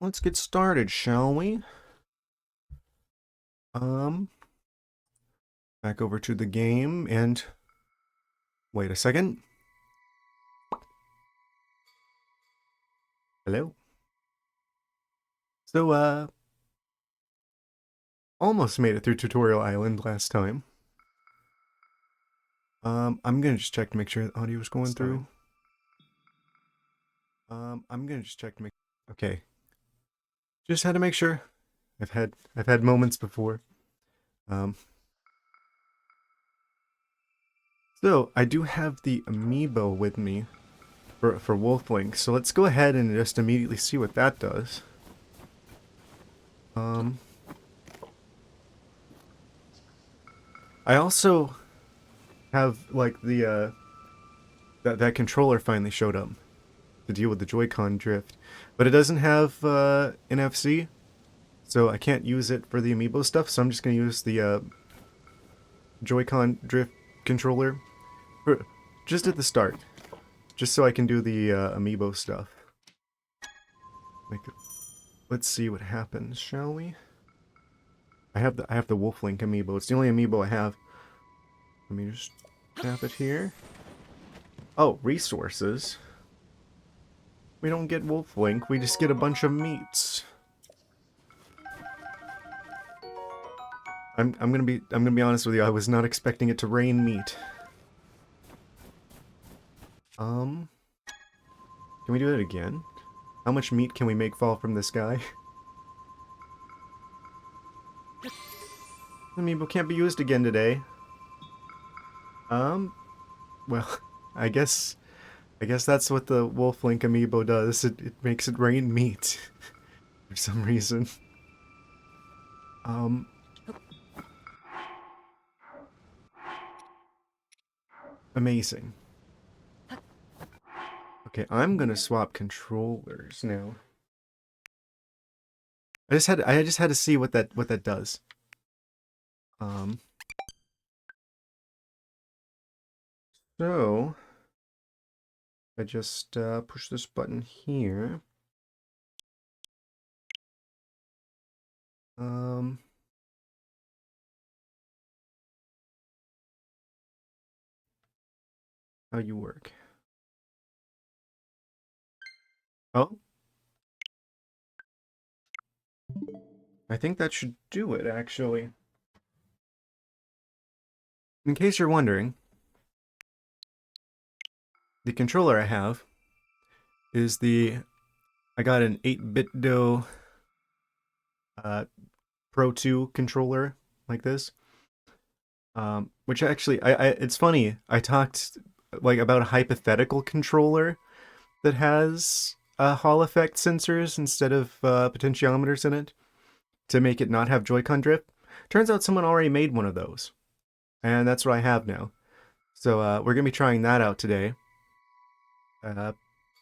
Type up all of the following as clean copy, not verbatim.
Let's get started, shall we? Um, Back over to the game and wait a second. Hello. So, almost made it through Tutorial Island last time. I'm gonna just check to make sure the audio is going through. I'm gonna just check to make. Okay, just had to make sure. I've had moments before. Um, so I do have the amiibo with me for Wolflink. So let's go ahead and just immediately see what that does. Um, I also have like the that controller finally showed up to deal with the Joy-Con drift, but it doesn't have NFC, so I can't use it for the amiibo stuff. So I'm just gonna use the Joy-Con drift controller for just at the start, just so I can do the amiibo stuff. Like, let's see what happens, shall we? I have the Wolflink amiibo. It's the only amiibo I have. Let me just tap it here. Oh, resources. We don't get Wolflink, we just get a bunch of meats. I'm gonna be honest with you, I was not expecting it to rain meat. Um, can we do it again? How much meat can we make fall from the sky? Amiibo can't be used again today. Um, well, I guess that's what the Wolflink amiibo does. It makes it rain meat for some reason. Um, Amazing. Okay, I'm gonna swap controllers now. I just had to see what that does. Um, so I just push this button here. Um, how you work? Oh, I think that should do it actually. In case you're wondering, the controller I have is I got an 8-bit Do uh, Pro 2 controller like this. Which actually, it's funny. I talked like about a hypothetical controller that has Hall effect sensors instead of potentiometers in it to make it not have Joy-Con drift. Turns out someone already made one of those, and that's what I have now. So we're gonna be trying that out today. Uh,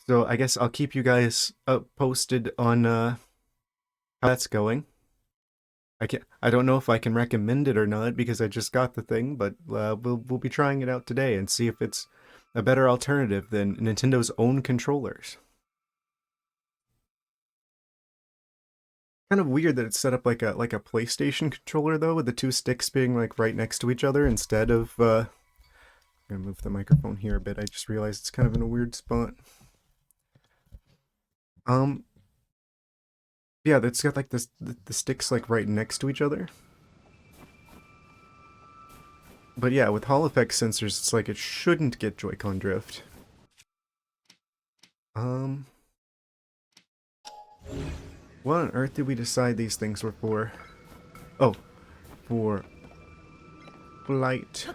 so I guess I'll keep you guys posted on how that's going. I don't know if I can recommend it or not because I just got the thing, but we'll be trying it out today and see if it's a better alternative than Nintendo's own controllers. Kind of weird that it's set up like a PlayStation controller though, with the two sticks being like right next to each other instead of I'm gonna move the microphone here a bit. I just realized it's kind of in a weird spot. Um yeah, it's got like the sticks like right next to each other. But yeah, with Hall effect sensors, it's like it shouldn't get Joy-Con drift. Um, what on earth did we decide these things were for? Oh, for flight.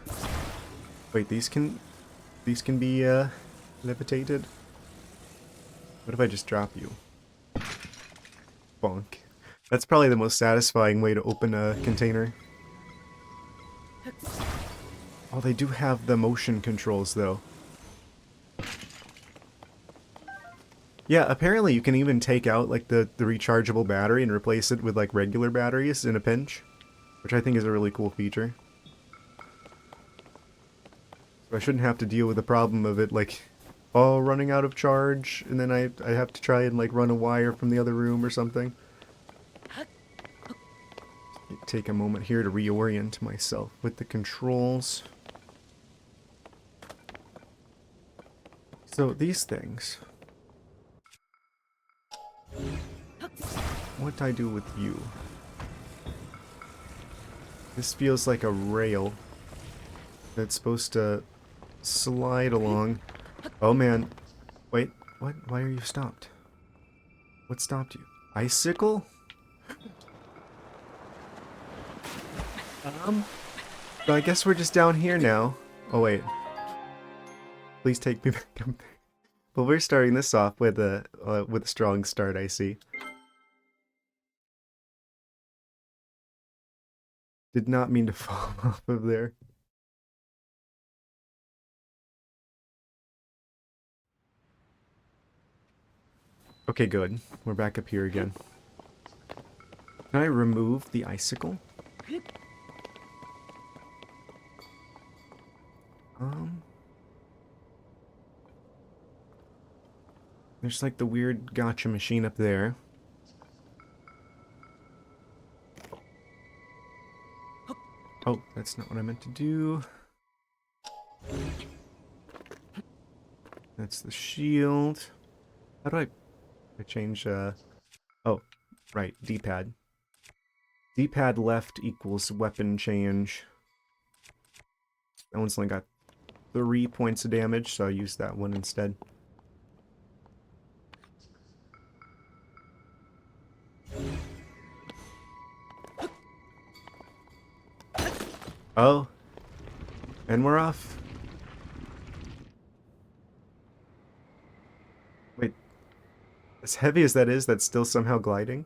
Wait, these can be levitated? What if I just drop you? Bonk. That's probably the most satisfying way to open a container. Oh, they do have the motion controls though. Yeah, apparently you can even take out like the rechargeable battery and replace it with like regular batteries in a pinch, which I think is a really cool feature. So I shouldn't have to deal with the problem of it like all running out of charge, and then I have to try and like run a wire from the other room or something. Take a moment here to reorient myself with the controls. So these things. What do I do with you? This feels like a rail that's supposed to slide along. Oh man. Wait, what? Why are you stopped? What stopped you? Icicle? So I guess we're just down here now. Oh wait. Please take me back up there. Well, we're starting this off with a strong start, I see. Did not mean to fall off of there. Okay, good. We're back up here again. Can I remove the icicle? There's like the weird gotcha machine up there. Oh, that's not what I meant to do. That's the shield. How do I change, oh, right, D-pad. D-pad left equals weapon change. That one's only got 3 points of damage, so I'll use that one instead. Oh, and we're off. Wait, as heavy as that is, that's still somehow gliding?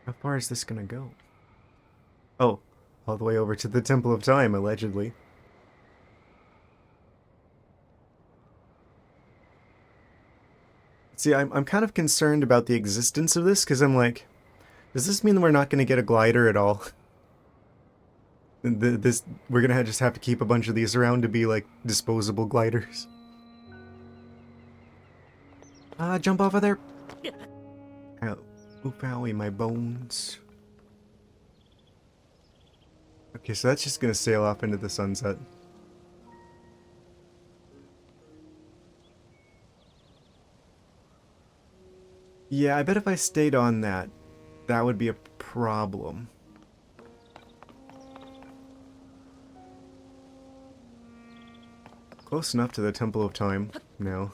How far is this gonna go? Oh, all the way over to the Temple of Time, allegedly. See, I'm kind of concerned about the existence of this, because I'm like, does this mean we're not going to get a glider at all? We're going to just have to keep a bunch of these around to be, like, disposable gliders. Jump off of there! Ow. Oop, owie, my bones. Okay, so that's just going to sail off into the sunset. Yeah, I bet if I stayed on that, that would be a problem. Close enough to the Temple of Time now.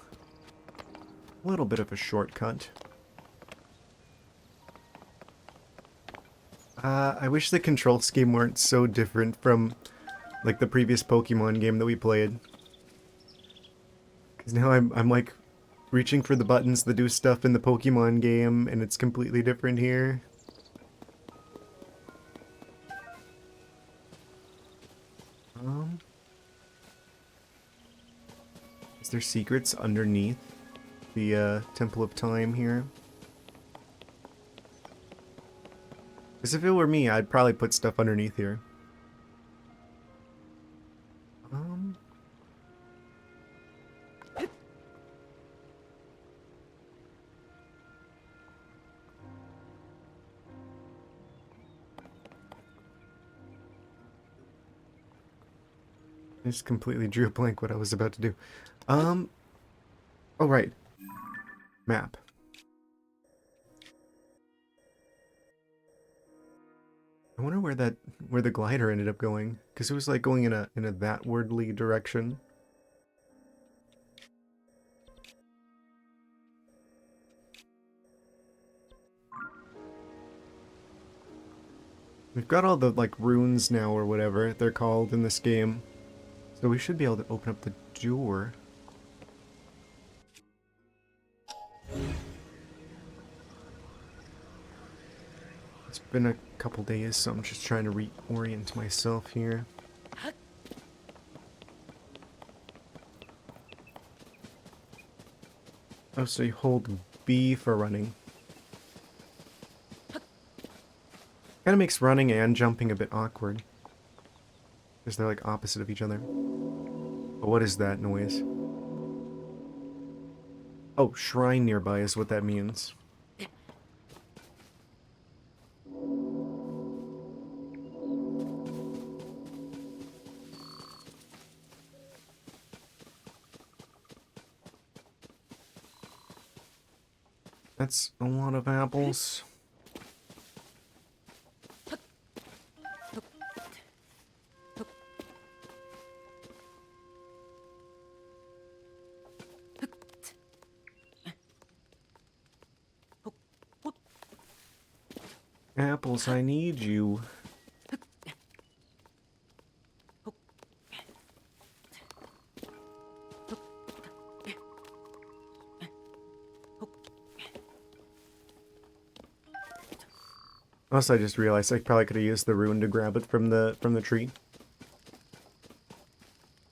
A little bit of a shortcut. I wish the control scheme weren't so different from, like, the previous Pokemon game that we played. Because now I'm like, reaching for the buttons that do stuff in the Pokemon game, and it's completely different here. Is there secrets underneath the Temple of Time here? Because if it were me, I'd probably put stuff underneath here. I just completely drew a blank what I was about to do. Oh right. Map. I wonder where the glider ended up going, because it was like going in a that-wordly direction. We've got all the like runes now or whatever they're called in this game. So we should be able to open up the door. It's been a couple days, so I'm just trying to reorient myself here. Oh, so you hold B for running. Kind of makes running and jumping a bit awkward. Because they're like opposite of each other. But what is that noise? Oh, shrine nearby is what that means. That's a lot of apples. Apples, I need you. Also, I just realized I probably could have used the rune to grab it from the tree.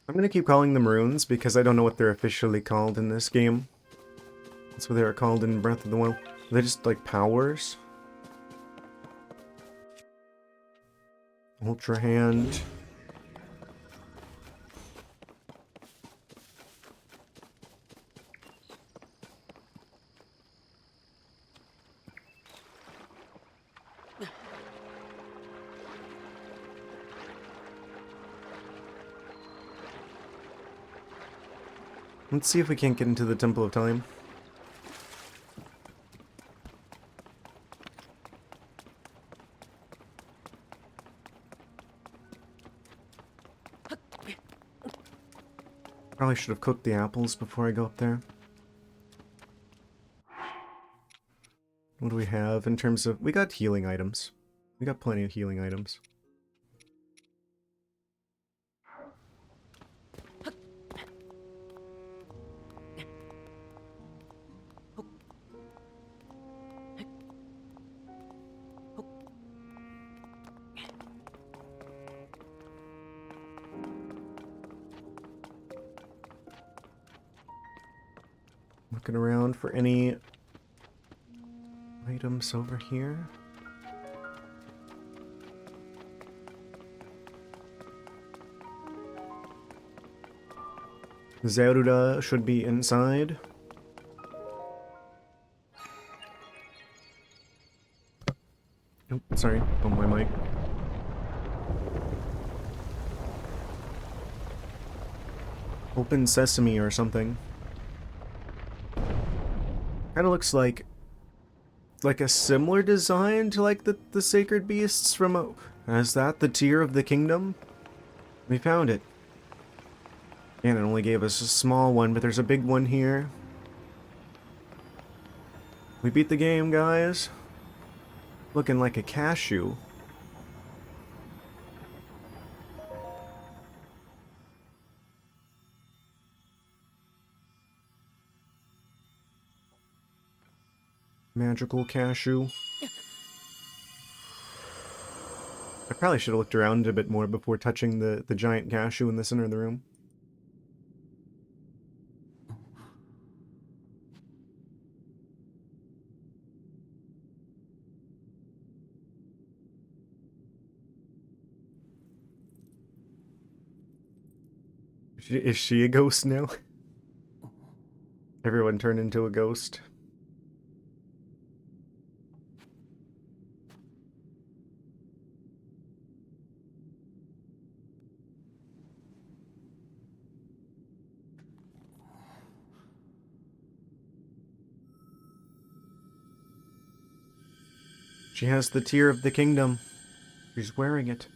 I'm gonna keep calling them runes because I don't know what they're officially called in this game. That's what they were called in Breath of the Wild. Are they just like powers? Ultra Hand. Let's see if we can't get into the Temple of Time. Probably should have cooked the apples before I go up there. What do we have in terms of... We got healing items. We got plenty of healing items. Looking around for any items over here. Zelda should be inside. Nope, sorry, on my mic. Open Sesame or something. Kinda looks like a similar design to like the sacred beasts from is that the Tear of the Kingdom? We found it. And it only gave us a small one, but there's a big one here. We beat the game, guys. Looking like a cashew. Magical cashew. I probably should have looked around a bit more before touching the giant cashew in the center of the room. Is she a ghost now? Everyone turned into a ghost. She has the Tear of the Kingdom. She's wearing it.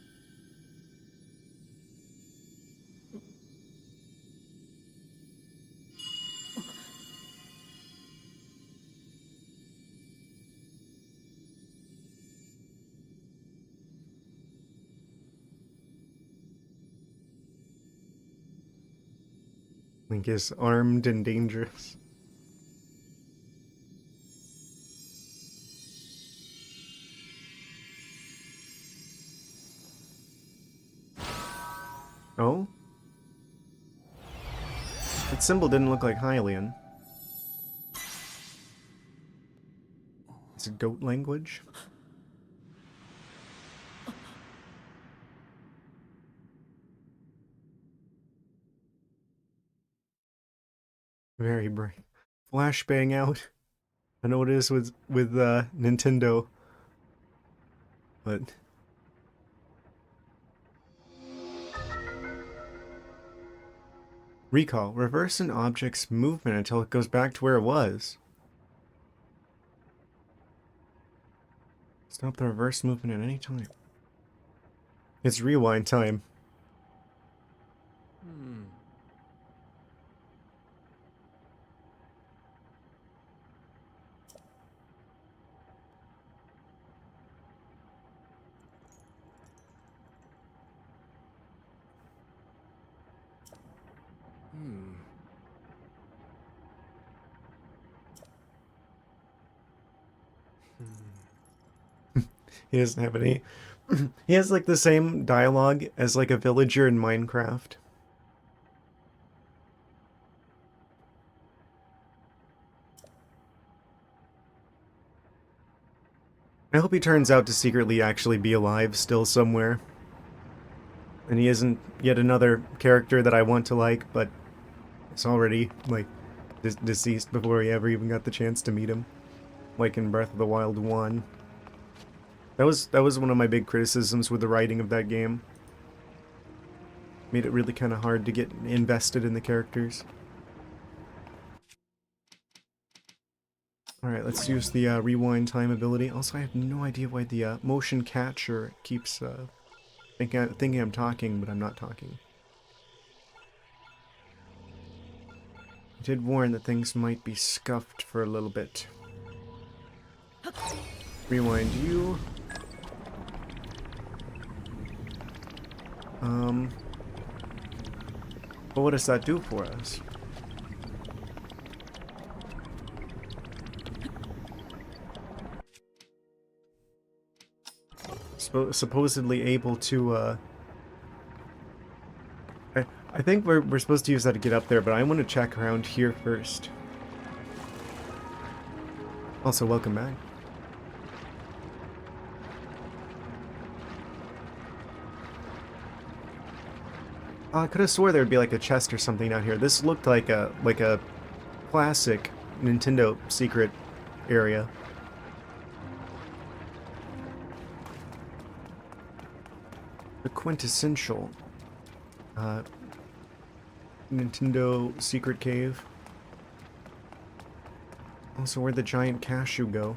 Link is armed and dangerous. Oh? That symbol didn't look like Hylian. Is it goat language? Very bright. Flashbang out. I know it is with Nintendo, but recall. Reverse an object's movement until it goes back to where it was. Stop the reverse movement at any time. It's rewind time. He doesn't have any. He has like the same dialogue as like a villager in Minecraft. I hope he turns out to secretly actually be alive still somewhere. And he isn't yet another character that I want to like, but is already, like, deceased before we ever even got the chance to meet him. Like in Breath of the Wild 1. That was one of my big criticisms with the writing of that game. Made it really kind of hard to get invested in the characters. Alright, let's use the rewind time ability. Also, I have no idea why the motion capture keeps thinking I'm talking, but I'm not talking. I did warn that things might be scuffed for a little bit. Rewind you. But what does that do for us? Supposedly able to, I think we're supposed to use that to get up there, but I want to check around here first. Also, welcome back. I could have swore there'd be like a chest or something out here. This looked like a classic Nintendo secret area. The quintessential Nintendo secret cave. Also, where'd the giant cashew go?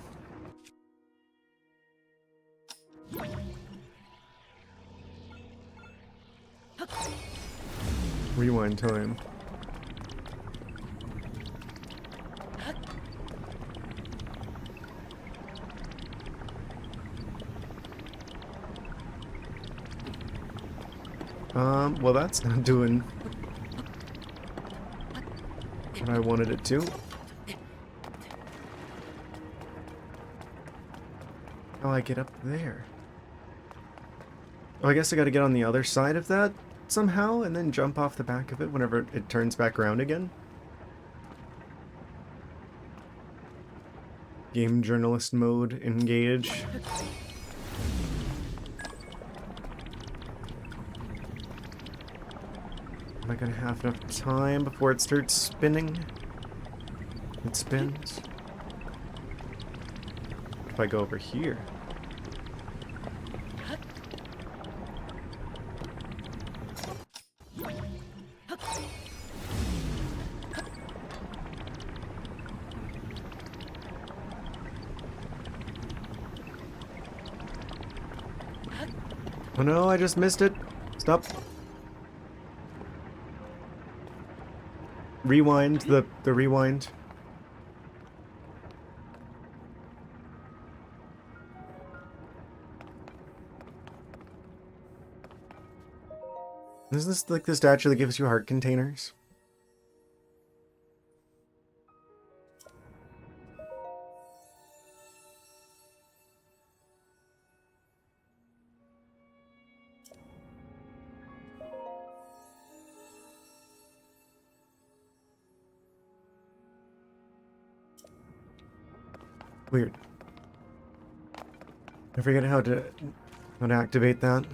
Rewind time. Well, that's not doing what I wanted it to. How do I get up there? Oh, I guess I gotta get on the other side of that somehow, and then jump off the back of it whenever it turns back around again. Game journalist mode, engage. Am I gonna have enough time before it starts spinning? It spins. What if I go over here? Oh no, I just missed it. Stop. Rewind, the rewind. Is this like the statue that gives you heart containers? Weird. I forget how to activate that.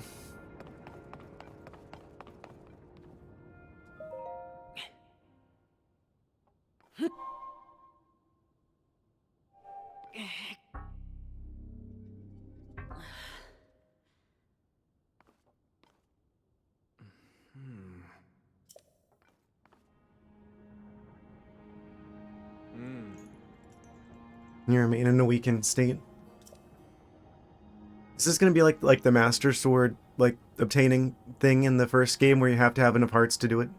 You remain in a weakened state. Is this gonna be like the Master Sword, like, obtaining thing in the first game where you have to have enough hearts to do it?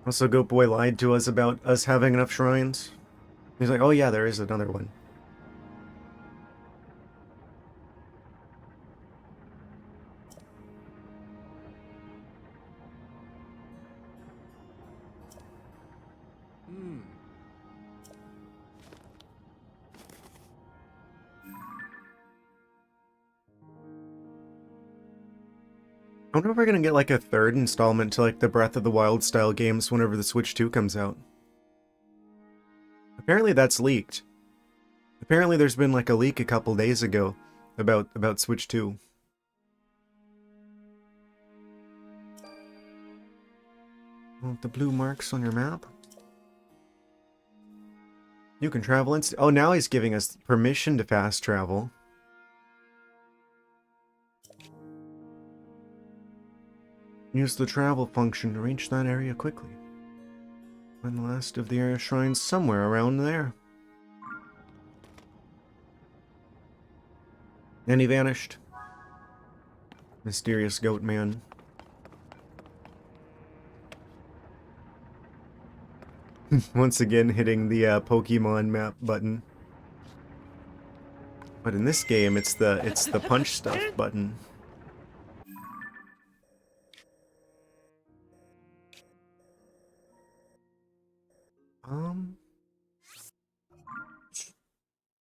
Also, Goat Boy lied to us about us having enough shrines. He's like, oh yeah, there is another one. I wonder if we're gonna get like a third installment to like the Breath of the Wild style games whenever the Switch 2 comes out. Apparently that's leaked. Apparently there's been like a leak a couple days ago about Switch 2. Oh, the blue marks on your map? You can travel oh, now he's giving us permission to fast travel. Use the travel function to reach that area quickly. Find the last of the area shrines somewhere around there. And he vanished. Mysterious goat man. Once again hitting the Pokemon map button. But in this game, it's the punch stuff button.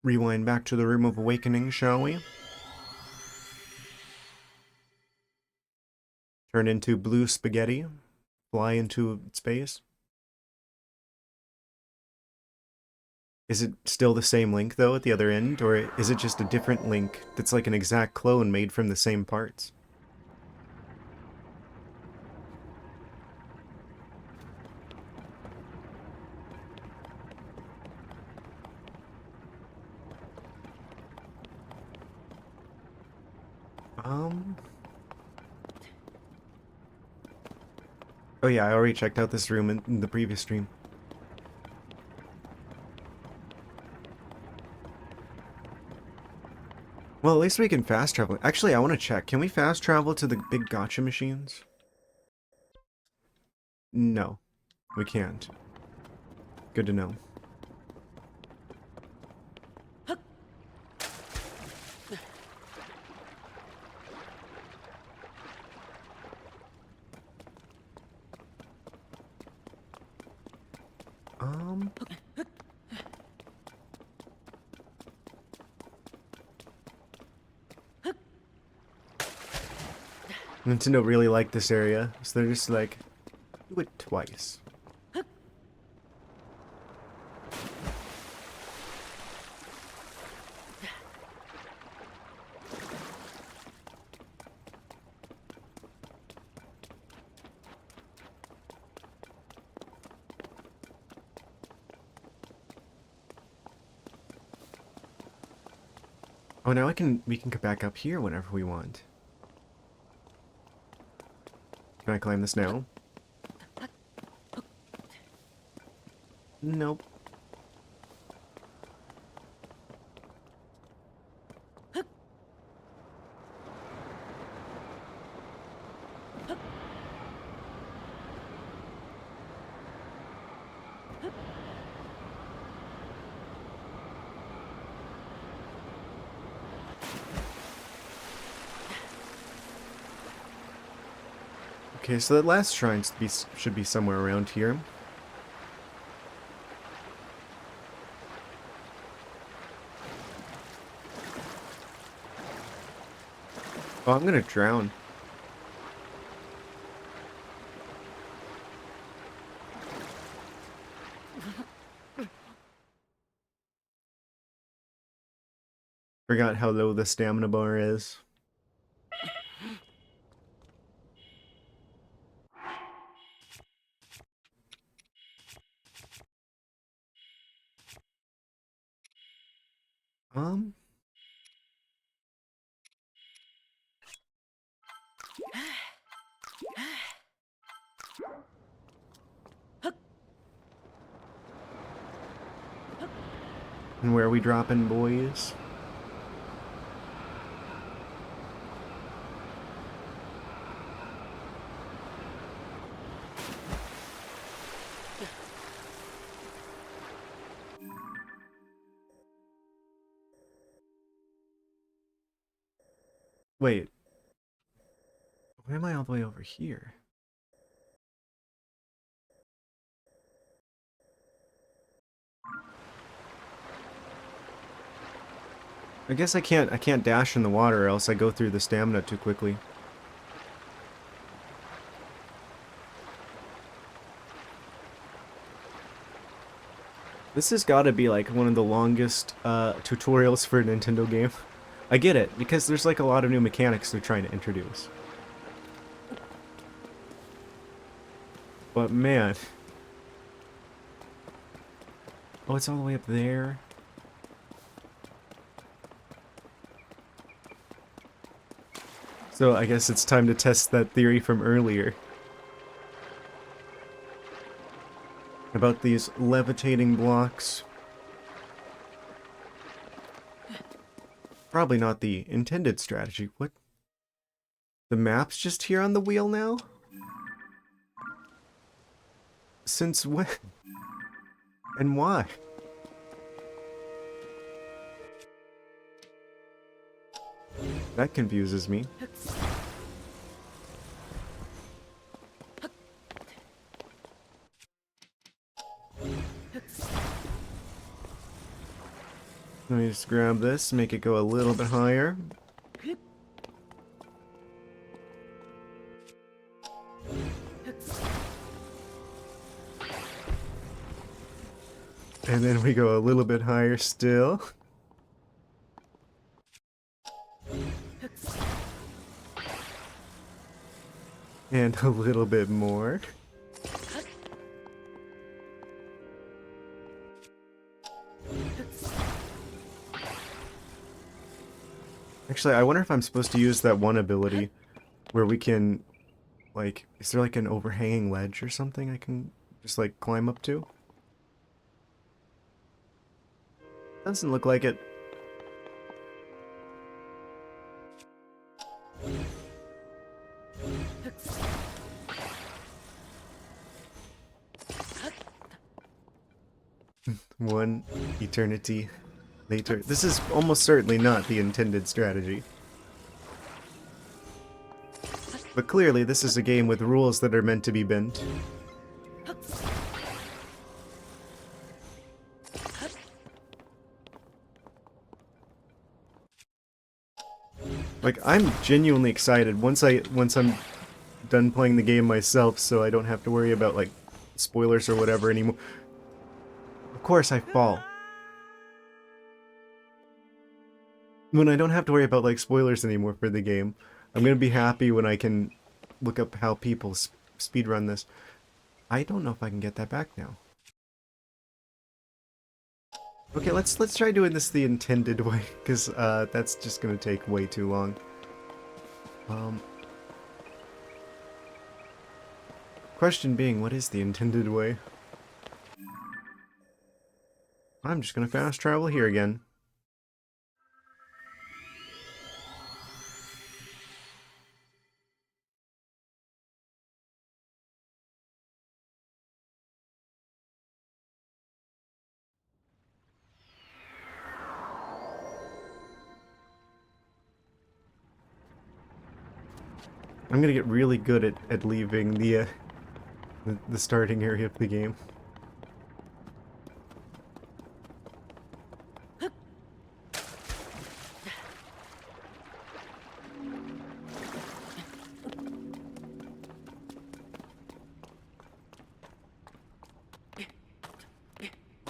Rewind back to the Room of Awakening, shall we? Turn into blue spaghetti. Fly into space. Is it still the same Link, though, at the other end? Or is it just a different Link that's like an exact clone made from the same parts? Oh yeah, I already checked out this room in the previous stream. Well, at least we can fast travel. Actually, I want to check. Can we fast travel to the big gacha machines? No, we can't. Good to know. Nintendo really liked this area, so they're just like, do it twice. Oh, now we can come back up here whenever we want. Can I climb this now? Nope. Okay, so that last shrine should be somewhere around here. Oh, I'm gonna drown. Forgot how low the stamina bar is. Um, and where are we dropping, boys? Wait, why am I all the way over here? I guess I can't dash in the water or else I go through the stamina too quickly. This has got to be like one of the longest tutorials for a Nintendo game. I get it, because there's like a lot of new mechanics they're trying to introduce. But man. Oh, it's all the way up there. So I guess it's time to test that theory from earlier. About these levitating blocks. Probably not the intended strategy. What? The map's just here on the wheel now? Since when? And why? That confuses me. Let me just grab this, make it go a little bit higher. And then we go a little bit higher still. And a little bit more. Actually, I wonder if I'm supposed to use that one ability where we can, like, is there like an overhanging ledge or something I can just like climb up to? Doesn't look like it. One eternity later. This is almost certainly not the intended strategy. But clearly this is a game with rules that are meant to be bent. Like, I'm genuinely excited once I'm done playing the game myself, so I don't have to worry about like spoilers or whatever anymore. Of course I fall. When I don't have to worry about like spoilers anymore for the game, I'm gonna be happy when I can look up how people speedrun this. I don't know if I can get that back now. Okay, let's try doing this the intended way, because that's just gonna take way too long. Question being, what is the intended way? I'm just gonna fast travel here again. I'm gonna get really good at leaving the starting area of the game.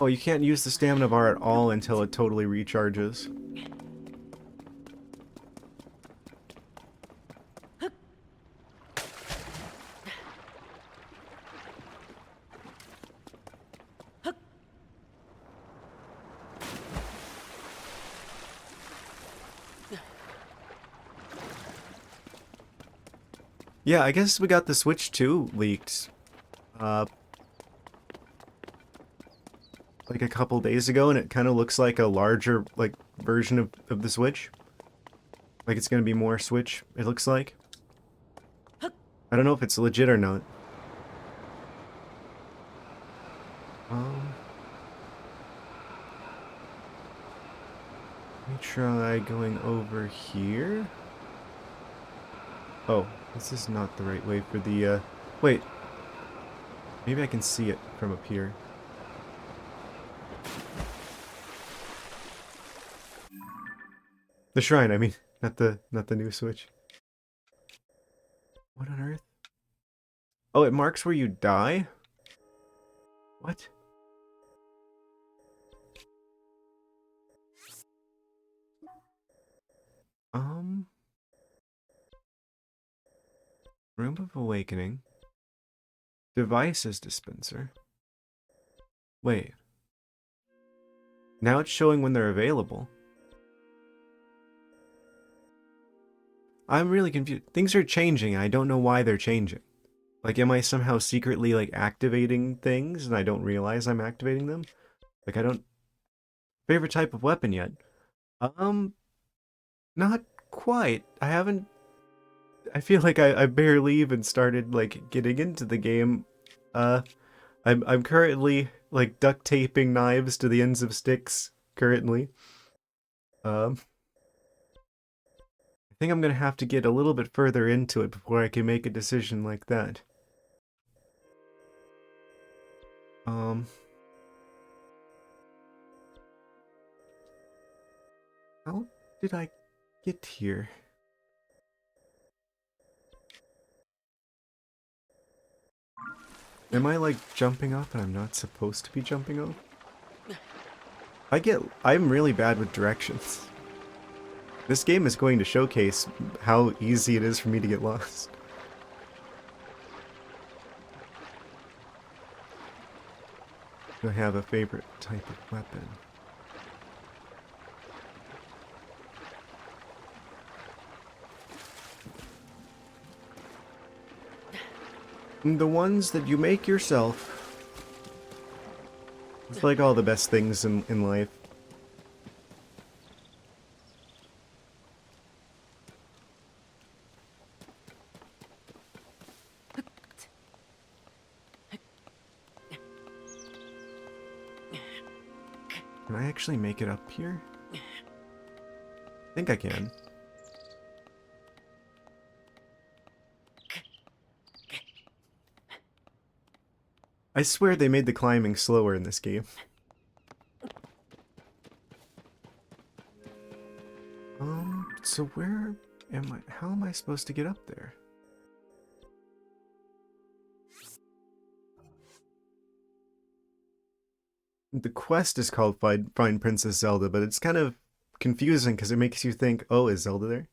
Oh, you can't use the stamina bar at all until it totally recharges. Yeah, I guess we got the Switch 2 leaked, uh, like a couple days ago, and it kind of looks like a larger, like, version of the Switch. Like it's gonna be more Switch, it looks like. I don't know if it's legit or not. Um, Let me try going over here. Oh, this is not the right way for the, wait. Maybe I can see it from up here. The shrine, I mean, not the new Switch. What on earth? Oh, it marks where you die? What? Um, Room of Awakening. Devices dispenser. Wait. Now it's showing when they're available. I'm really confused. Things are changing, and I don't know why they're changing. Like, am I somehow secretly, like, activating things, and I don't realize I'm activating them? Like, I don't... Favorite type of weapon yet? Um, Not quite. I haven't... I feel like I barely even started, like, getting into the game. Uh, I'm currently, like, duct taping knives to the ends of sticks, currently. Um, I think I'm gonna have to get a little bit further into it before I can make a decision like that. Um, how did I get here? Am I, like, jumping off and I'm not supposed to be jumping off? I'm really bad with directions. This game is going to showcase how easy it is for me to get lost. Do I have a favorite type of weapon? The ones that you make yourself. It's like all the best things in life. Can I actually make it up here? I think I can. I swear they made the climbing slower in this game. So where am I? How am I supposed to get up there? The quest is called Find Princess Zelda, but it's kind of confusing because it makes you think, oh, is Zelda there?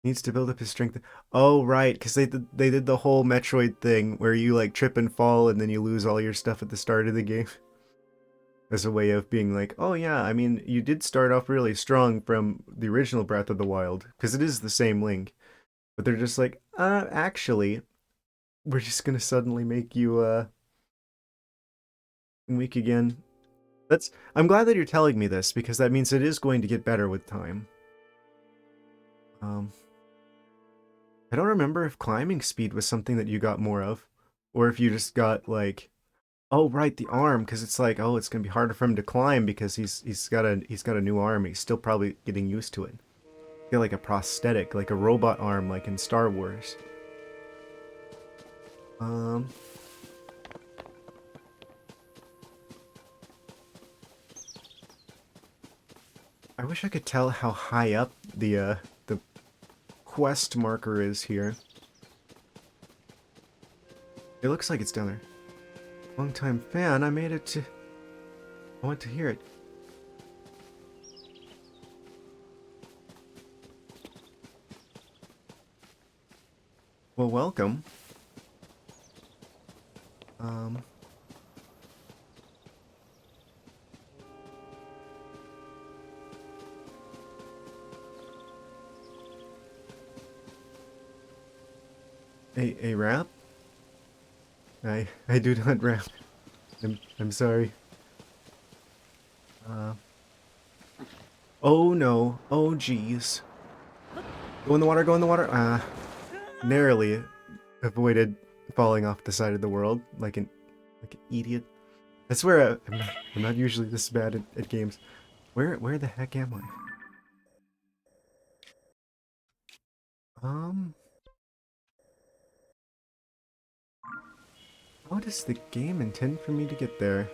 Needs to build up his strength. Oh, right, because they did the whole Metroid thing where you like trip and fall and then you lose all your stuff at the start of the game. As a way of being like, oh yeah, I mean, you did start off really strong from the original Breath of the Wild, because it is the same Link. But they're just like, actually, we're just gonna suddenly make you, weak again. I'm glad that you're telling me this, because that means it is going to get better with time. Um, I don't remember if climbing speed was something that you got more of, or if you just got, like, oh right, the arm, because it's like, oh, it's gonna be harder for him to climb because he's got a new arm. He's still probably getting used to it. Feel like a prosthetic, like a robot arm, like in Star Wars. Um, I wish I could tell how high up the quest marker is here. It looks like it's down there. Long time fan, I made it to... I want to hear it. Well, welcome. Um... A rap? I do not rap. I'm sorry. Uh, oh no. Oh jeez. Go in the water, go in the water. Narrowly avoided falling off the side of the world like an idiot. I swear I'm not usually this bad at games. Where the heck am I? Um, how does the game intend for me to get there?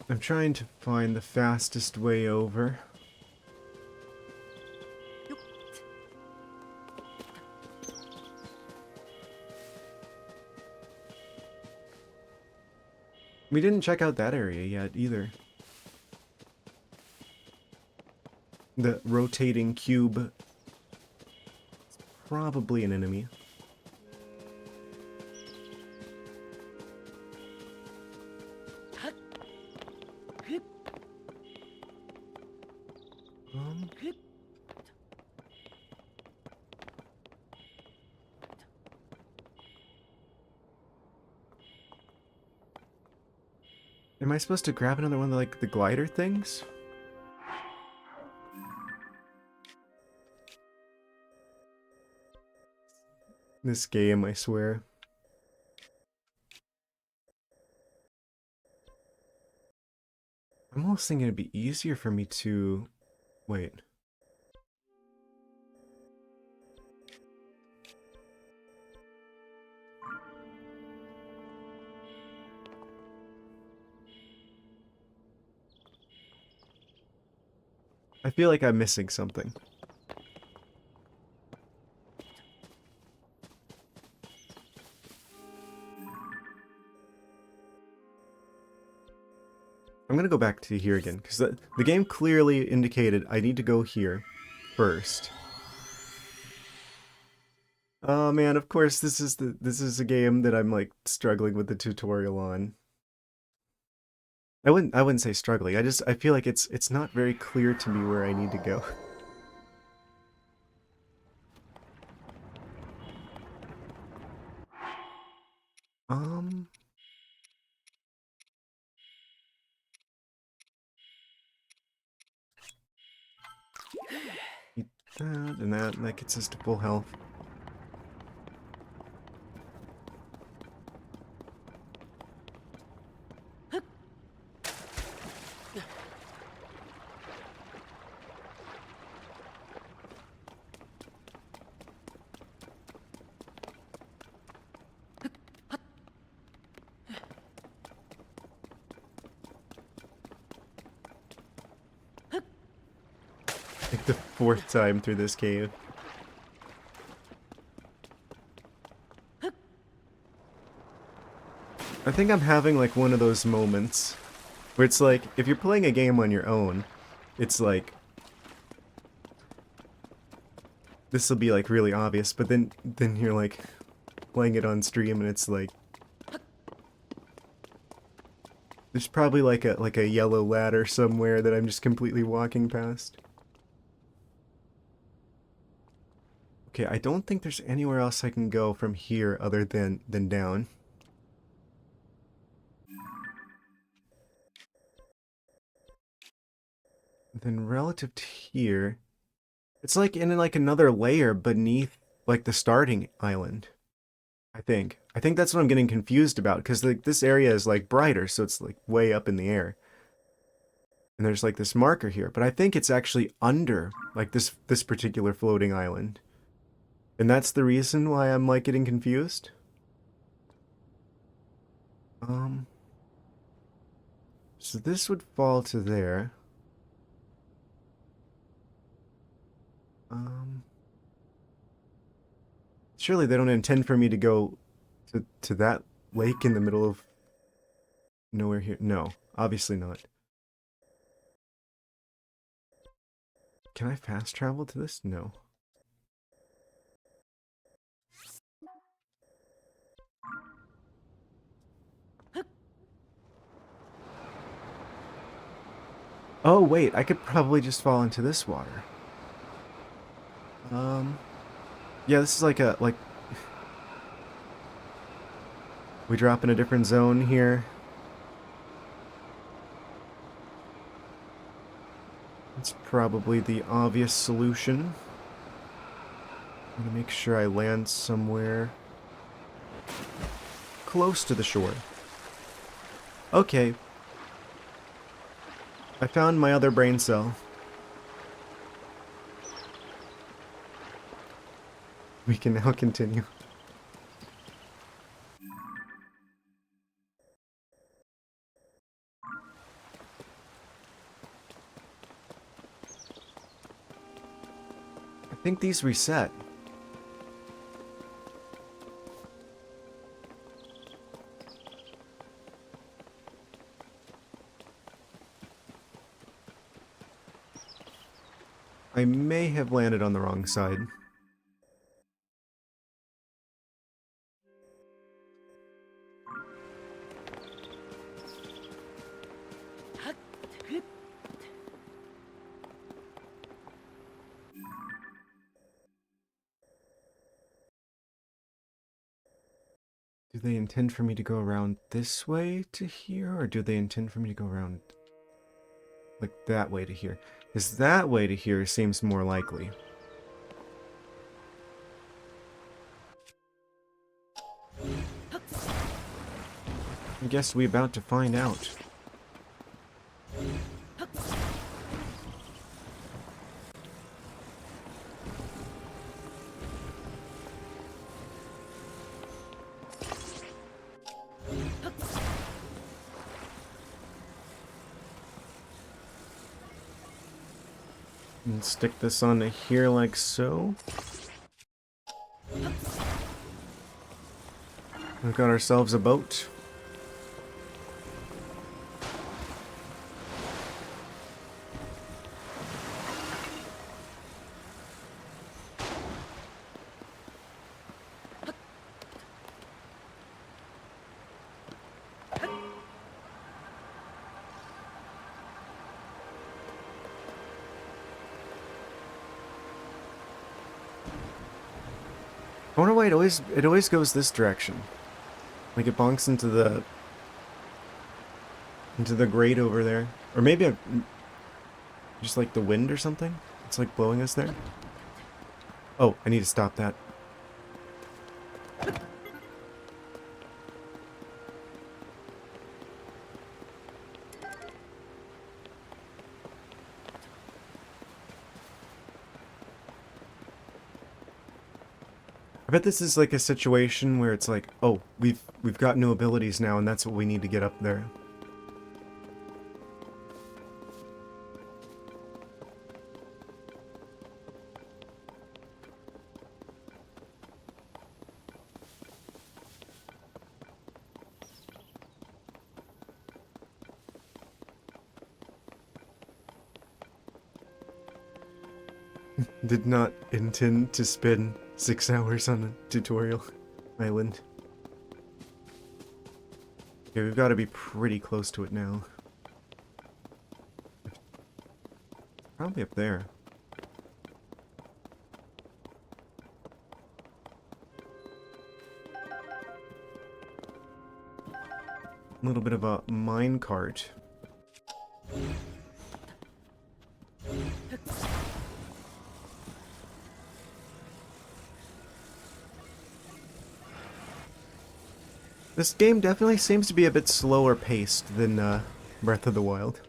I'm trying to find the fastest way over. We didn't check out that area yet either. The rotating cube. Probably an enemy. Um, am I supposed to grab another one of like the glider things? This game, I swear. I'm almost thinking it'd be easier for me to... Wait. I feel like I'm missing something. I'm gonna go back to here again, because the game clearly indicated I need to go here first. Oh man, of course this is a game that I'm like struggling with the tutorial on. I wouldn't say struggling. I feel like it's not very clear to me where I need to go. Um eat that and that gets us to full health. Like the fourth time through this cave. I think I'm having like one of those moments where it's like, if you're playing a game on your own, it's like, this will be like really obvious, but then you're like playing it on stream and it's like, there's probably like a yellow ladder somewhere that I'm just completely walking past. Okay, I don't think there's anywhere else I can go from here other than down. Then relative to here, it's like in like another layer beneath like the starting island. I think. I think that's what I'm getting confused about because like this area is like brighter, so it's like way up in the air. And there's like this marker here, but I think it's actually under like this particular floating island. And that's the reason why I'm like getting confused. Um so this would fall to there. Um Surely they don't intend for me to go to that lake in the middle of nowhere here. No, obviously not. Can I fast travel to this? No. Oh, wait, I could probably just fall into this water. Yeah, this is like, we drop in a different zone here. It's probably the obvious solution. I'm gonna make sure I land somewhere close to the shore. Okay. I found my other brain cell. We can now continue. I think these reset. I may have landed on the wrong side. Do they intend for me to go around this way to here, or do they intend for me to go around like that way to here? Because that way to here seems more likely. I guess we're about to find out. And stick this on here like so. We've got ourselves a boat. I wonder why it always goes this direction. Like it bonks into the grate over there. Or maybe just like the wind or something. It's like blowing us there. Oh, I need to stop that. I bet this is like a situation where it's like, oh, we've got new abilities now, and that's what we need to get up there. Did not intend to spend 6 hours on a tutorial island. Okay, we've got to be pretty close to it now. Probably up there. A little bit of a minecart. This game definitely seems to be a bit slower paced than Breath of the Wild.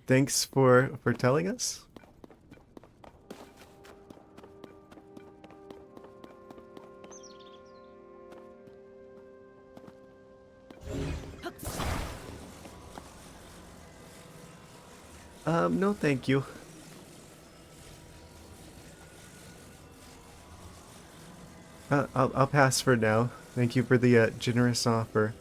Thanks for telling us. No thank you. I'll pass for now. Thank you for the generous offer.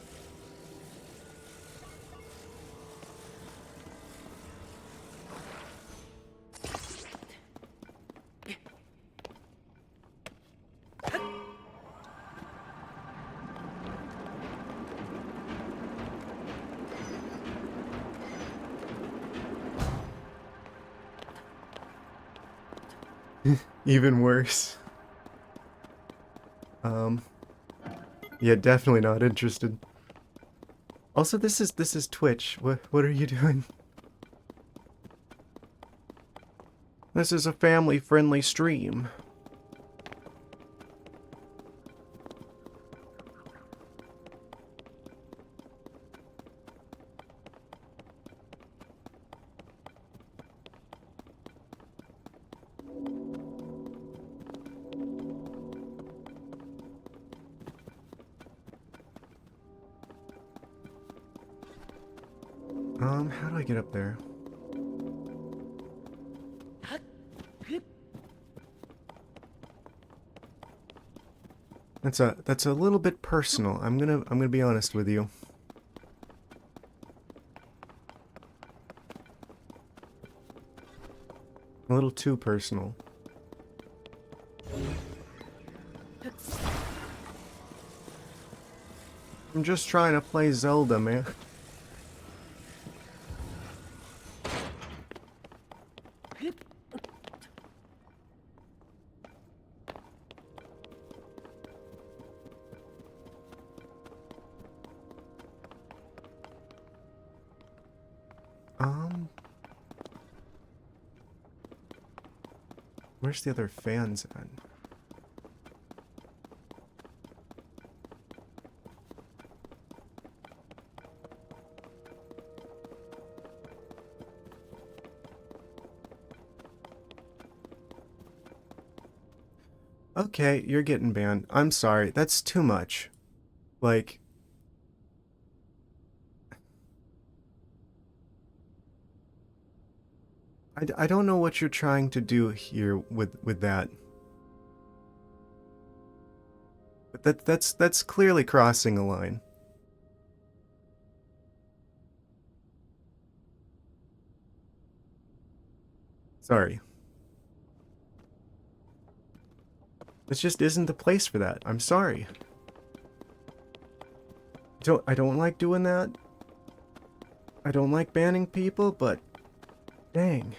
Even worse. Yeah, definitely not interested. Also, this is Twitch. What are you doing? This is a family-friendly stream. How do I get up there? That's a little bit personal. I'm gonna be honest with you. A little too personal. I'm just trying to play Zelda, man. Where's the other fans at? Okay, you're getting banned. I'm sorry, that's too much. Like, I don't know what you're trying to do here with that. But that's clearly crossing a line. Sorry. This just isn't the place for that. I'm sorry. I don't like doing that. I don't like banning people, but dang.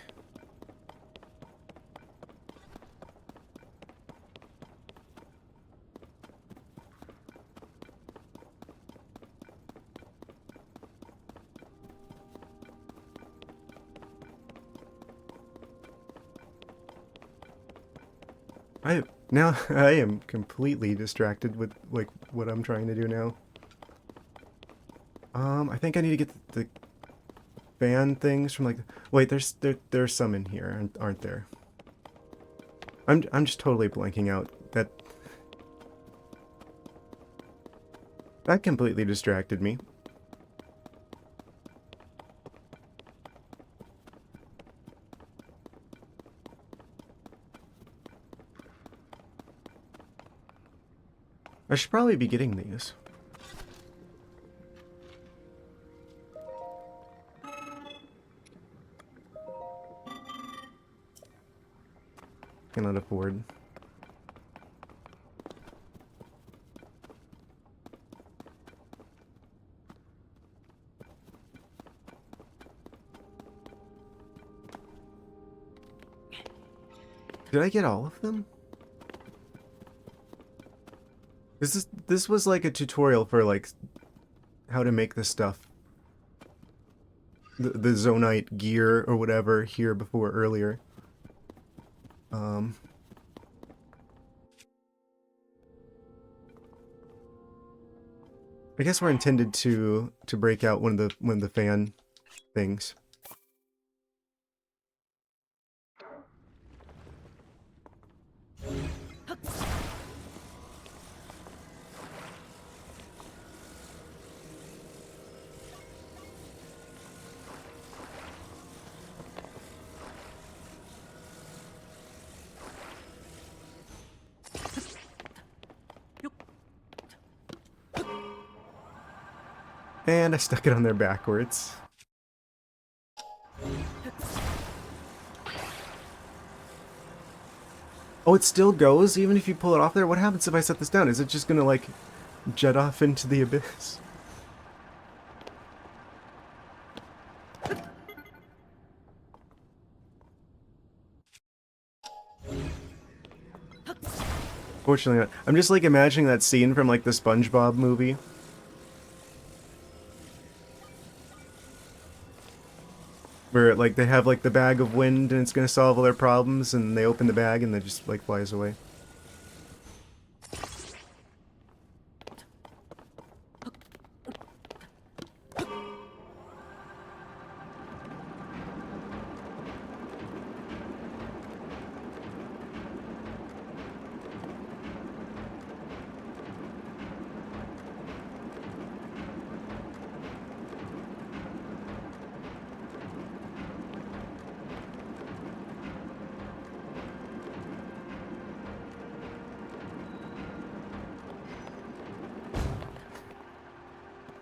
Now I am completely distracted with like what I'm trying to do now. I think I need to get the fan things from like. Wait, there's some in here, aren't there? I'm just totally blanking out. That completely distracted me. I should probably be getting these. Cannot afford. Did I get all of them? This was like a tutorial for like how to make this stuff. The Zonite gear or whatever here before earlier. I guess we're intended to break out one of the fan things. And I stuck it on there backwards. Oh, it still goes even if you pull it off there? What happens if I set this down? Is it just gonna like jet off into the abyss? Fortunately not. I'm just like imagining that scene from like the SpongeBob movie. Where like they have like the bag of wind and it's gonna solve all their problems and they open the bag and it just like flies away.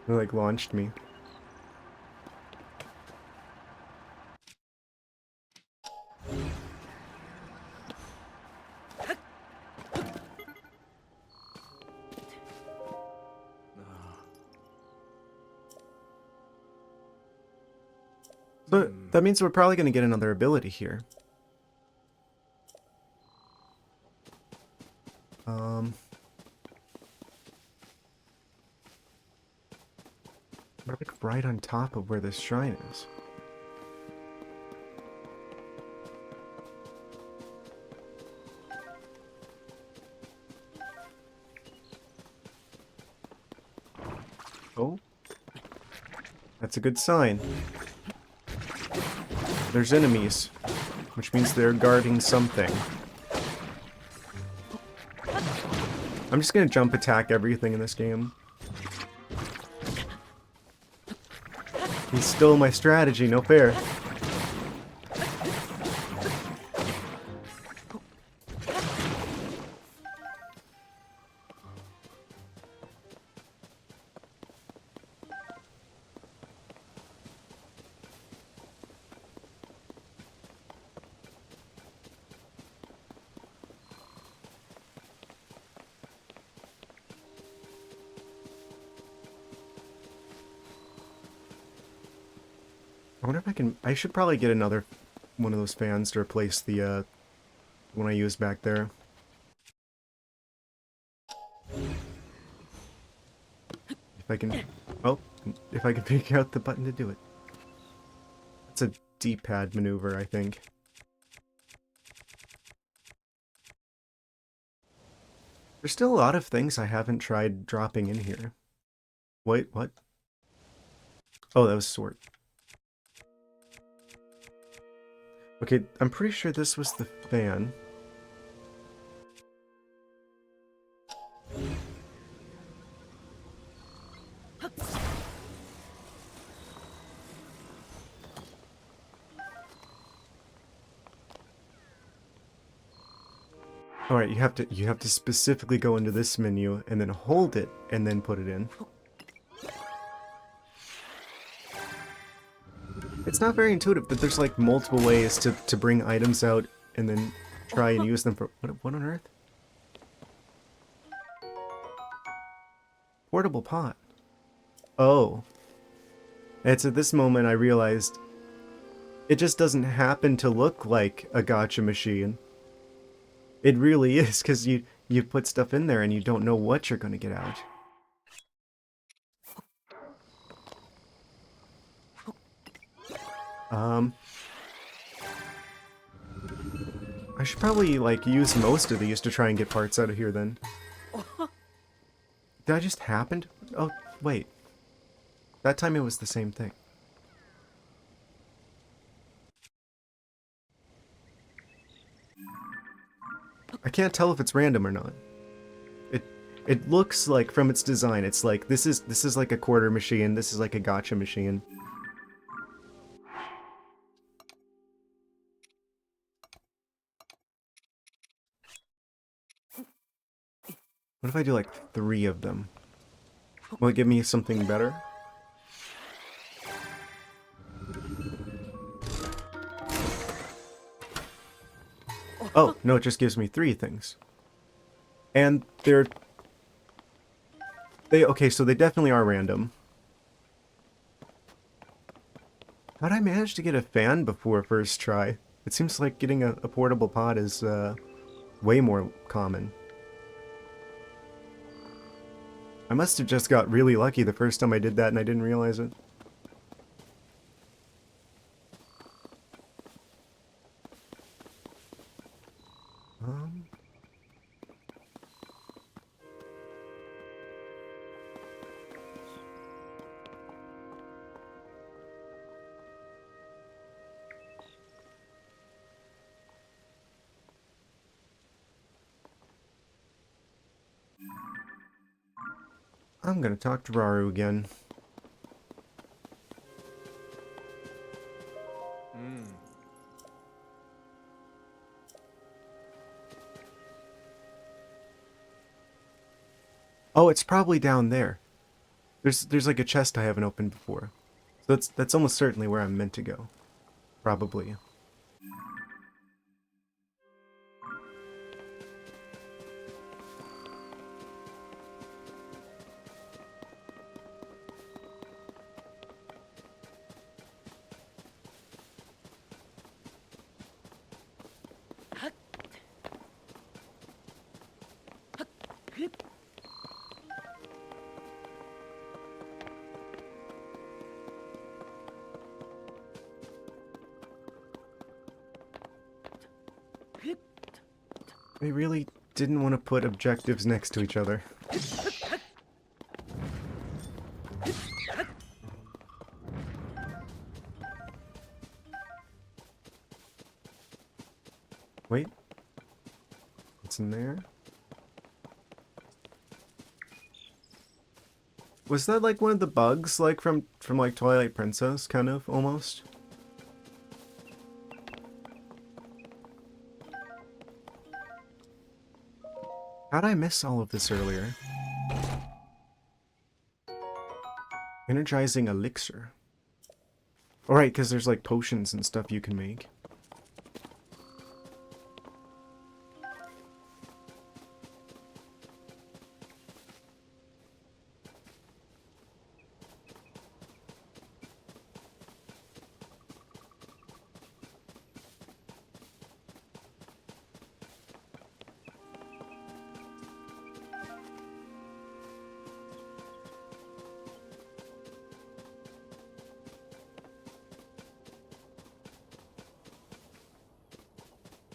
It like launched me. So that means we're probably going to get another ability here. We're like right on top of where this shrine is. Oh, that's a good sign. There's enemies, which means they're guarding something. I'm just gonna jump attack everything in this game. He stole my strategy, no fair. I wonder if I can... I should probably get another one of those fans to replace the one I used back there. If I can... Oh, if I can figure out the button to do it. It's a D-pad maneuver, I think. There's still a lot of things I haven't tried dropping in here. Wait, what? Oh, that was sword. Okay, I'm pretty sure this was the fan. Alright, you have to specifically go into this menu and then hold it and then put it in. It's not very intuitive that there's like multiple ways to bring items out and then try and use them for... What on earth? Portable pot. Oh. It's at this moment I realized it just doesn't happen to look like a gacha machine. It really is, because you put stuff in there and you don't know what you're going to get out. I should probably, like, use most of these to try and get parts out of here, then. Did I just happen? Oh, wait. That time it was the same thing. I can't tell if it's random or not. It looks like, from its design, it's like, this is like a quarter machine, this is like a gacha machine. What if I do like 3 of them? Will it give me something better? Oh, no, it just gives me 3 things. And okay, so they definitely are random. How'd I manage to get a fan before first try? It seems like getting a portable pod is way more common. I must have just got really lucky the first time I did that and I didn't realize it. Um... I'm gonna talk to Raru again. Oh, it's probably down there. There's like a chest I haven't opened before. So that's almost certainly where I'm meant to go. Probably. They really didn't want to put objectives next to each other. Wait. What's in there? Was that like one of the bugs, like from like Twilight Princess, kind of, almost? How'd I miss all of this earlier? Energizing elixir. Alright, because there's like potions and stuff you can make.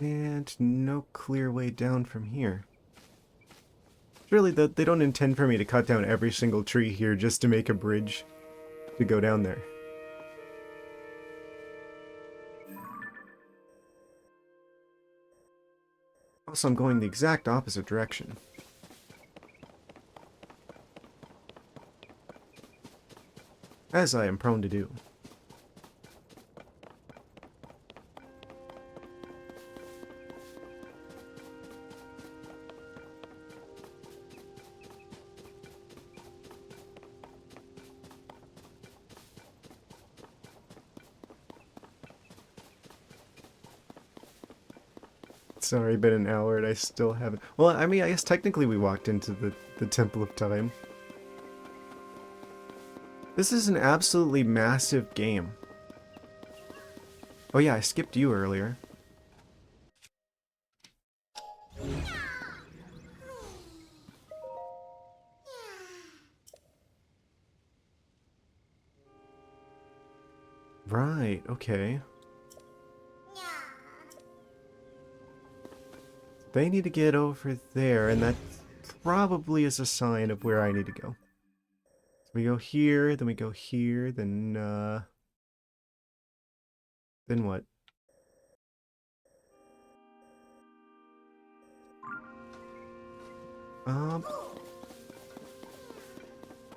And no clear way down from here. Surely they don't intend for me to cut down every single tree here just to make a bridge to go down there. Also, I'm going the exact opposite direction. As I am prone to do. It's already been an hour and I still haven't... Well, I mean, I guess technically we walked into the Temple of Time. This is an absolutely massive game. Oh yeah, I skipped you earlier. Right, okay. They need to get over there, and that probably is a sign of where I need to go. So we go here, then we go here, then what?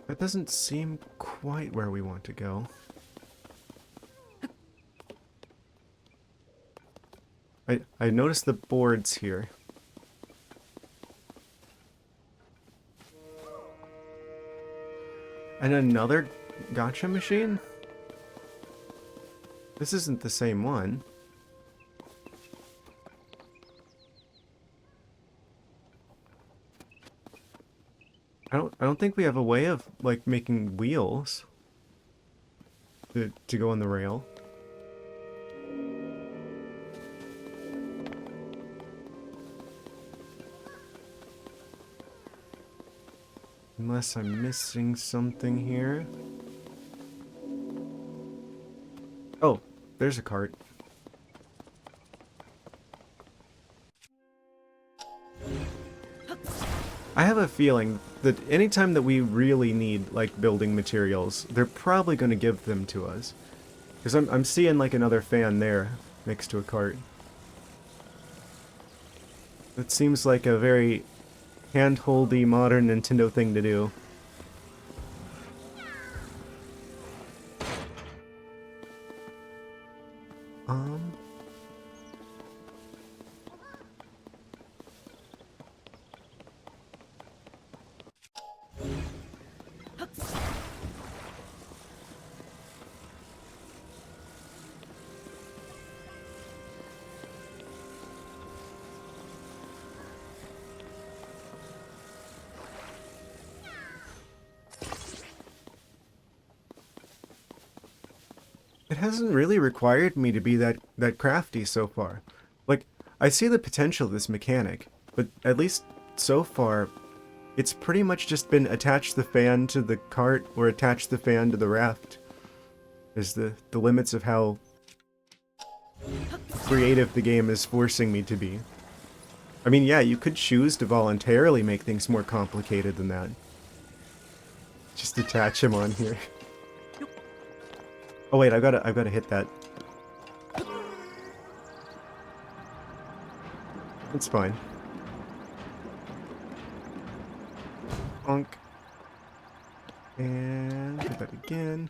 That doesn't seem quite where we want to go. I noticed the boards here. And another gacha machine? This isn't the same one. I don't think we have a way of like making wheels to go on the rail. Unless I'm missing something here. Oh, there's a cart. I have a feeling that anytime that we really need, like, building materials, they're probably going to give them to us. Because I'm seeing, like, another fan there next to a cart. It seems like a very hand-holdy, modern Nintendo thing to do. Um... It hasn't really required me to be that crafty so far. Like, I see the potential of this mechanic, but at least so far, it's pretty much just been attach the fan to the cart or attach the fan to the raft. Is the limits of how creative the game is forcing me to be. I mean, yeah, you could choose to voluntarily make things more complicated than that. Just attach him on here. Oh wait, I've gotta hit that. It's fine. Bonk. And hit that again.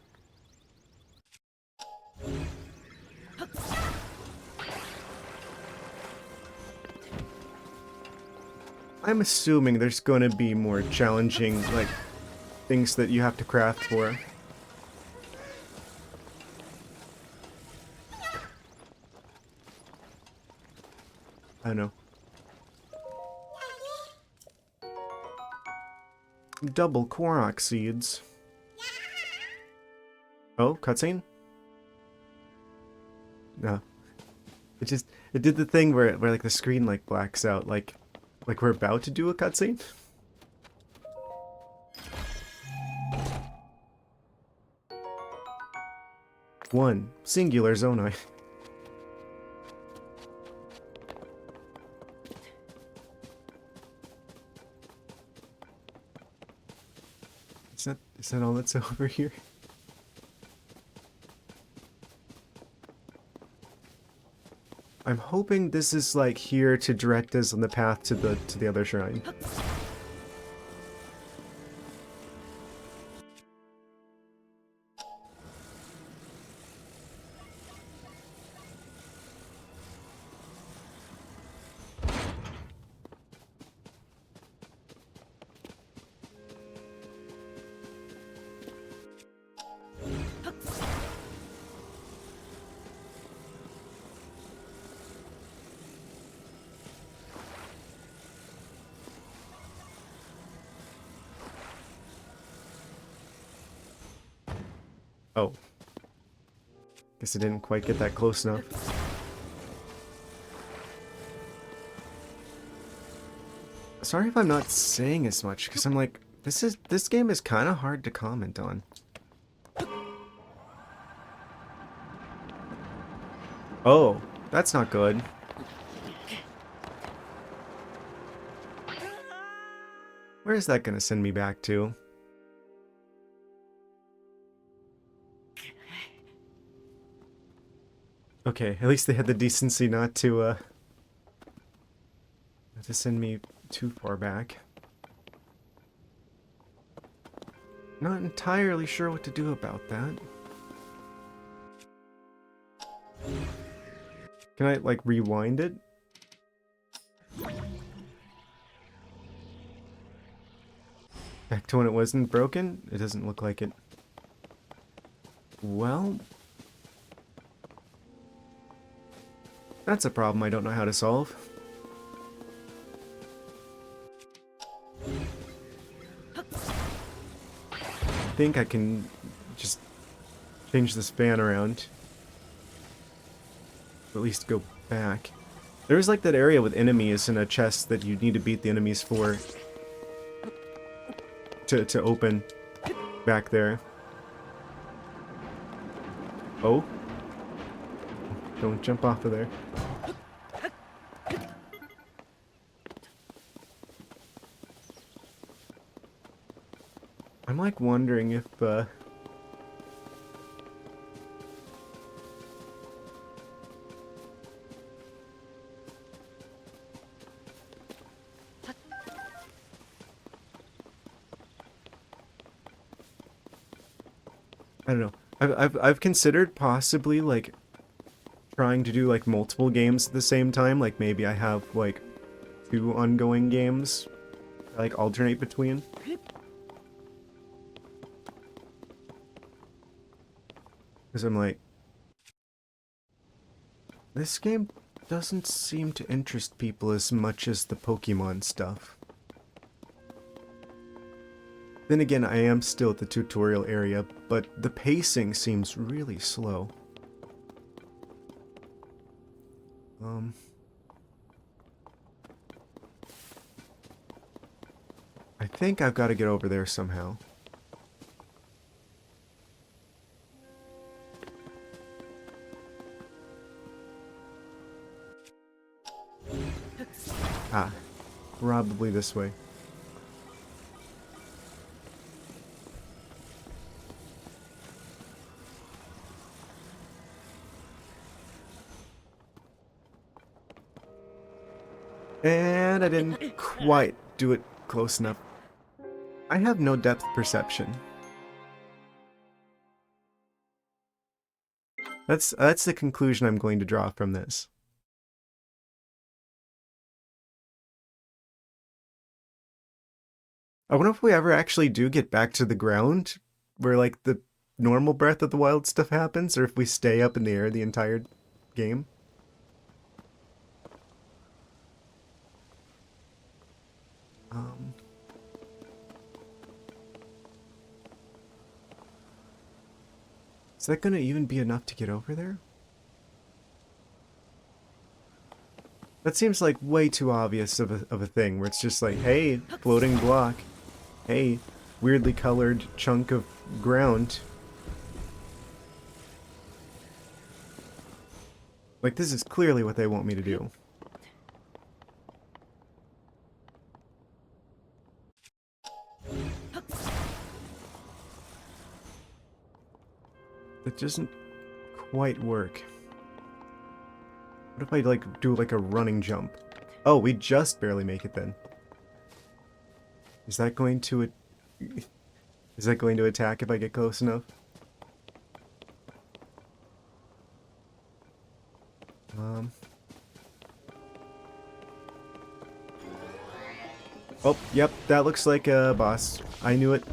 I'm assuming there's gonna be more challenging, like, things that you have to craft for. I don't know. Double Korok seeds. Oh, cutscene? No. It did the thing where like the screen like blacks out, like we're about to do a cutscene. One singular Zonai. Is that all that's over here? I'm hoping this is like here to direct us on the path to the other shrine. Oh. Guess I didn't quite get that close enough. Sorry if I'm not saying as much, because I'm like, this game is kind of hard to comment on. Oh, that's not good. Where is that gonna send me back to? Okay, at least they had the decency not to send me too far back. Not entirely sure what to do about that. Can I, like, rewind it? Back to when it wasn't broken? It doesn't look like it. Well... that's a problem I don't know how to solve. I think I can just change this fan around. Or at least go back. There's like that area with enemies in a chest that you need to beat the enemies for to open back there. Oh. Don't jump off of there. I'm like wondering if I don't know. I've considered possibly like trying to do like multiple games at the same time. Like maybe I have like 2 ongoing games I, like alternate between. Because I'm like, this game doesn't seem to interest people as much as the Pokemon stuff. Then again, I am still at the tutorial area, but the pacing seems really slow. I think I've got to get over there somehow. Ah, probably this way. And I didn't quite do it close enough. I have no depth perception. That's the conclusion I'm going to draw from this. I wonder if we ever actually do get back to the ground where like the normal Breath of the Wild stuff happens, or if we stay up in the air the entire game. Is that gonna even be enough to get over there? That seems like way too obvious of a thing, where it's just like, hey, floating block. Hey, weirdly colored chunk of ground. Like, this is clearly what they want me to do. It doesn't quite work. What if I, like, do, like, a running jump? Oh, we just barely make it then. Is that going to... Is that going to attack if I get close enough? Oh, yep, that looks like a boss. I knew it.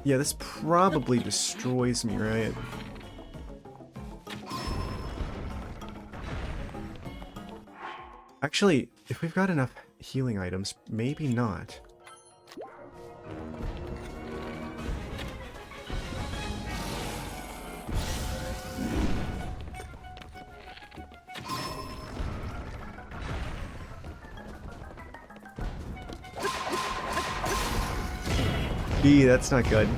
Yeah, this probably destroys me, right? Actually, if we've got enough healing items, maybe not. B, that's not good.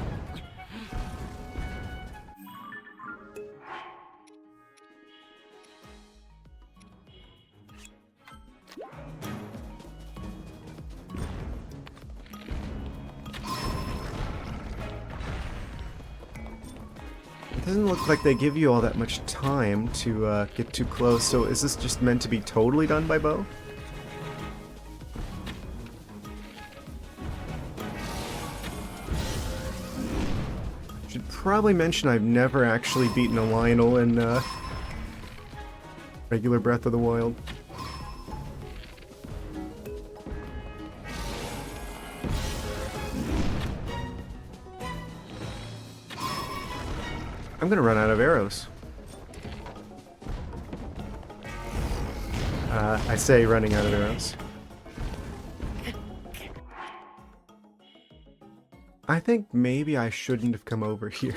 It doesn't look like they give you all that much time to get too close, so is this just meant to be totally done by bow? Should probably mention I've never actually beaten a Lionel in regular Breath of the Wild. I'm gonna run out of arrows. I say running out of arrows. I think maybe I shouldn't have come over here.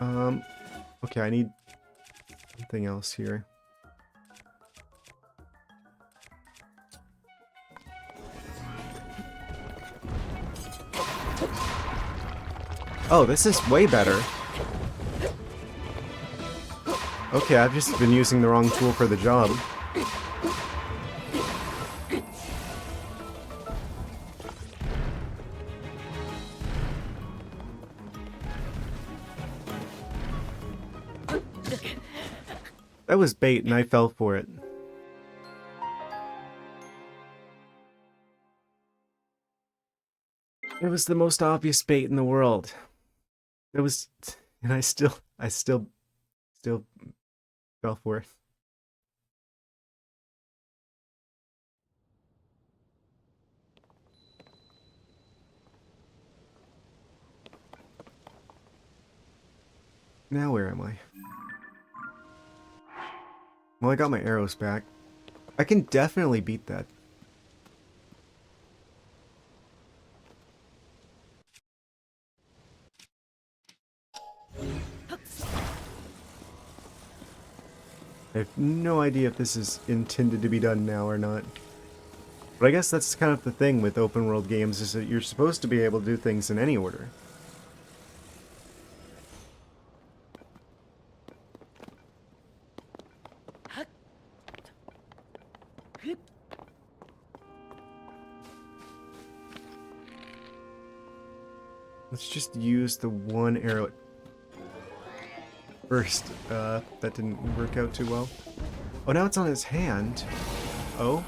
Okay, I need something else here. Oh, this is way better. Okay, I've just been using the wrong tool for the job. That was bait and I fell for it. It was the most obvious bait in the world. It was, and I still fell for it. Now where am I? Well, I got my arrows back. I can definitely beat that. I have no idea if this is intended to be done now or not. But I guess that's kind of the thing with open world games, is that you're supposed to be able to do things in any order. Let's just use the one arrow first. That didn't work out too well. Oh, now it's on his hand. Oh.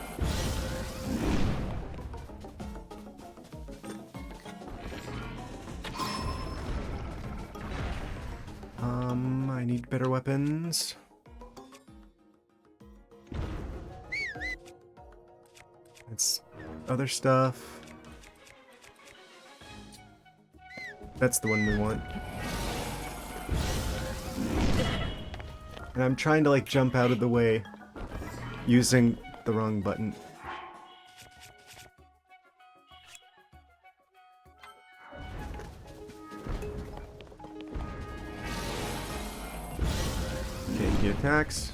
I need better weapons. It's other stuff. That's the one we want. And I'm trying to, like, jump out of the way using the wrong button. Okay, he attacks.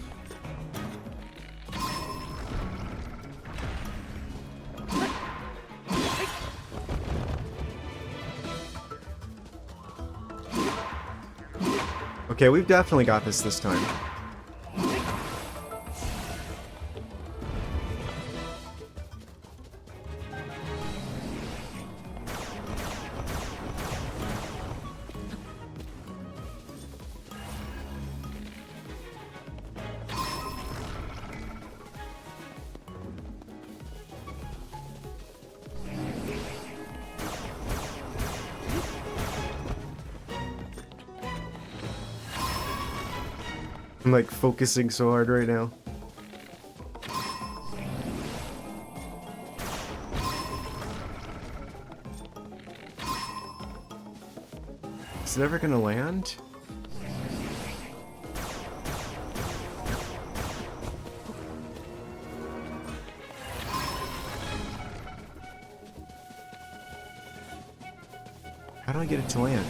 Okay, we've definitely got this time. I'm like focusing so hard right now. Is it ever gonna land? How do I get it to land?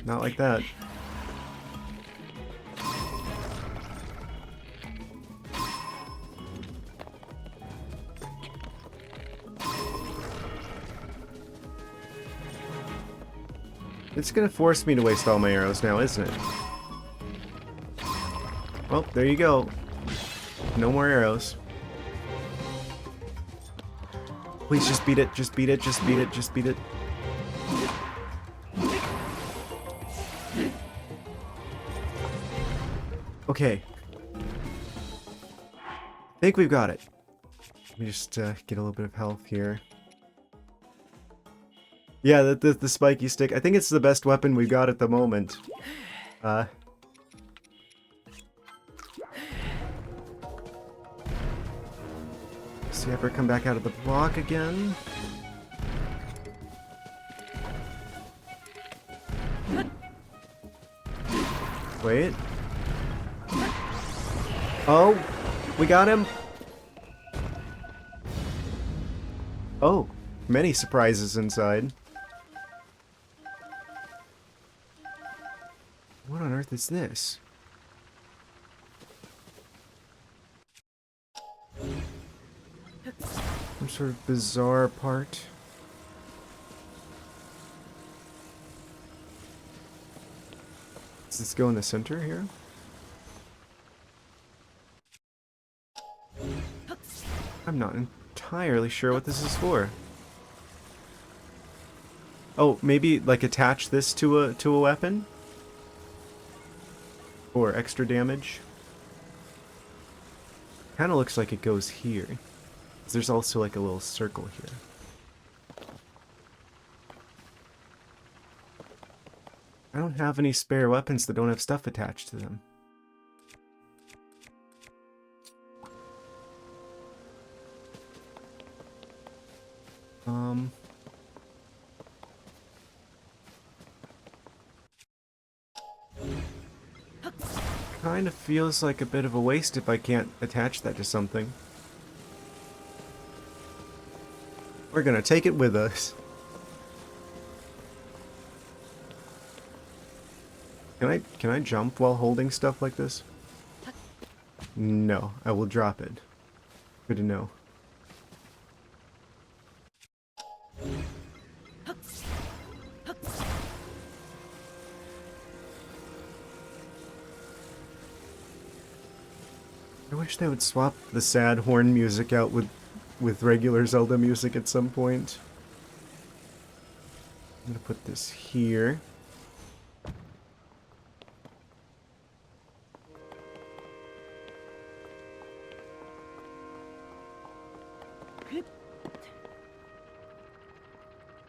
Not like that. It's gonna force me to waste all my arrows now, isn't it? Well, there you go. No more arrows. Please just beat it, just beat it, just beat it, just beat it. Okay. I think we've got it. Let me just get a little bit of health here. Yeah, the spiky stick. I think it's the best weapon we've got at the moment. See if I come back out of the block again. Wait. Oh, we got him. Oh, many surprises inside. What on earth is this? Some sort of bizarre part. Does this go in the center here? I'm not entirely sure what this is for. Oh, maybe like attach this to a weapon? Or extra damage? Kinda looks like it goes here. There's also like a little circle here. I don't have any spare weapons that don't have stuff attached to them. Kind of feels like a bit of a waste if I can't attach that to something. We're gonna take it with us. Can I jump while holding stuff like this? No, I will drop it. Good to know. I wish they would swap the sad horn music out with regular Zelda music at some point. I'm gonna put this here.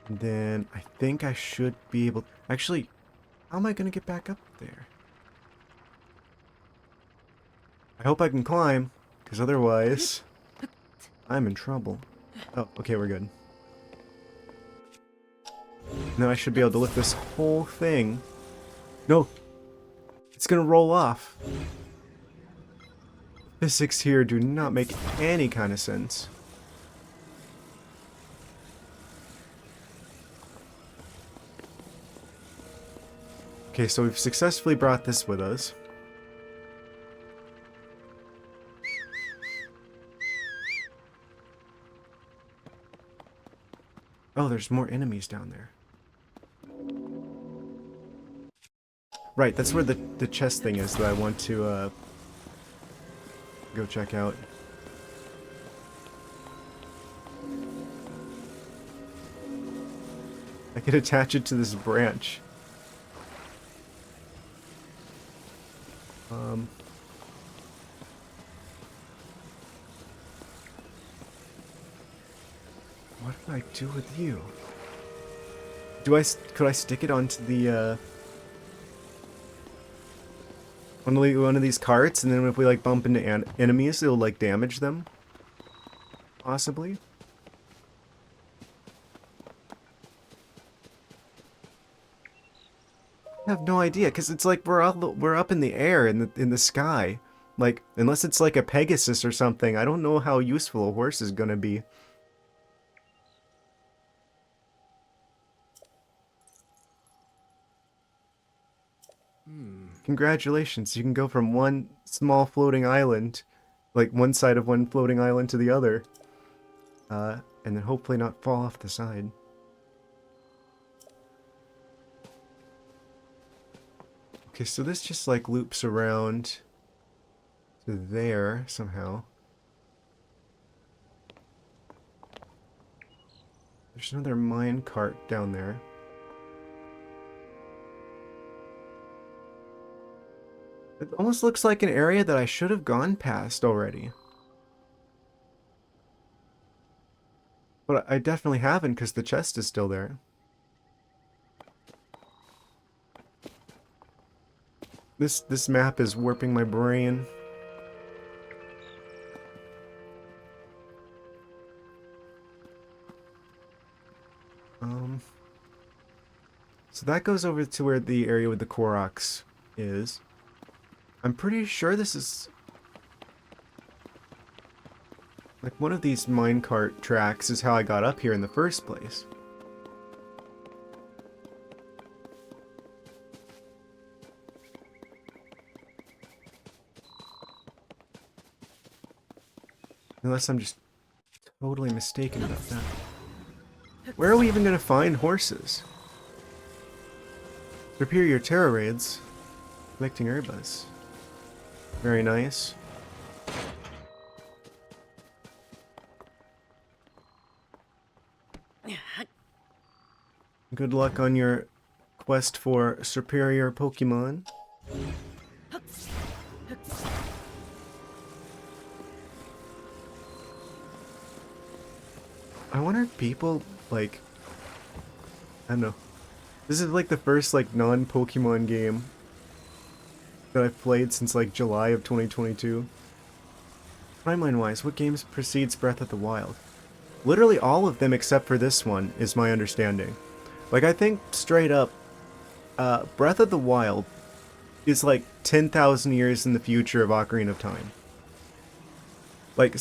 And then I think I should be able... Actually, how am I gonna get back up there? I hope I can climb, because otherwise I'm in trouble. Oh, okay, we're good. Now I should be able to lift this whole thing. No! It's gonna roll off. Physics here do not make any kind of sense. Okay, so we've successfully brought this with us. Oh, there's more enemies down there. Right, that's where the chest thing is that I want to go check out. I could attach it to this branch. What do I do with you? Could I stick it onto the one of these carts, and then if we like bump into enemies, it'll like damage them? Possibly. I have no idea, because it's like we're up in the air in the sky. Like, unless it's like a Pegasus or something, I don't know how useful a horse is gonna be. Congratulations, you can go from one small floating island, like one side of one floating island to the other. And then hopefully not fall off the side. Okay, so this just like loops around to there somehow. There's another mine cart down there. It almost looks like an area that I should have gone past already. But I definitely haven't because the chest is still there. This map is warping my brain. So that goes over to where the area with the Koroks is. I'm pretty sure this is like one of these minecart tracks is how I got up here in the first place. Unless I'm just totally mistaken about that. Where are we even going to find horses? Superior terror raids. Collecting herbas. Very nice. Good luck on your quest for superior Pokemon. I wonder if people, like, I don't know. This is like the first, like, non-Pokemon game that I've played since, like, July of 2022. Timeline-wise, what games precedes Breath of the Wild? Literally all of them except for this one, is my understanding. Like, I think, straight up, Breath of the Wild is, like, 10,000 years in the future of Ocarina of Time. Like,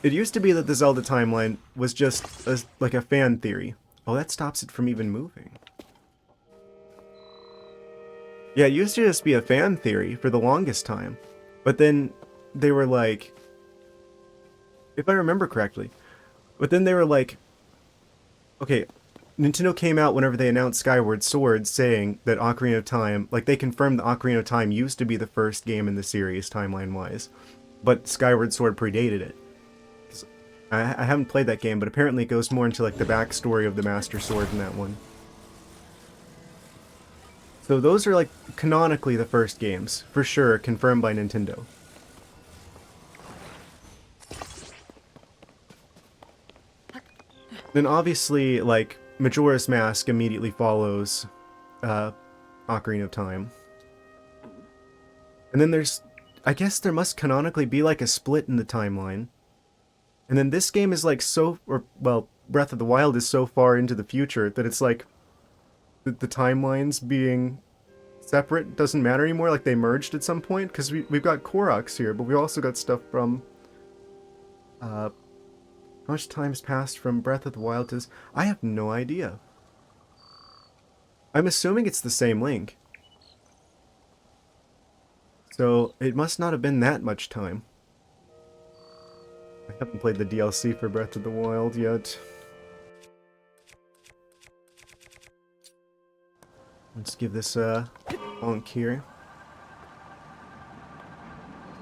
it used to be that the Zelda timeline was just, like, a fan theory. Oh, that stops it from even moving. Yeah, it used to just be a fan theory for the longest time. But then they were like, if I remember correctly, but then they were like, okay, Nintendo came out whenever they announced Skyward Sword saying that Ocarina of Time, like they confirmed that Ocarina of Time used to be the first game in the series timeline-wise, but Skyward Sword predated it. I haven't played that game, but apparently it goes more into like the backstory of the Master Sword in that one. So those are like canonically the first games, for sure, confirmed by Nintendo. Then obviously, like, Majora's Mask immediately follows Ocarina of Time. And then there's, I guess there must canonically be like a split in the timeline. And then this game is like well, Breath of the Wild is so far into the future that it's like the timelines being separate doesn't matter anymore, like they merged at some point, because we've got Koroks here, but we also got stuff from how much time's passed from Breath of the Wild to this? I have no idea. I'm assuming it's the same Link. So it must not have been that much time. I haven't played the DLC for Breath of the Wild yet. Let's give this a bonk here.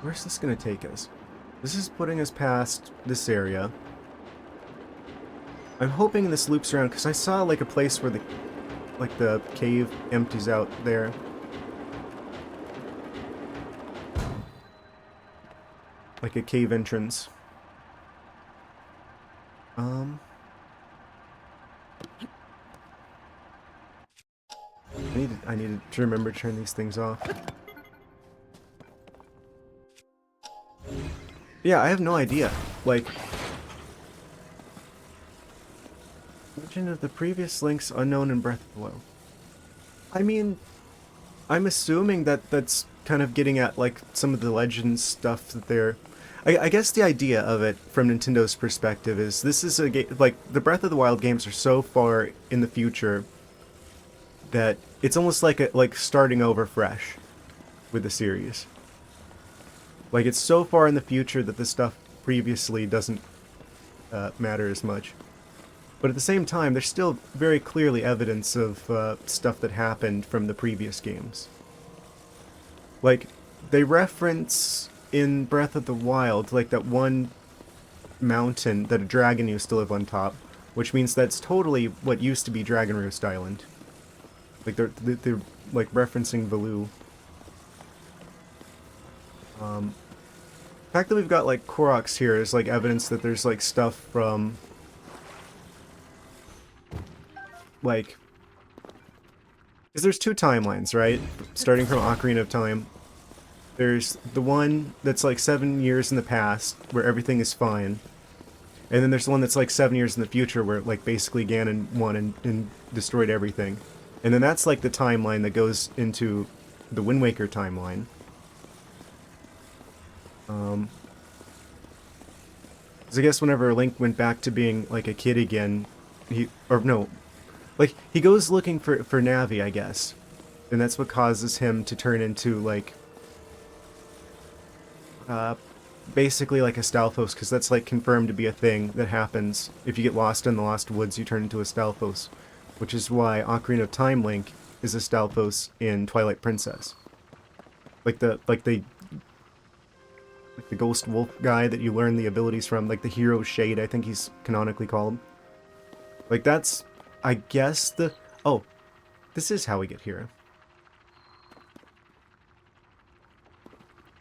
Where's this gonna take us? This is putting us past this area. I'm hoping this loops around, because I saw like a place where the cave empties out there. Like a cave entrance. I needed to remember to turn these things off. Yeah, I have no idea. Like, legend of the previous links unknown in Breath of the Wild. I mean, I'm assuming that that's kind of getting at like some of the legends stuff that they're. I guess the idea of it from Nintendo's perspective is this is a game, like the Breath of the Wild games are so far in the future that it's almost like starting over fresh with the series. Like it's so far in the future that the stuff previously doesn't matter as much. But at the same time, there's still very clearly evidence of stuff that happened from the previous games. Like, they reference in Breath of the Wild, like that one mountain that a dragon used to live on top, which means that's totally what used to be Dragon Roost Island. Like, they're like, referencing Valoo. The fact that we've got, like, Koroks here is, like, evidence that there's, like, stuff from, like, because there's two timelines, right? Starting from Ocarina of Time. There's the one that's, like, 7 years in the past, where everything is fine. And then there's the one that's like 7 years in the future where like basically Ganon won and destroyed everything. And then that's like the timeline that goes into the Wind Waker timeline. 'Cause I guess whenever Link went back to being like a kid again, like he goes looking for Navi, I guess. And that's what causes him to turn into like basically like a Stalfos, because that's like confirmed to be a thing that happens. If you get lost in the Lost Woods, you turn into a Stalfos, which is why Ocarina of Time Link is a Stalfos in Twilight Princess. Like the ghost wolf guy that you learn the abilities from, like the hero Shade, I think he's canonically called. Like that's, I guess oh, this is how we get here.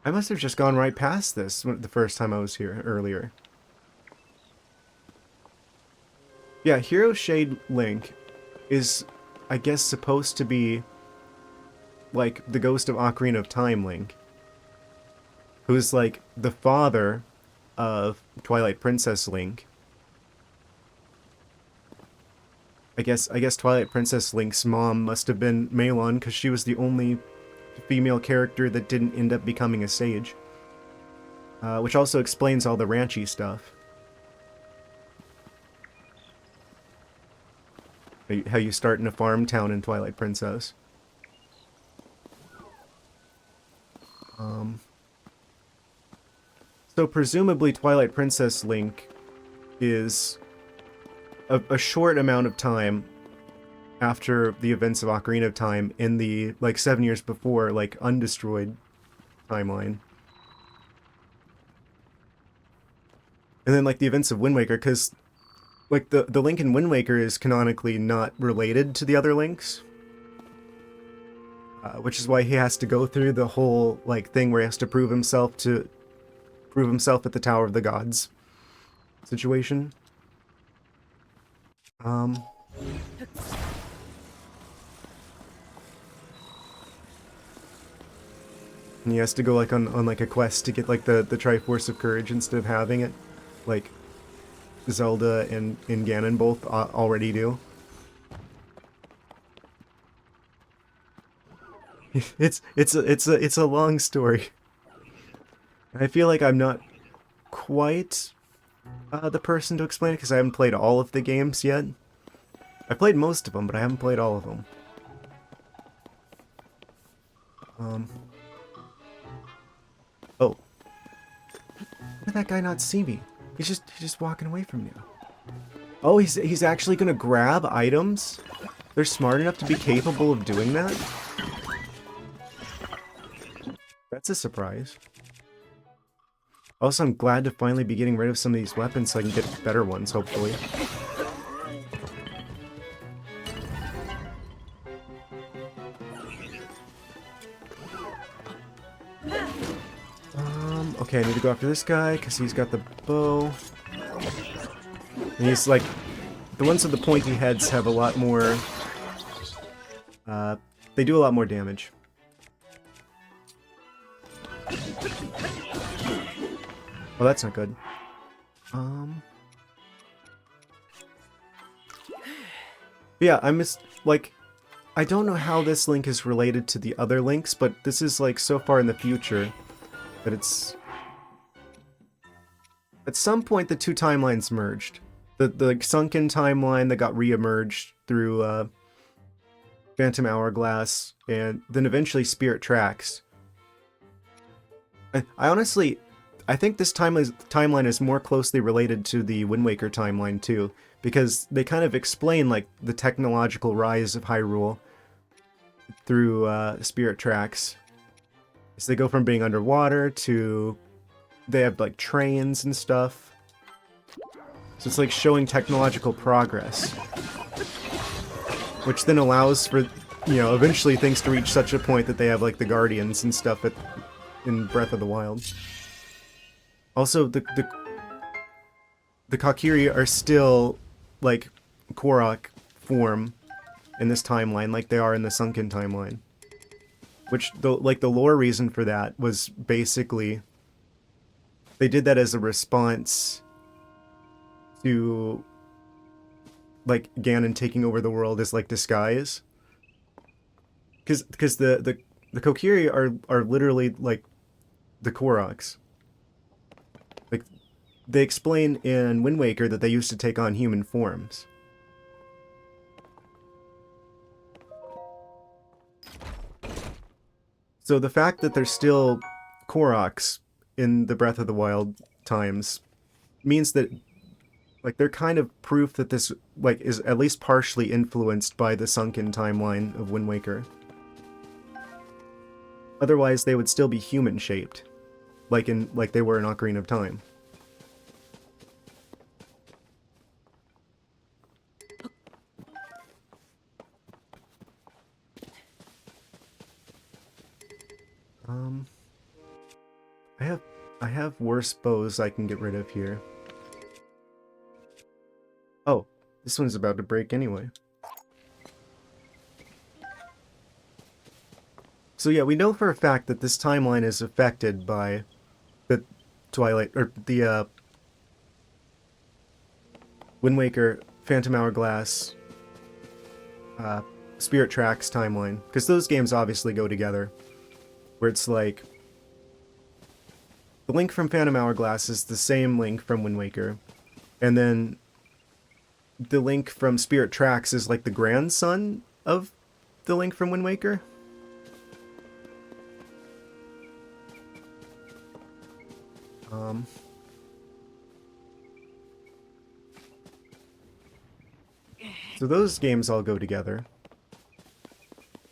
I must have just gone right past this the first time I was here earlier. Yeah, Hero Shade Link is, I guess, supposed to be like the ghost of Ocarina of Time Link, who's like the father of Twilight Princess Link. I guess Twilight Princess Link's mom must have been Melon, because she was the only female character that didn't end up becoming a sage. Which also explains all the ranchy stuff. How you start in a farm town in Twilight Princess. So presumably Twilight Princess Link is a short amount of time after the events of Ocarina of Time in the, like, 7 years before, like, undestroyed timeline. And then, like, the events of Wind Waker, because, like, the Link in Wind Waker is canonically not related to the other Links. Which is why he has to go through the whole, like, thing where he has to prove himself at the Tower of the Gods situation. And he has to go like on like a quest to get like the Triforce of Courage instead of having it, like Zelda and Ganon both already do. It's a long story. I feel like I'm not quite the person to explain it because I haven't played all of the games yet. I played most of them, but I haven't played all of them. Oh. How did that guy not see me? He's just walking away from me. Oh, he's actually gonna grab items? They're smart enough to be capable of doing that? That's a surprise. Also, I'm glad to finally be getting rid of some of these weapons so I can get better ones, hopefully. Okay, I need to go after this guy, because he's got the bow. And he's like... The ones with the pointy heads have a lot more... they do a lot more damage. Oh, that's not good. Yeah, like... I don't know how this link is related to the other links, but this is, like, so far in the future that it's... At some point, the two timelines merged. The sunken timeline that got re-emerged through Phantom Hourglass, and then eventually Spirit Tracks. I honestly, I think this timeline is more closely related to the Wind Waker timeline too, because they kind of explain like the technological rise of Hyrule through Spirit Tracks. So they go from being underwater to they have like trains and stuff. So it's like showing technological progress, which then allows for, you know, eventually things to reach such a point that they have like the Guardians and stuff in Breath of the Wild. Also, the Kokiri are still like Korok form in this timeline, like they are in the Sunken timeline. Which the lore reason for that was basically they did that as a response to like Ganon taking over the world as like disguise. Because the Kokiri are literally like the Koroks. Like they explain in Wind Waker that they used to take on human forms. So the fact that there's still Koroks in the Breath of the Wild times means that like they're kind of proof that this like is at least partially influenced by the sunken timeline of Wind Waker. Otherwise, they would still be human shaped, like they were in Ocarina of Time. Um, I have I have worse bows I can get rid of here. Oh, this one's about to break anyway. So yeah, we know for a fact that this timeline is affected by the Twilight, or the Wind Waker, Phantom Hourglass, uh, Spirit Tracks timeline. Because those games obviously go together. Where it's like, the Link from Phantom Hourglass is the same Link from Wind Waker. And then the Link from Spirit Tracks is like the grandson of the Link from Wind Waker. So those games all go together.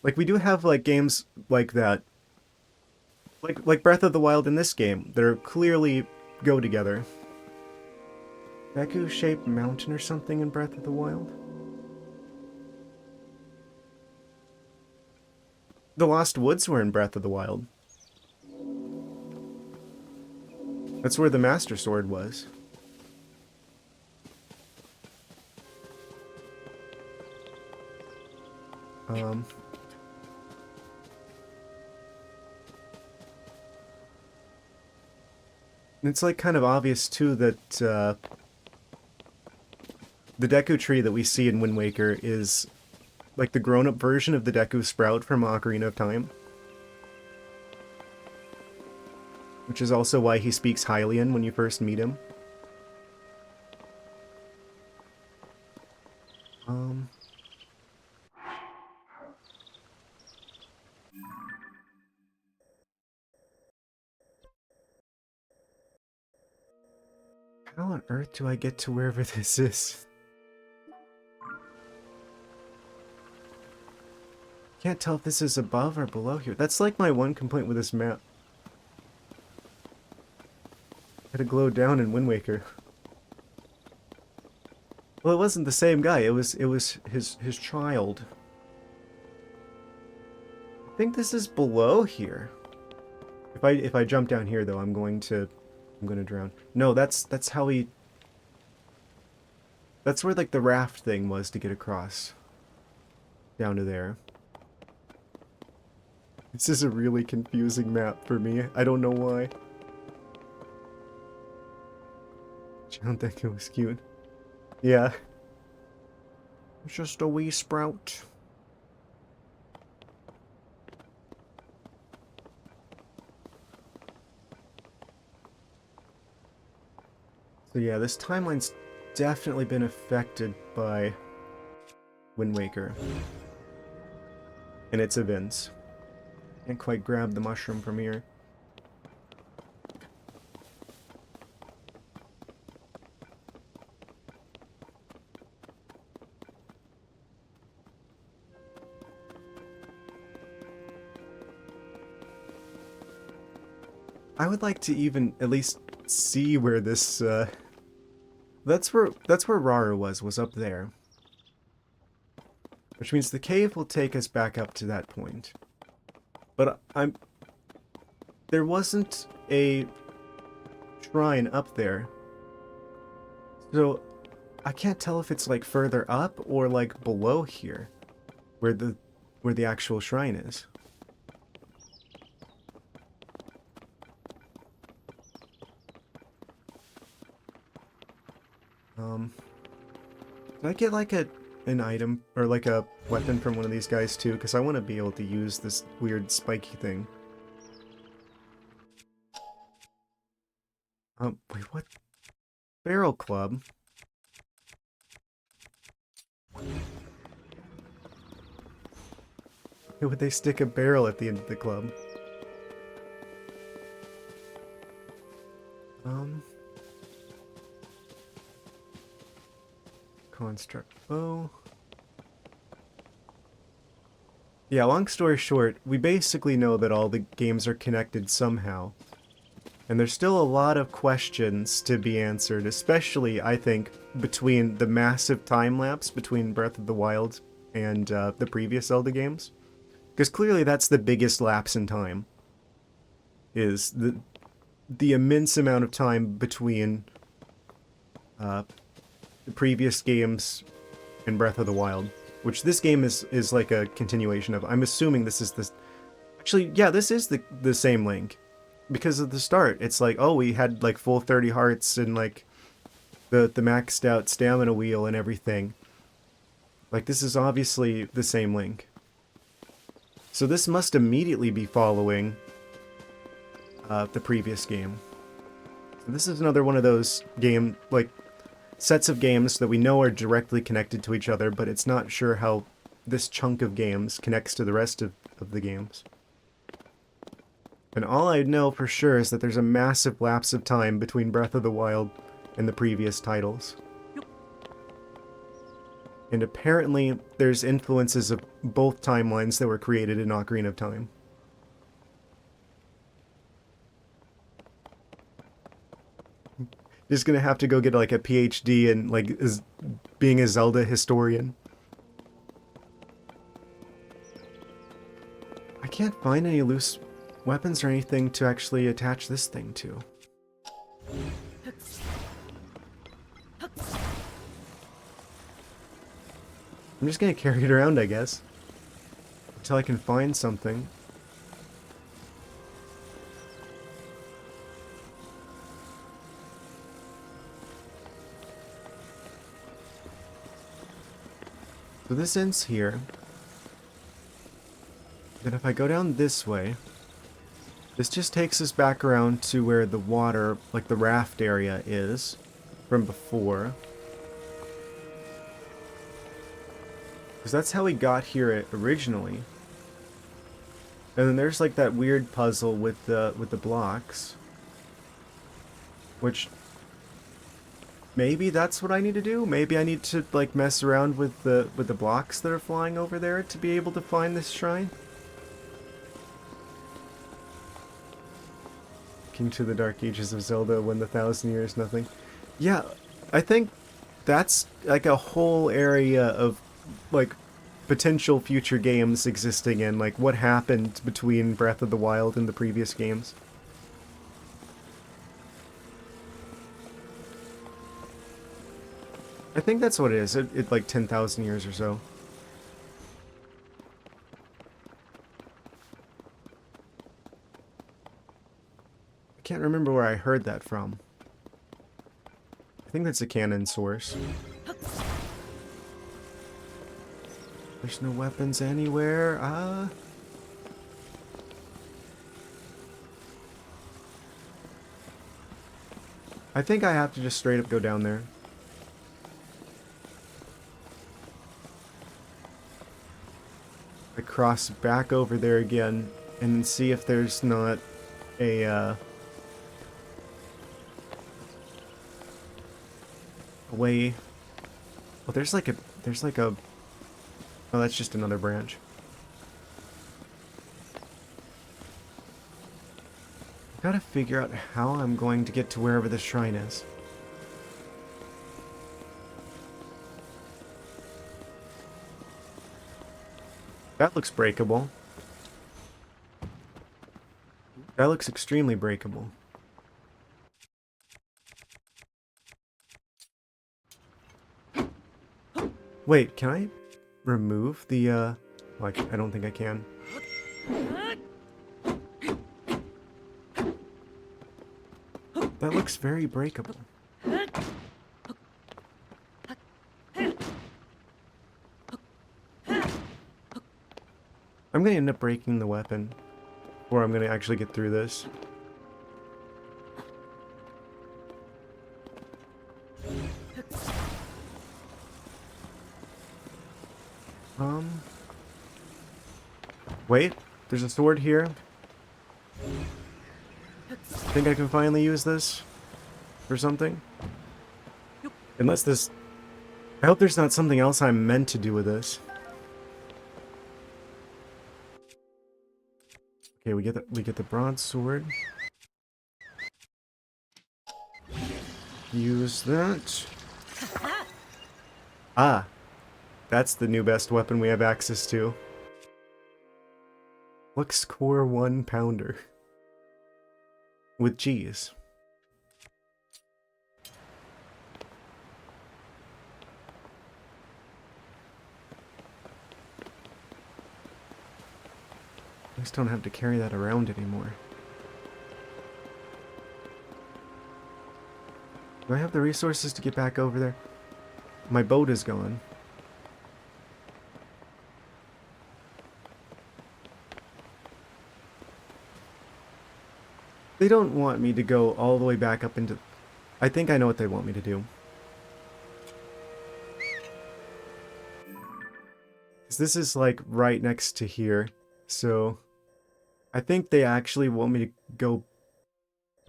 Like, we do have, like, games like that. Like Breath of the Wild in this game, that are clearly go together. Deku-shaped mountain or something in Breath of the Wild? The Lost Woods were in Breath of the Wild. That's where the Master Sword was. It's like kind of obvious too that the Deku tree that we see in Wind Waker is like the grown-up version of the Deku Sprout from Ocarina of Time. Which is also why he speaks Hylian when you first meet him. How on earth do I get to wherever this is? Can't tell if this is above or below here. That's like my one complaint with this map. Had to glow down in Wind Waker. Well, it wasn't the same guy. It was his child. I think this is below here. If I jump down here though, I'm going to drown. No, that's how he. That's where like the raft thing was to get across. Down to there. This is a really confusing map for me. I don't know why. I don't think it was cute. Yeah. It's just a wee sprout. So yeah, this timeline's definitely been affected by Wind Waker and its events. Can't quite grab the mushroom from here. I would like to even at least see where this that's where Rara was up there. Which means the cave will take us back up to that point. But there wasn't a shrine up there. So I can't tell if it's like further up or like below here where the actual shrine is. Did I get like an item or like a weapon from one of these guys too? Because I want to be able to use this weird spiky thing. Wait, what? Barrel club? Why would they stick a barrel at the end of the club? Construct bow. Yeah, long story short, we basically know that all the games are connected somehow. And there's still a lot of questions to be answered, especially, I think, between the massive time lapse between Breath of the Wild and the previous Zelda games. Because clearly that's the biggest lapse in time, is the immense amount of time between the previous games and Breath of the Wild. Which this game is like a continuation of. I'm assuming this is this... Actually, yeah, this is the same Link. Because at the start, it's like, oh, we had like full 30 hearts and like the maxed out stamina wheel and everything. Like, this is obviously the same Link. So this must immediately be following the previous game. So this is another one of those sets of games that we know are directly connected to each other, but it's not sure how this chunk of games connects to the rest of the games. And all I know for sure is that there's a massive lapse of time between Breath of the Wild and the previous titles. And apparently there's influences of both timelines that were created in Ocarina of Time. Just gonna have to go get like a PhD in like being a Zelda historian. I can't find any loose weapons or anything to actually attach this thing to. I'm just gonna carry it around, I guess, until I can find something. So this ends here. Then if I go down this way, this just takes us back around to where the water, like the raft area is from before. Because that's how we got here originally. And then there's like that weird puzzle with the blocks. Which maybe that's what I need to do? Maybe I need to like mess around with the blocks that are flying over there to be able to find this shrine? To the Dark Ages of Zelda when the 1,000 years nothing. Yeah, I think that's like a whole area of like potential future games existing in like what happened between Breath of the Wild and the previous games. I think that's what it is. It's like 10,000 years or so. I can't remember where I heard that from. I think that's a canon source. There's no weapons anywhere. I think I have to just straight up go down there. I cross back over there again and see if there's not a way. Well, there's like a oh, that's just another branch. I've got to figure out how I'm going to get to wherever the shrine is. That looks breakable. That looks extremely breakable. Wait, can I remove the, like, I don't think I can. That looks very breakable. I'm gonna end up breaking the weapon, or I'm gonna actually get through this. Wait, there's a sword here. Think I can finally use this for something? Unless this... I hope there's not something else I'm meant to do with this. Okay, we get the broadsword. Use that. Ah, that's the new best weapon we have access to. Lux Core 1 Pounder. With G's. I just don't have to carry that around anymore. Do I have the resources to get back over there? My boat is gone. They don't want me to go all the way back up into... I think I know what they want me to do. Because this is like right next to here. So I think they actually want me to go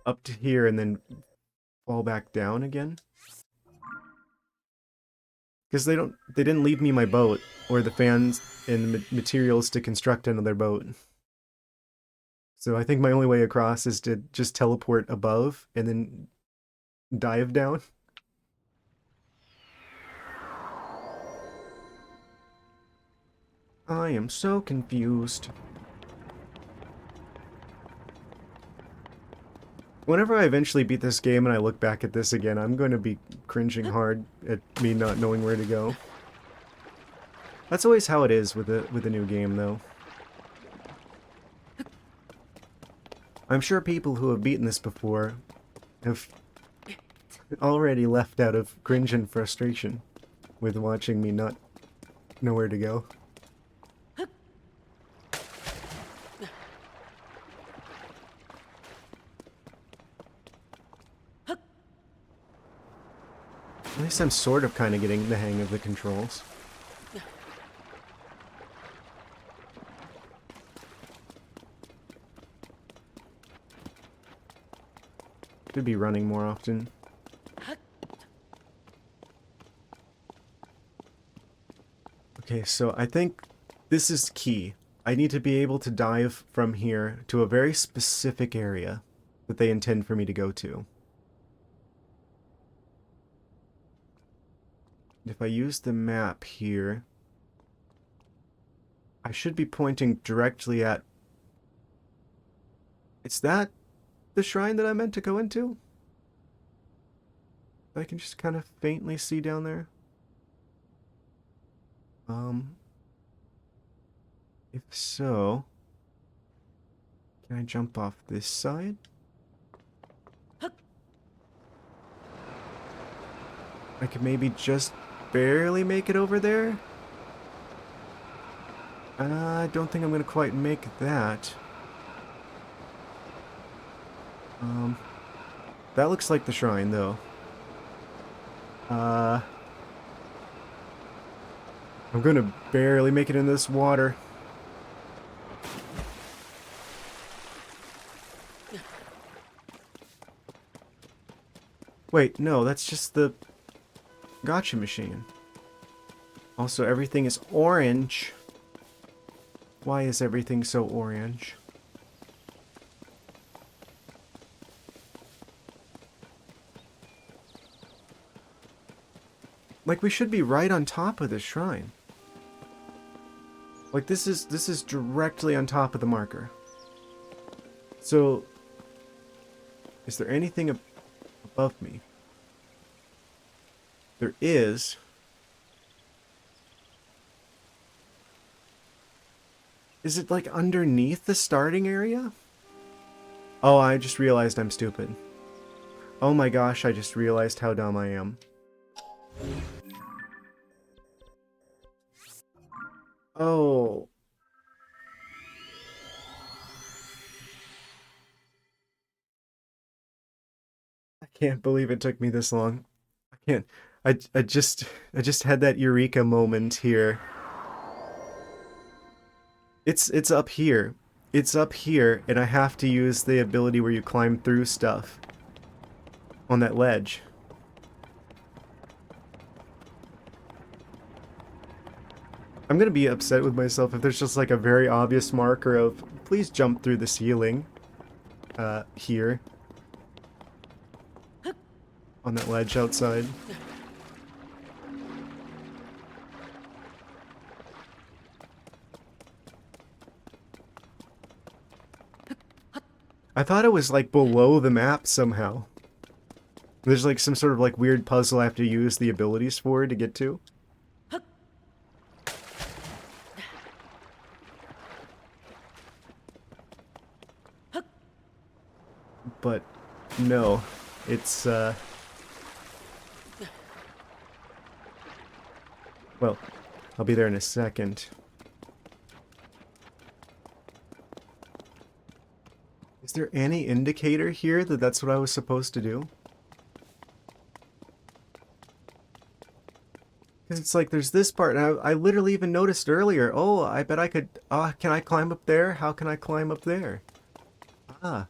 up to here and then fall back down again. Because they didn't leave me my boat or the fans and materials to construct another boat. So I think my only way across is to just teleport above and then dive down. I am so confused. Whenever I eventually beat this game and I look back at this again, I'm going to be cringing hard at me not knowing where to go. That's always how it is with a new game, though. I'm sure people who have beaten this before have already left out of cringe and frustration with watching me not know where to go. At least I'm sort of kind of getting the hang of the controls. Should be running more often. Okay, so I think this is key. I need to be able to dive from here to a very specific area that they intend for me to go to. If I use the map here, I should be pointing directly at... Is that the shrine that I meant to go into? I can just kind of faintly see down there. If so, can I jump off this side? I could maybe just barely make it over there. I don't think I'm gonna quite make that. That looks like the shrine, though. I'm gonna barely make it in this water. Wait, no, that's just the gotcha machine. Also, everything is orange. Why is everything so orange? Like, we should be right on top of this shrine. Like, this is directly on top of the marker. So, is there anything above me? There is. Is it like underneath the starting area? Oh, I just realized I'm stupid. Oh my gosh, I just realized how dumb I am. Oh. Can't believe it took me this long. I can't. I just had that eureka moment here. It's up here. It's up here, and I have to use the ability where you climb through stuff on that ledge. I'm gonna be upset with myself if there's just like a very obvious marker of please jump through the ceiling here on that ledge outside. I thought it was like below the map somehow. There's like some sort of like weird puzzle I have to use the abilities for to get to. But no, it's well, I'll be there in a second. Is there any indicator here that that's what I was supposed to do? Because it's like there's this part, and I literally even noticed earlier, oh, I bet I could, can I climb up there? How can I climb up there? Ah.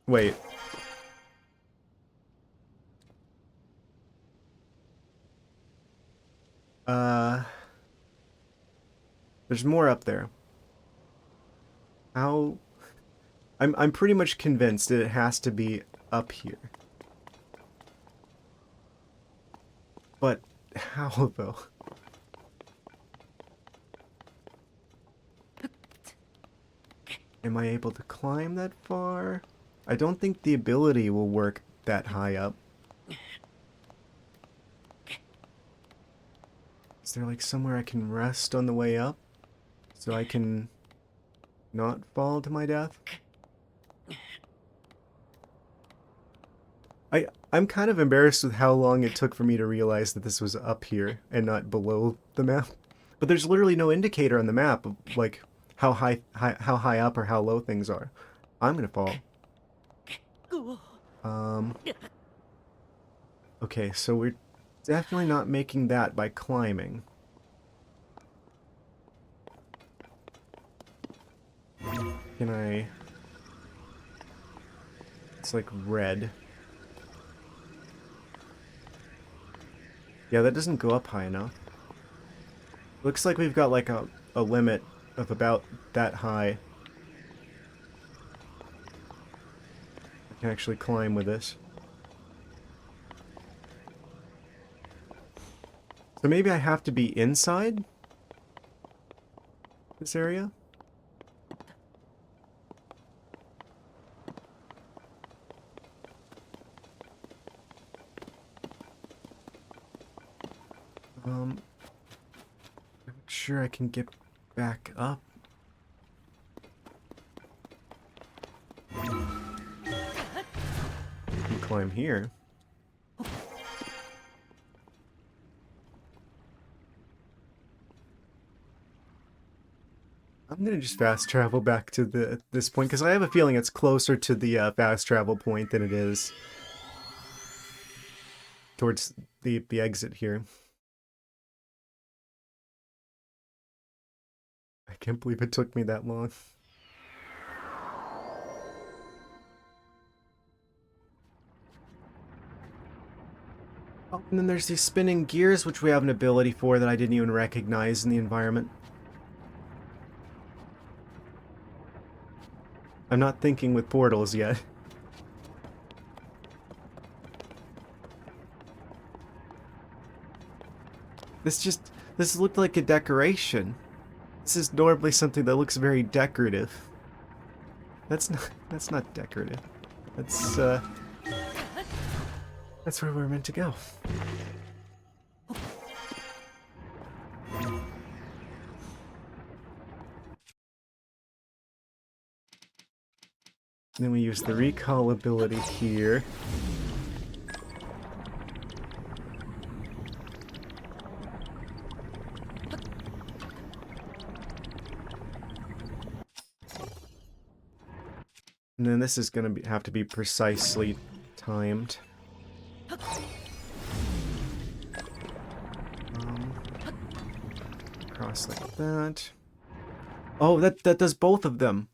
Wait. There's more up there. How? I'm pretty much convinced that it has to be up here. But how though? Am I able to climb that far? I don't think the ability will work that high up. Is there like somewhere I can rest on the way up? So I can not fall to my death? I'm kind of embarrassed with how long it took for me to realize that this was up here and not below the map. But there's literally no indicator on the map of like how high up or how low things are. I'm gonna fall. Okay, so we're definitely not making that by climbing. Can I... It's like red. Yeah, that doesn't go up high enough. Looks like we've got like a limit of about that high. I can actually climb with this. So maybe I have to be inside this area? I'm not sure I can get back up. I can climb here. I'm gonna just fast travel back to this point because I have a feeling it's closer to the fast travel point than it is towards the exit here. I can't believe it took me that long. Oh, and then there's these spinning gears, which we have an ability for that I didn't even recognize in the environment. I'm not thinking with portals yet. This looked like a decoration. This is normally something that looks very decorative. That's not decorative. That's where we're meant to go. And then we use the recall ability here. And then this is going to have to be precisely timed. Cross like that. Oh, that does both of them.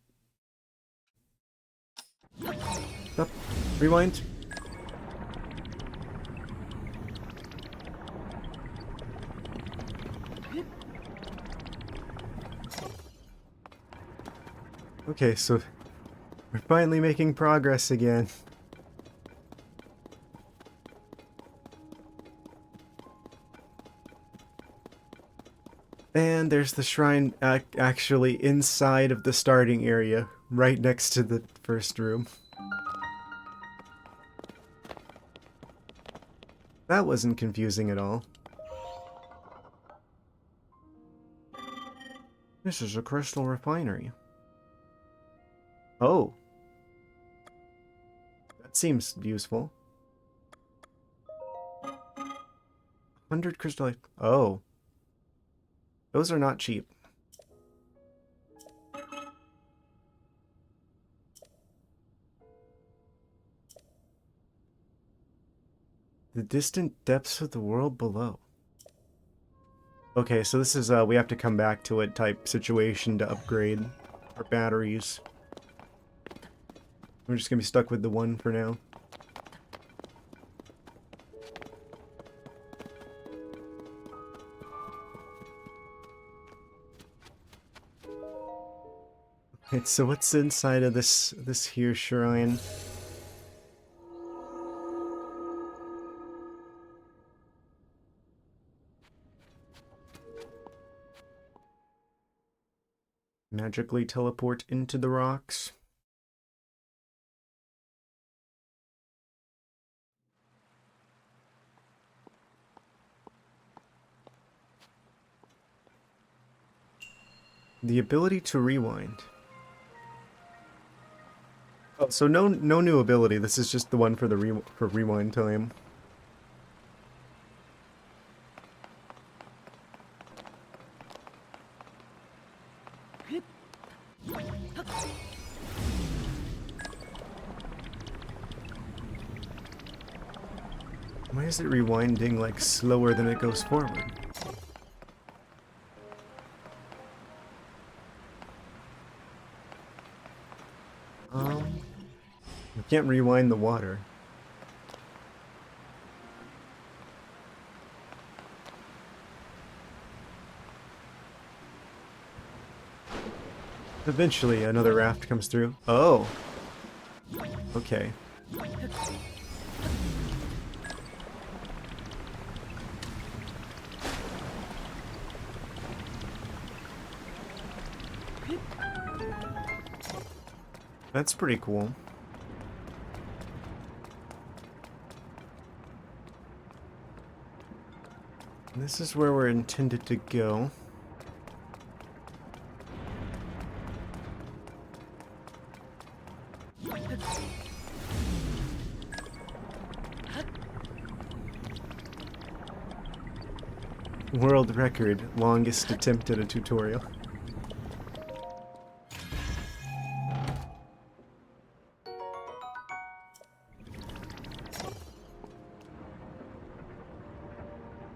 Up. Rewind. Okay, so we're finally making progress again. And there's the shrine actually inside of the starting area, right next to the first room. That wasn't confusing at all. This is a crystal refinery. Oh. That seems useful. 100 crystal... Oh. Those are not cheap. The distant depths of the world below. Okay, so this is we have to come back to it type situation to upgrade our batteries. We're just gonna be stuck with the one for now. Right, so what's inside of this here shrine? Magically teleport into the rocks. The ability to rewind. Oh, so no new ability. This is just the one for the rewind time. Why is it rewinding like slower than it goes forward? You can't rewind the water. Eventually another raft comes through. Oh. Okay. That's pretty cool. This is where we're intended to go. World record, longest attempt at a tutorial.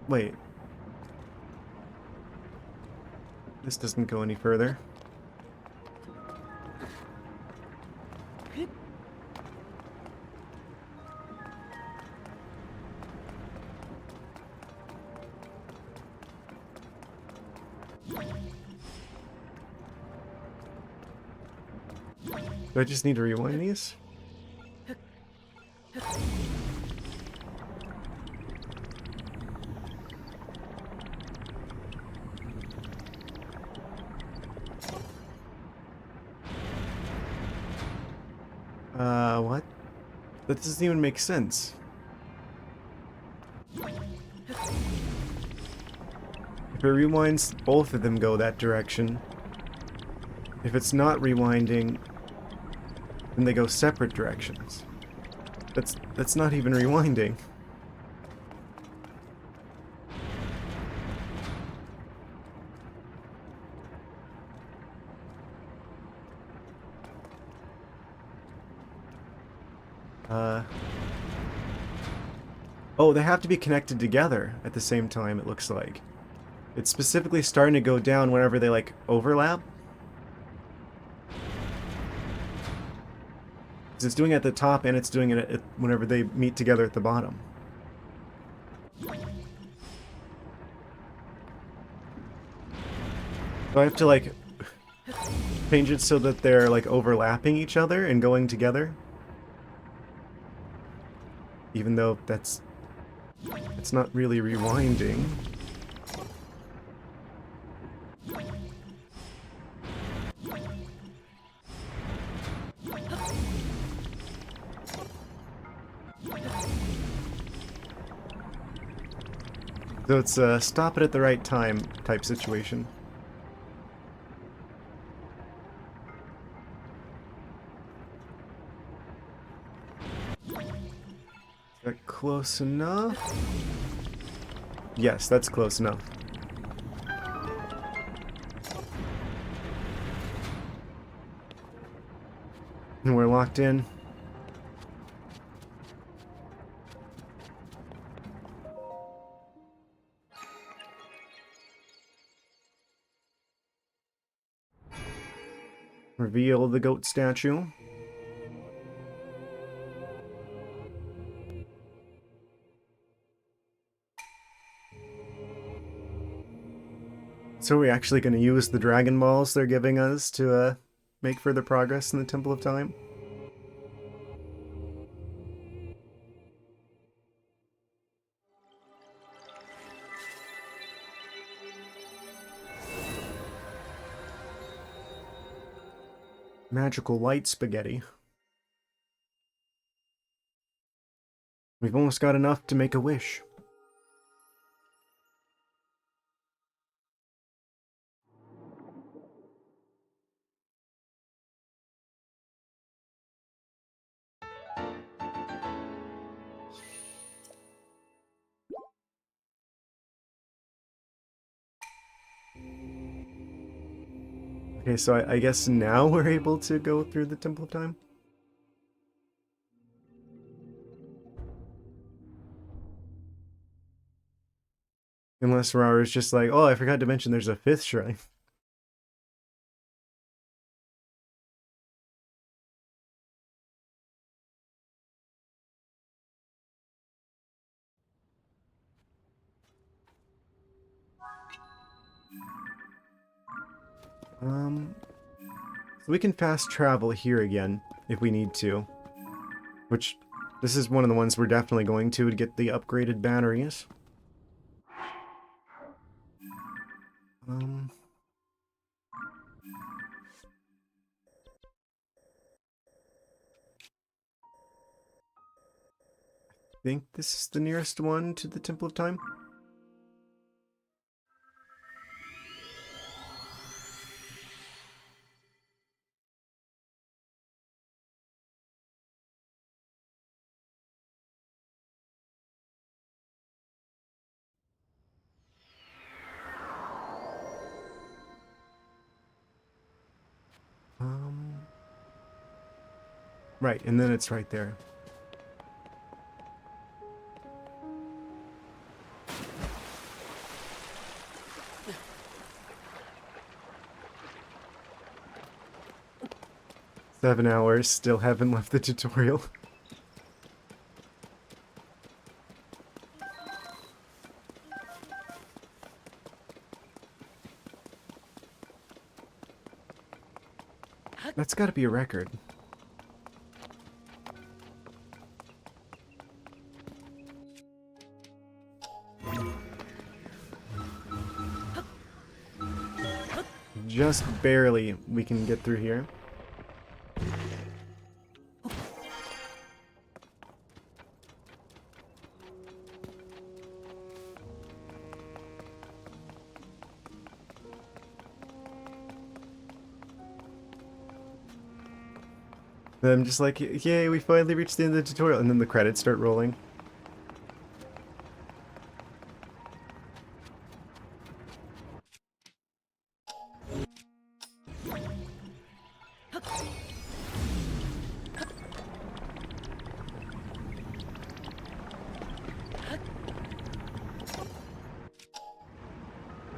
Wait. This doesn't go any further. Do I just need to rewind these? What? That doesn't even make sense. If it rewinds, both of them go that direction. If it's not rewinding, then they go separate directions. That's not even rewinding. Oh, they have to be connected together at the same time, it looks like. It's specifically starting to go down whenever they, like, overlap. 'Cause it's doing it at the top and it's doing it whenever they meet together at the bottom. So I have to, like, change it so that they're, like, overlapping each other and going together. Even though it's not really rewinding. So it's a stop it at the right time type situation. Is that close enough? Yes, that's close enough. And we're locked in. Reveal the goat statue. So are we actually going to use the Dragon Balls they're giving us to make further progress in the Temple of Time? Magical light spaghetti. We've almost got enough to make a wish. Okay, so I guess now we're able to go through the Temple of Time? Unless Rara's just like, oh, I forgot to mention there's a 5th shrine. So we can fast travel here again if we need to. Which, this is one of the ones we're definitely going to get the upgraded batteries. I think this is the nearest one to the Temple of Time. Right, and then it's right there. "7 hours, still haven't left the tutorial." That's gotta be a record. Just barely we can get through here. Then I'm just like, yay, we finally reached the end of the tutorial, and then the credits start rolling.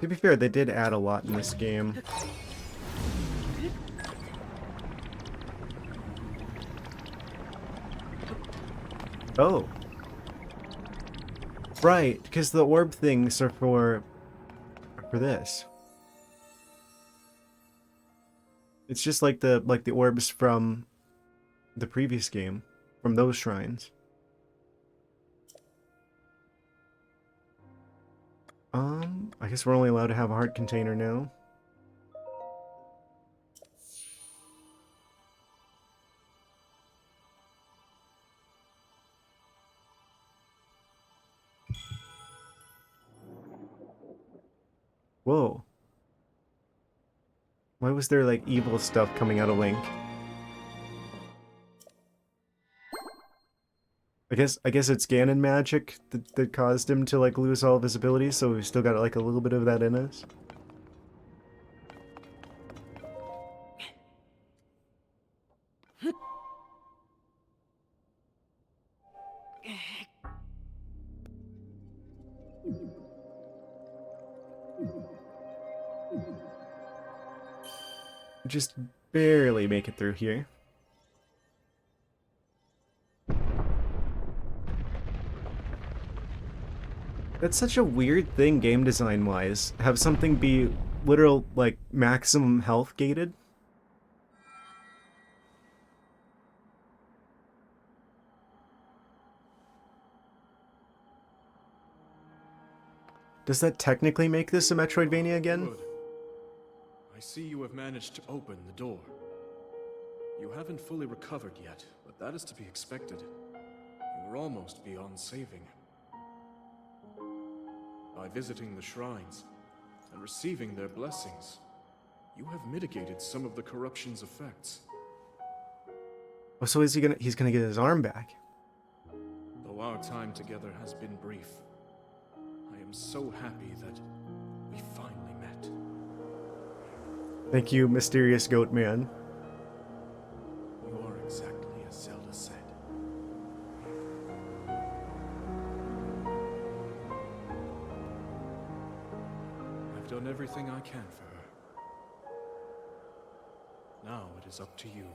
To be fair, they did add a lot in this game. Oh. Right, because the orb things are for this. It's just like the orbs from the previous game, from those shrines. I guess we're only allowed to have a heart container now. Whoa. Why was there like evil stuff coming out of Link? I guess it's Ganon magic that caused him to like lose all of his abilities, so we've still got like a little bit of that in us. Just barely make it through here. That's such a weird thing game design wise. Have something be literal like maximum health gated. Does that technically make this a Metroidvania again? Good. I see you have managed to open the door. You haven't fully recovered yet, but that is to be expected. You are almost beyond saving. By visiting the shrines and receiving their blessings, you have mitigated some of the corruption's effects. Oh, so he's gonna get his arm back. Though our time together has been brief, I am so happy that we finally met. Thank you, mysterious goat man. You are exactly as Zelda said. I've done everything I can for her. Now it is up to you.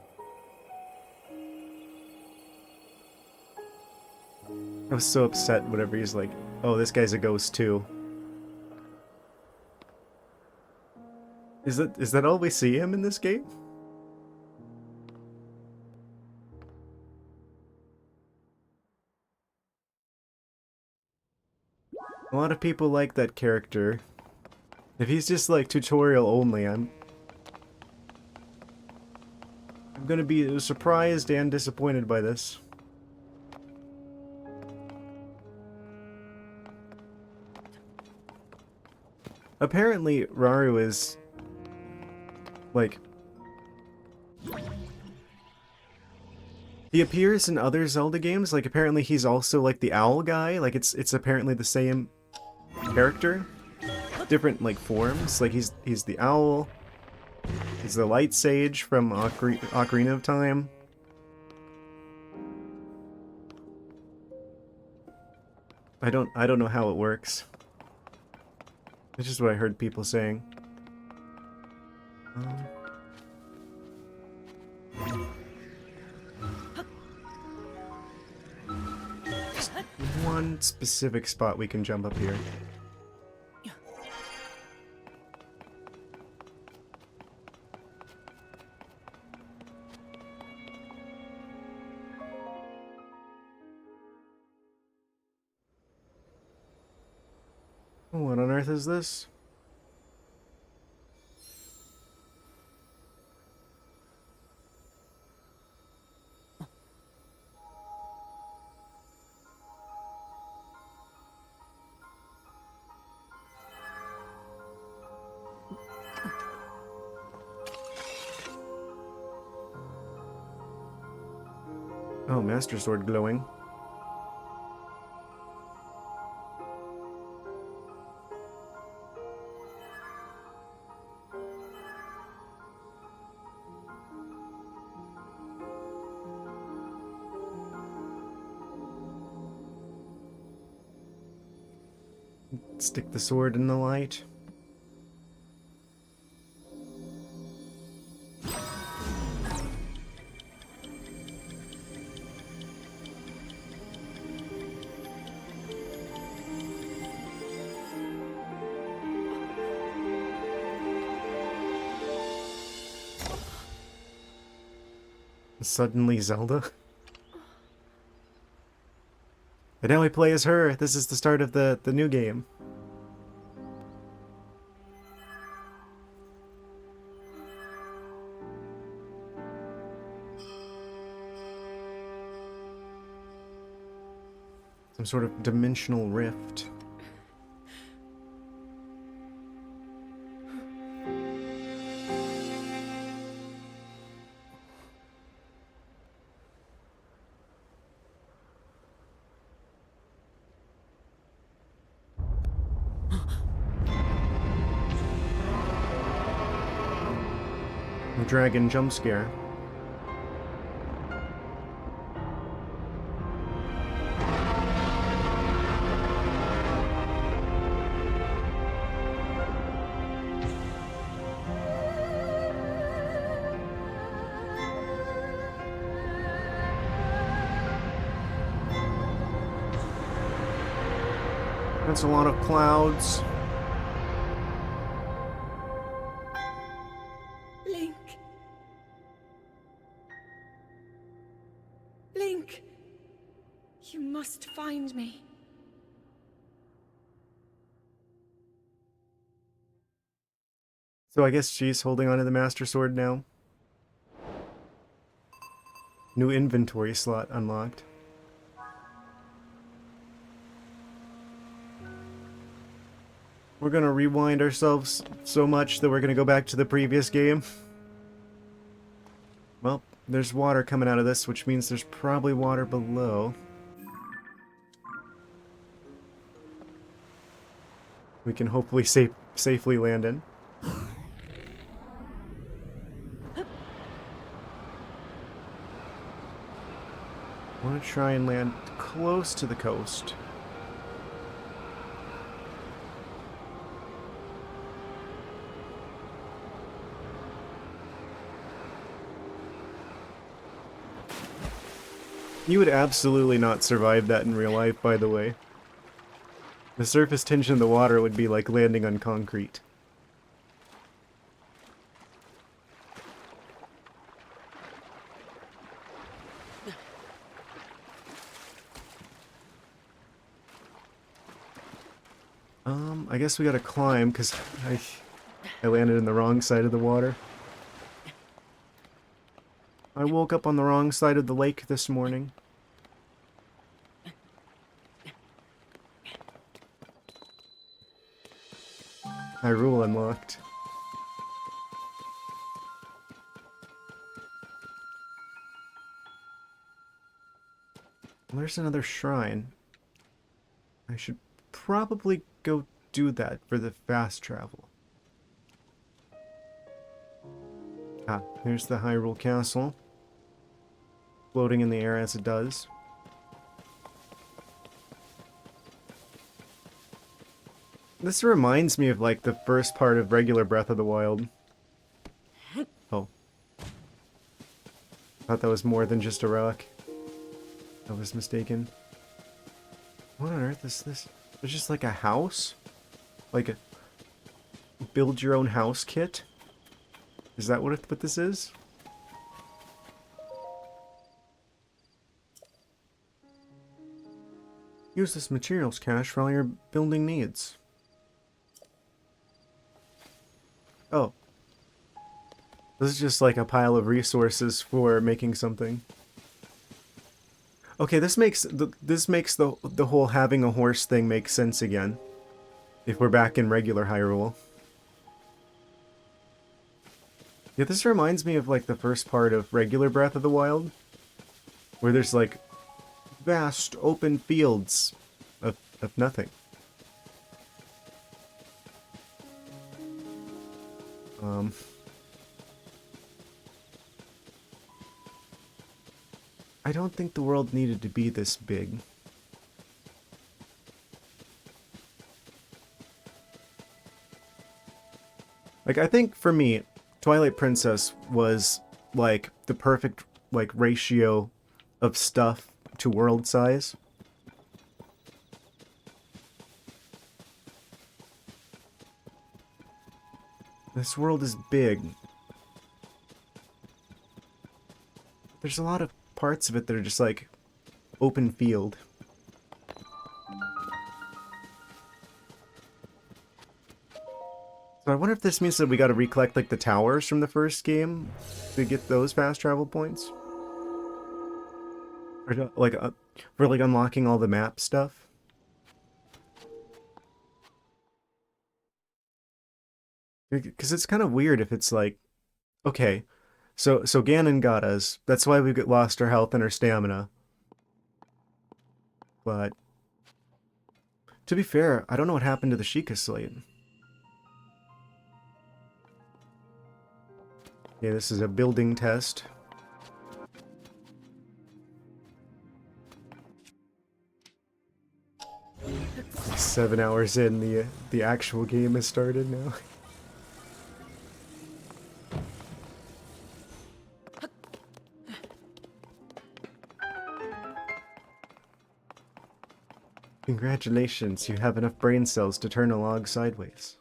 I was so upset whenever he's like, oh, this guy's a ghost too. Is that all we see him in this game? A lot of people like that character. If he's just like tutorial only, I'm gonna be surprised and disappointed by this. Apparently, Raru is like he appears in other Zelda games. Like apparently he's also like the owl guy. Like it's apparently the same character, different like forms. Like he's the owl. He's the light sage from Ocarina of Time. I don't know how it works. It's just what I heard people saying. Just one specific spot we can jump up here. What on earth is this? Oh, Master Sword glowing. Stick the sword in the light. Suddenly Zelda. And now we play as her. This is the start of the new game. Some sort of dimensional rift. Dragon jump scare. That's a lot of clouds. Link. Link. You must find me. So I guess she's holding onto the Master Sword now. New inventory slot unlocked. We're gonna rewind ourselves so much that we're gonna go back to the previous game. Well, there's water coming out of this, which means there's probably water below. We can hopefully safely land in. I want to try and land close to the coast. You would absolutely not survive that in real life, by the way. The surface tension of the water would be like landing on concrete. I guess we gotta climb, because I landed in the wrong side of the water. I woke up on the wrong side of the lake this morning. Hyrule unlocked. Well, there's another shrine. I should probably go do that for the fast travel. Ah, here's the Hyrule Castle. Floating in the air as it does. This reminds me of like the first part of regular Breath of the Wild. Oh. Thought that was more than just a rock. I was mistaken. What on earth is this? It's just like a house? Like a build your own house kit? Is that what this is? Use this materials cache for all your building needs. Oh. This is just like a pile of resources for making something. Okay, this makes the whole having a horse thing make sense again. If we're back in regular Hyrule. Yeah, this reminds me of like the first part of regular Breath of the Wild. Where there's like vast open fields of nothing. I don't think the world needed to be this big. Like, I think for me, Twilight Princess was like the perfect like ratio of stuff to world size. This world is big. There's a lot of parts of it that are just like open field. So I wonder if this means that we gotta recollect like the towers from the first game to get those fast travel points? Or like for like unlocking all the map stuff? Because it's kind of weird if it's like, okay, so Ganon got us. That's why we lost our health and our stamina. But to be fair, I don't know what happened to the Sheikah Slate. Yeah, this is a building test. Like 7 hours in, the actual game has started now. Congratulations, you have enough brain cells to turn a log sideways.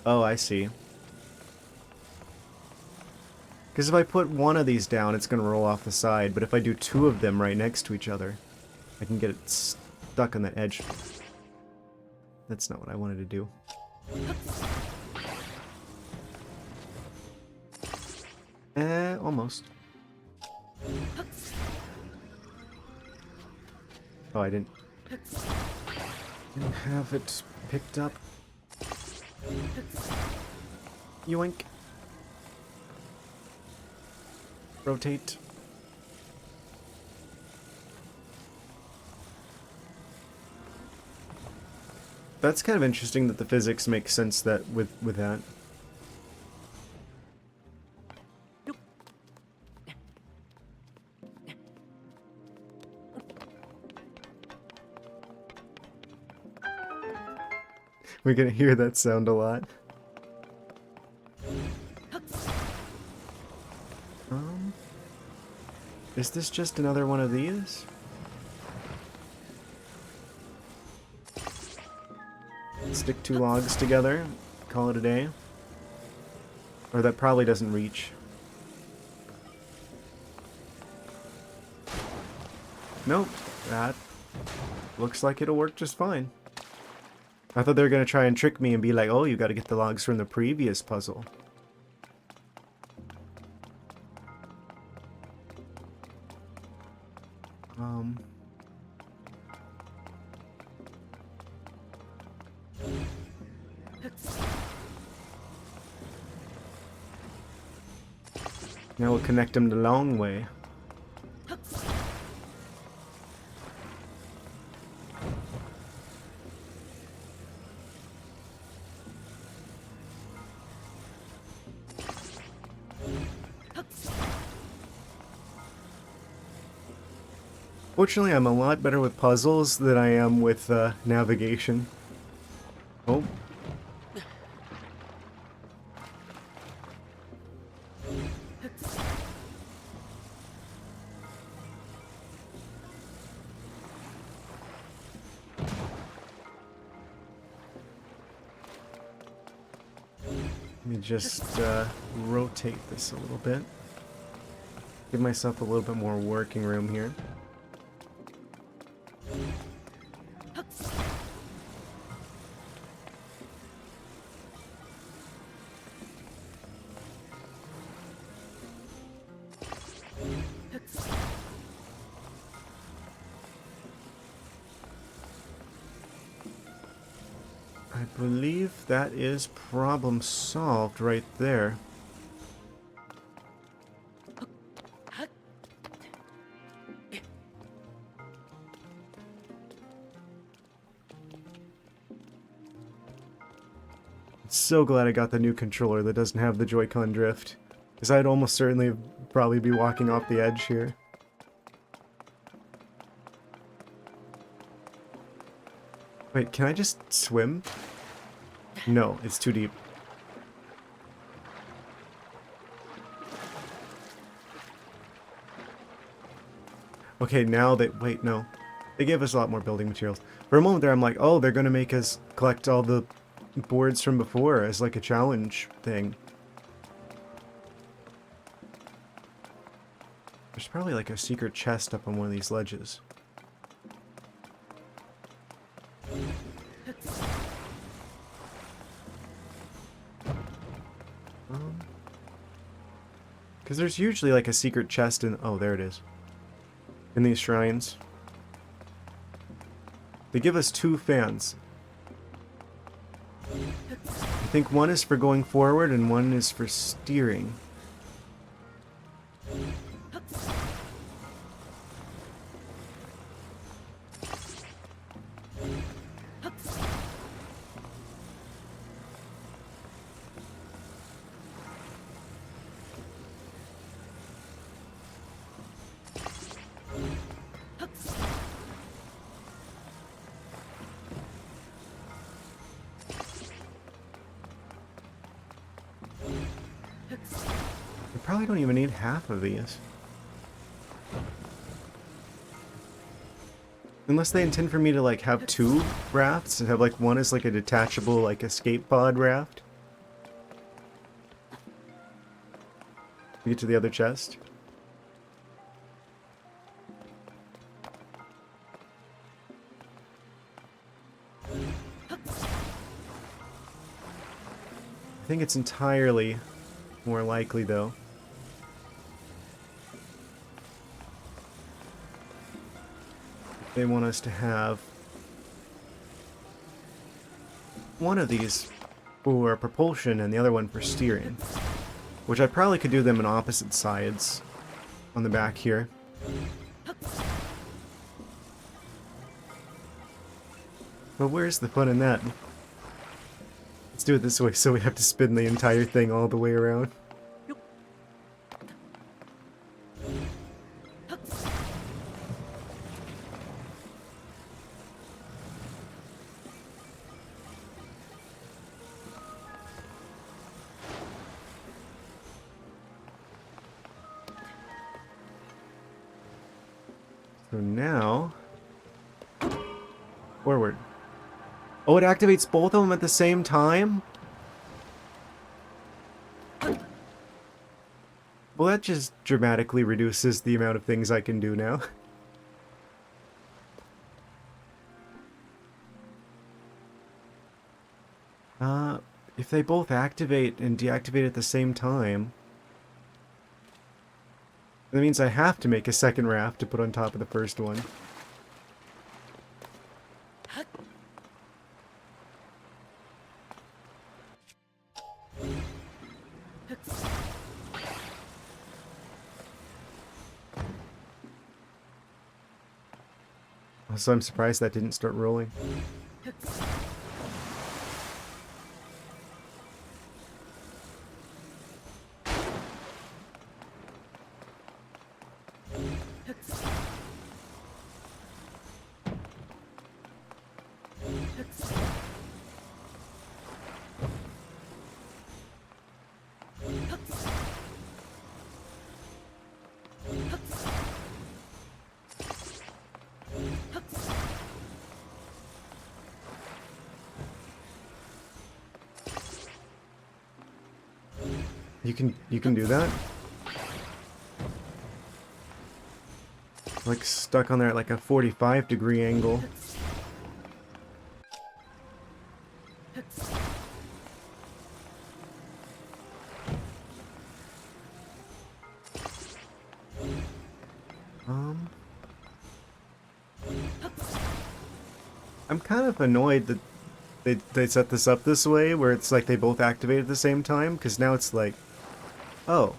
Oh, I see. Because if I put one of these down, it's going to roll off the side, but if I do two of them right next to each other, I can get it stuck on that edge. That's not what I wanted to do. Almost. Oh, I didn't have it picked up. Yoink. Rotate. That's kind of interesting that the physics make sense that with that. We're gonna hear that sound a lot. Is this just another one of these? Stick two logs together, call it a day. Or that probably doesn't reach. Nope, that looks like it'll work just fine. I thought they were gonna try and trick me and be like, oh, you gotta get the logs from the previous puzzle. Now we'll connect them the long way. Fortunately, I'm a lot better with puzzles than I am with navigation. Oh. Let me just rotate this a little bit. Give myself a little bit more working room here. I believe that is problem solved right there. So glad I got the new controller that doesn't have the Joy-Con drift, because I'd almost certainly probably be walking off the edge here. Wait, can I just swim? No, it's too deep. Okay, now that... Wait, no. They gave us a lot more building materials. For a moment there, I'm like, oh, they're gonna make us collect all the boards from before as like a challenge thing. There's probably like a secret chest up on one of these ledges. Because there's usually like a secret chest in... Oh, there it is. In these shrines. They give us 2 fans. I think one is for going forward and one is for steering. We probably don't even need half of these. Unless they intend for me to like have 2 rafts and have like one as like a detachable like escape pod raft. We get to the other chest. I think it's entirely more likely though. They want us to have one of these for propulsion and the other one for steering. Which I probably could do them on opposite sides on the back here. But where's the fun in that? Let's do it this way so we have to spin the entire thing all the way around. So now... Forward. Oh, it activates both of them at the same time? Well, that just dramatically reduces the amount of things I can do now. If they both activate and deactivate at the same time... That means I have to make a second raft to put on top of the first one. So I'm surprised that didn't start rolling. You can do that? Like stuck on there at like a 45-degree angle. I'm kind of annoyed that they set this up this way, where it's like they both activate at the same time, because now it's like, oh,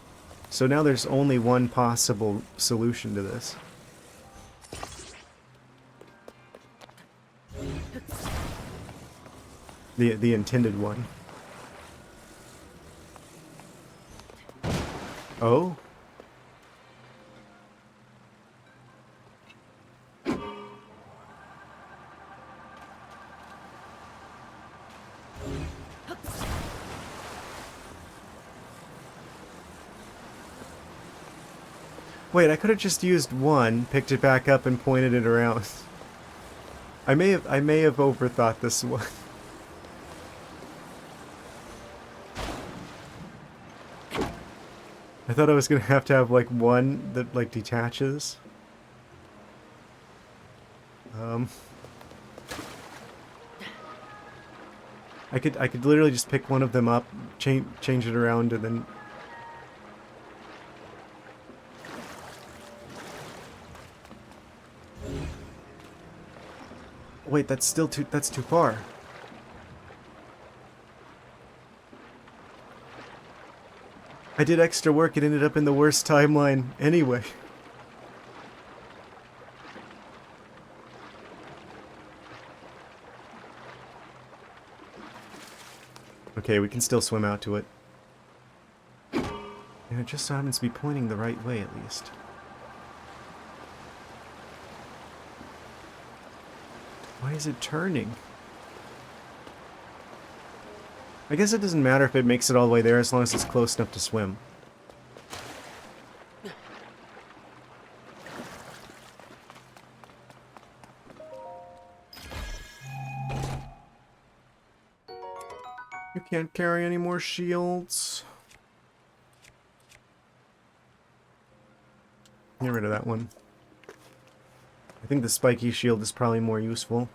so now there's only one possible solution to this. The intended one. Oh? Wait, I could have just used one, picked it back up, and pointed it around. I may have overthought this one. I thought I was gonna have to have like one that like detaches. Um, I could literally just pick one of them up, change it around, and then. Wait, that's still too. That's too far. I did extra work. It ended up in the worst timeline anyway. Okay, we can still swim out to it. Yeah, it just so happens to be pointing the right way, at least. Why is it turning? I guess it doesn't matter if it makes it all the way there as long as it's close enough to swim. You can't carry any more shields. Get rid of that one. I think the spiky shield is probably more useful.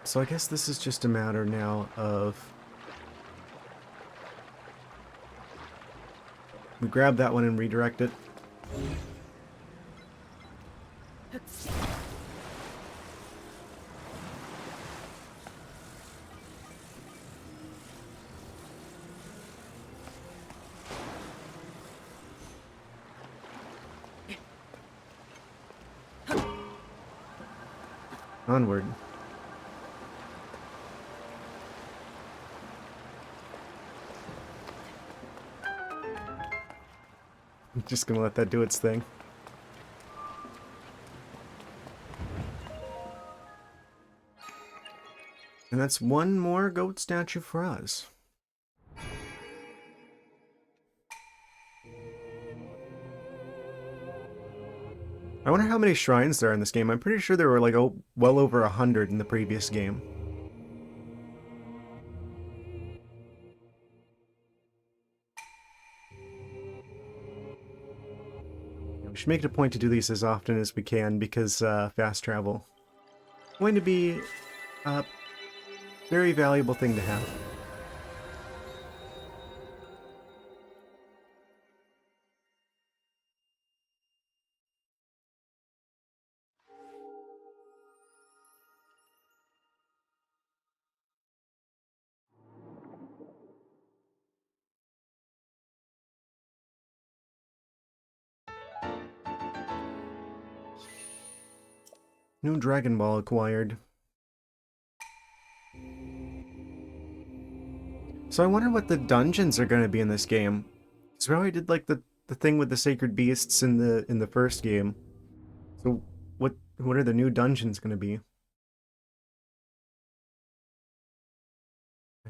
So I guess this is just a matter now of... we grab that one and redirect it. Onward. I'm just gonna let that do its thing. And that's one more goat statue for us. I wonder how many shrines there are in this game. I'm pretty sure there were like well over 100 in the previous game. We should make it a point to do these as often as we can because fast travel is going to be a very valuable thing to have. New Dragon Ball acquired. So I wonder what the dungeons are going to be in this game. So we already did like the thing with the sacred beasts in the first game. So what are the new dungeons going to be?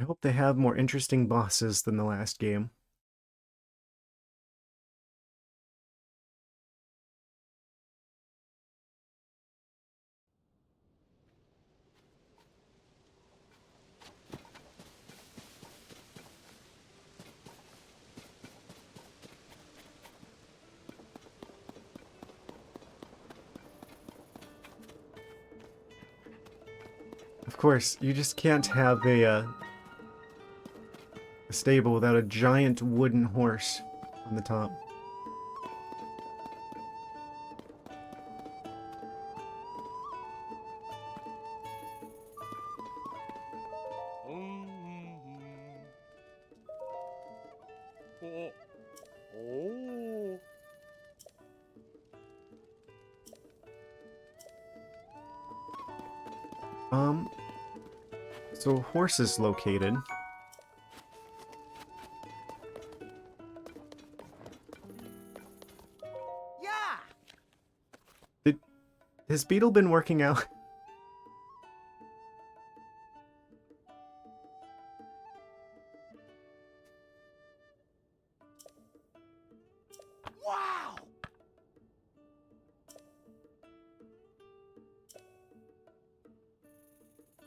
I hope they have more interesting bosses than the last game. Of course, you just can't have a stable without a giant wooden horse on the top. So horse is located. Has Beetle been working out?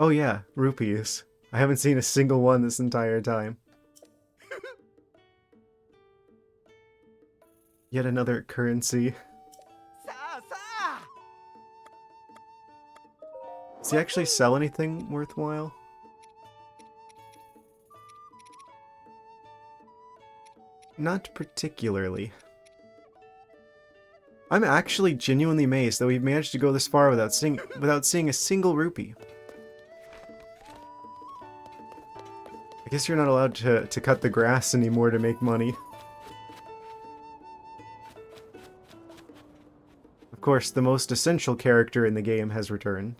Oh yeah, rupees. I haven't seen a single one this entire time. Yet another currency. Does he actually sell anything worthwhile? Not particularly. I'm actually genuinely amazed that we've managed to go this far without seeing a single rupee. I guess you're not allowed to cut the grass anymore to make money. Of course, the most essential character in the game has returned.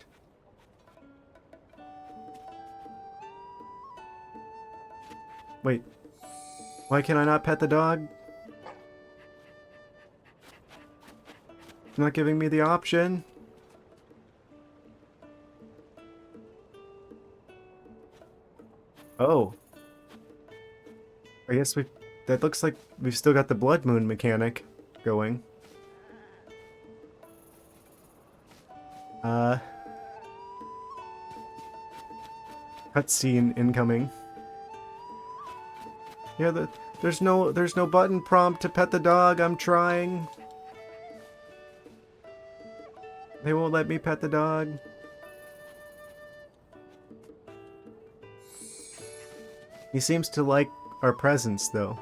Wait, why can I not pet the dog? It's not giving me the option. Oh. I guess that looks like we've still got the Blood Moon mechanic going. Cutscene incoming. Yeah, there's no button prompt to pet the dog. I'm trying. They won't let me pet the dog. He seems to like our presence, though.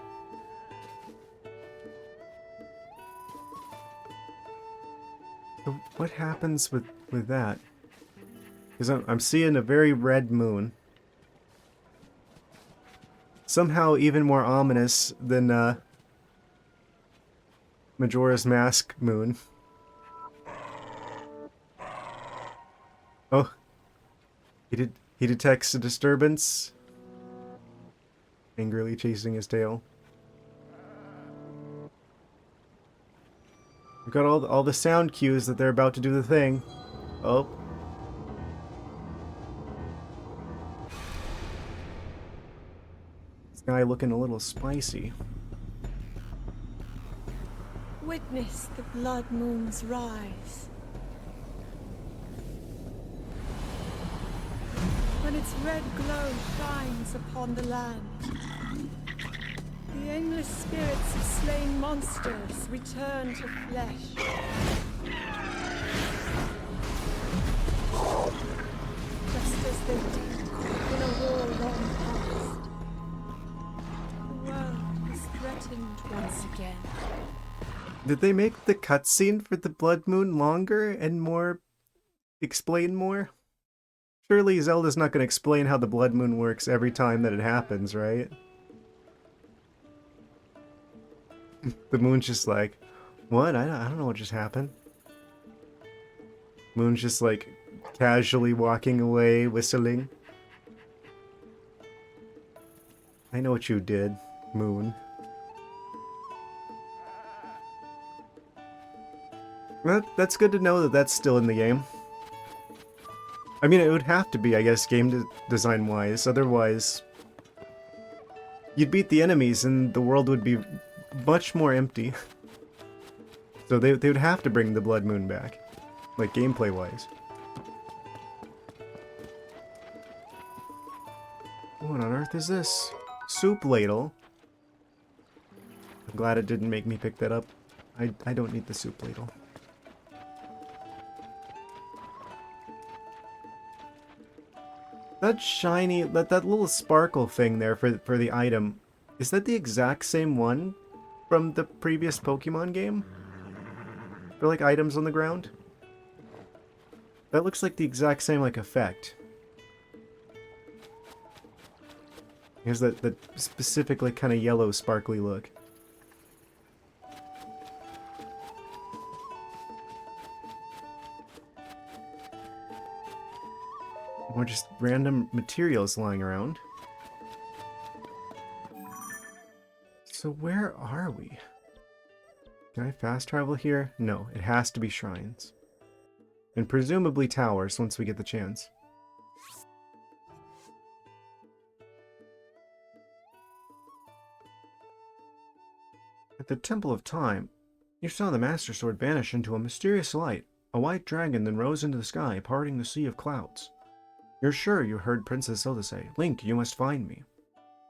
So what happens with that? Because I'm seeing a very red moon. Somehow even more ominous than Majora's Mask moon. Oh, he detects a disturbance. Angrily chasing his tail. We've got all the sound cues that they're about to do the thing. Oh. This guy looking a little spicy. Witness the blood moon's rise. When its red glow shines upon the land, the aimless spirits of slain monsters return to flesh. Just as they did in a war long past. The world is threatened once again. Did they make the cutscene for the Blood Moon longer and more... explain more? Surely Zelda's not going to explain how the Blood Moon works every time that it happens, right? The moon's just like, what? I don't know what just happened. Moon's just like casually walking away, whistling. I know what you did, Moon. That's good to know that that's still in the game. I mean, it would have to be, I guess, game design-wise. Otherwise, you'd beat the enemies and the world would be much more empty. So they would have to bring the Blood Moon back, like gameplay-wise. What on earth is this? Soup ladle? I'm glad it didn't make me pick that up. I don't need the soup ladle. That shiny, that little sparkle thing there for the item, is that the exact same one from the previous Pokemon game? For like items on the ground? That looks like the exact same like effect. It has that specific like kind of yellow sparkly look. Or just random materials lying around. So where are we? Can I fast travel here? No, it has to be shrines. And presumably towers once we get the chance. At the Temple of Time, you saw the Master Sword vanish into a mysterious light. A white dragon then rose into the sky, parting the sea of clouds. You're sure you heard Princess Zelda say, "Link, you must find me."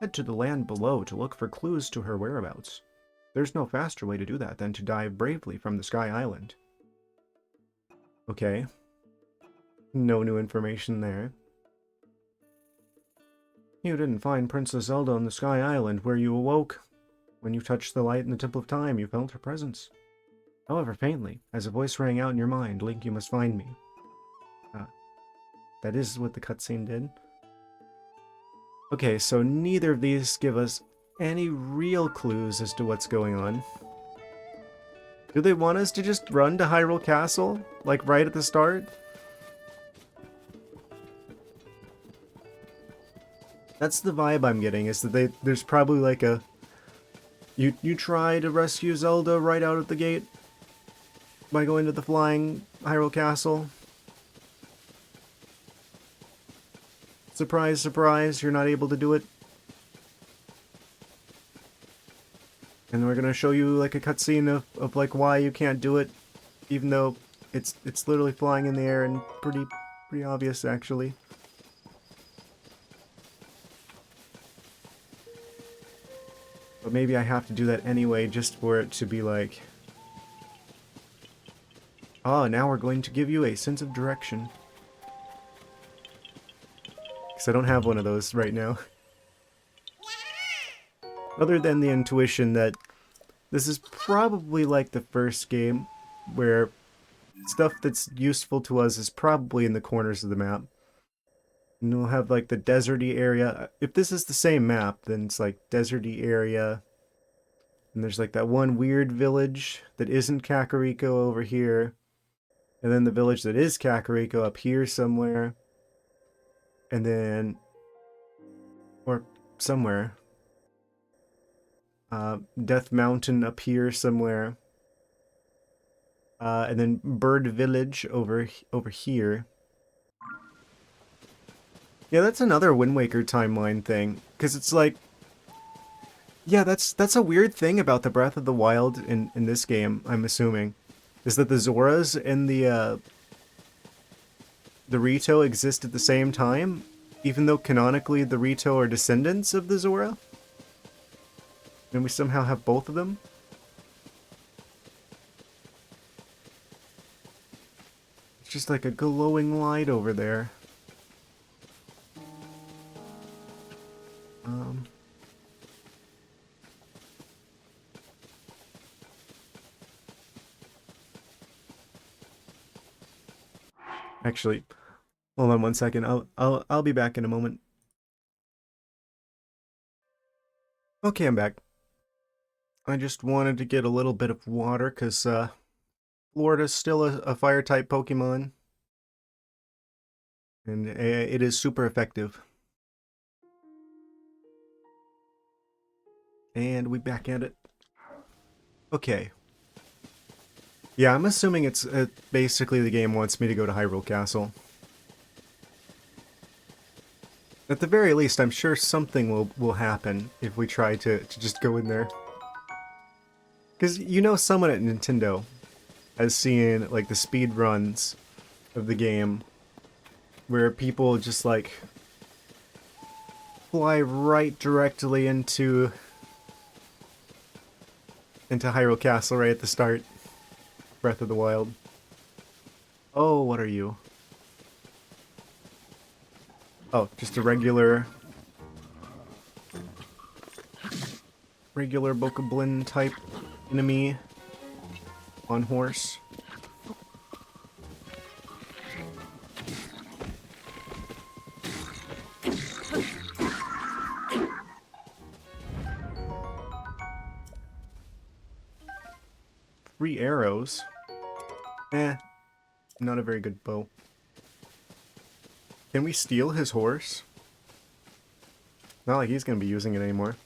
Head to the land below to look for clues to her whereabouts. There's no faster way to do that than to dive bravely from the Sky Island. Okay. No new information there. You didn't find Princess Zelda on the Sky Island where you awoke. When you touched the light in the Temple of Time, you felt her presence. However faintly, as a voice rang out in your mind, "Link, you must find me." That is what the cutscene did. Okay, so neither of these give us any real clues as to what's going on. Do they want us to just run to Hyrule Castle? Like right at the start? That's the vibe I'm getting, is that there's probably like a... You try to rescue Zelda right out of the gate by going to the flying Hyrule Castle. Surprise, surprise, you're not able to do it. And we're gonna show you like a cutscene of like why you can't do it, even though it's literally flying in the air and pretty obvious actually. But maybe I have to do that anyway just for it to be like, oh, now we're going to give you a sense of direction. Because I don't have one of those right now. Other than the intuition that this is probably like the first game where stuff that's useful to us is probably in the corners of the map. And we'll have like the deserty area. If this is the same map, then it's like deserty area. And there's like that one weird village that isn't Kakariko over here. And then the village that is Kakariko up here somewhere. And then... or somewhere. Death Mountain up here somewhere. And then Bird Village over here. Yeah, that's another Wind Waker timeline thing. Because it's like... yeah, that's a weird thing about the Breath of the Wild in this game, I'm assuming. Is that the Zoras and the Rito exist at the same time? Even though canonically the Rito are descendants of the Zora? And we somehow have both of them? It's just like a glowing light over there. Actually, hold on one second. I'll be back in a moment. Okay, I'm back. I just wanted to get a little bit of water because Florida's still a fire type Pokemon, and it is super effective. And we back at it. Okay. Yeah, I'm assuming it's basically the game wants me to go to Hyrule Castle. At the very least, I'm sure something will happen if we try to just go in there. Because you know someone at Nintendo has seen like the speed runs of the game where people just like fly right directly into Hyrule Castle right at the start. Breath of the Wild. Oh, what are you? Oh, just a regular Bokoblin type enemy on horse. Three arrows. Not a very good bow. Can we steal his horse? Not like he's gonna be using it anymore.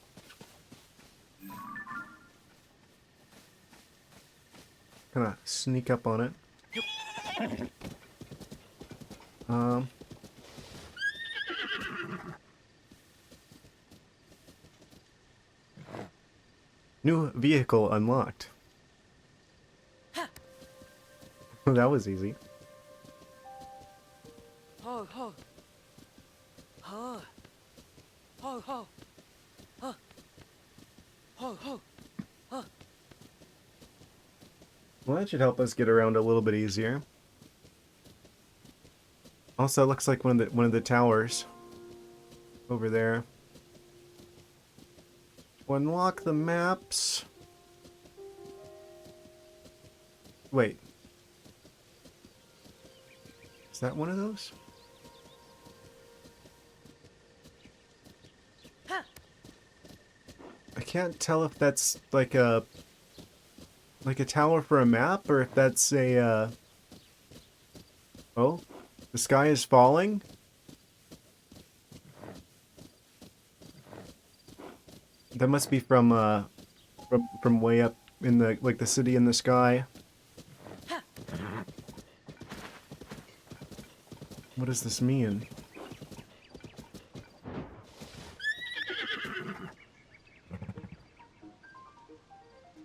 Kinda sneak up on it. New vehicle unlocked. That was easy. Ho, ho. Ho, ho, ho, ho, ho, ho. Well, that should help us get around a little bit easier. Also, it looks like one of the towers over there. To unlock the maps. Wait. Is that one of those? I can't tell if that's like a tower for a map or if that's a oh, the sky is falling. That must be from way up in the like the city in the sky. What does this mean?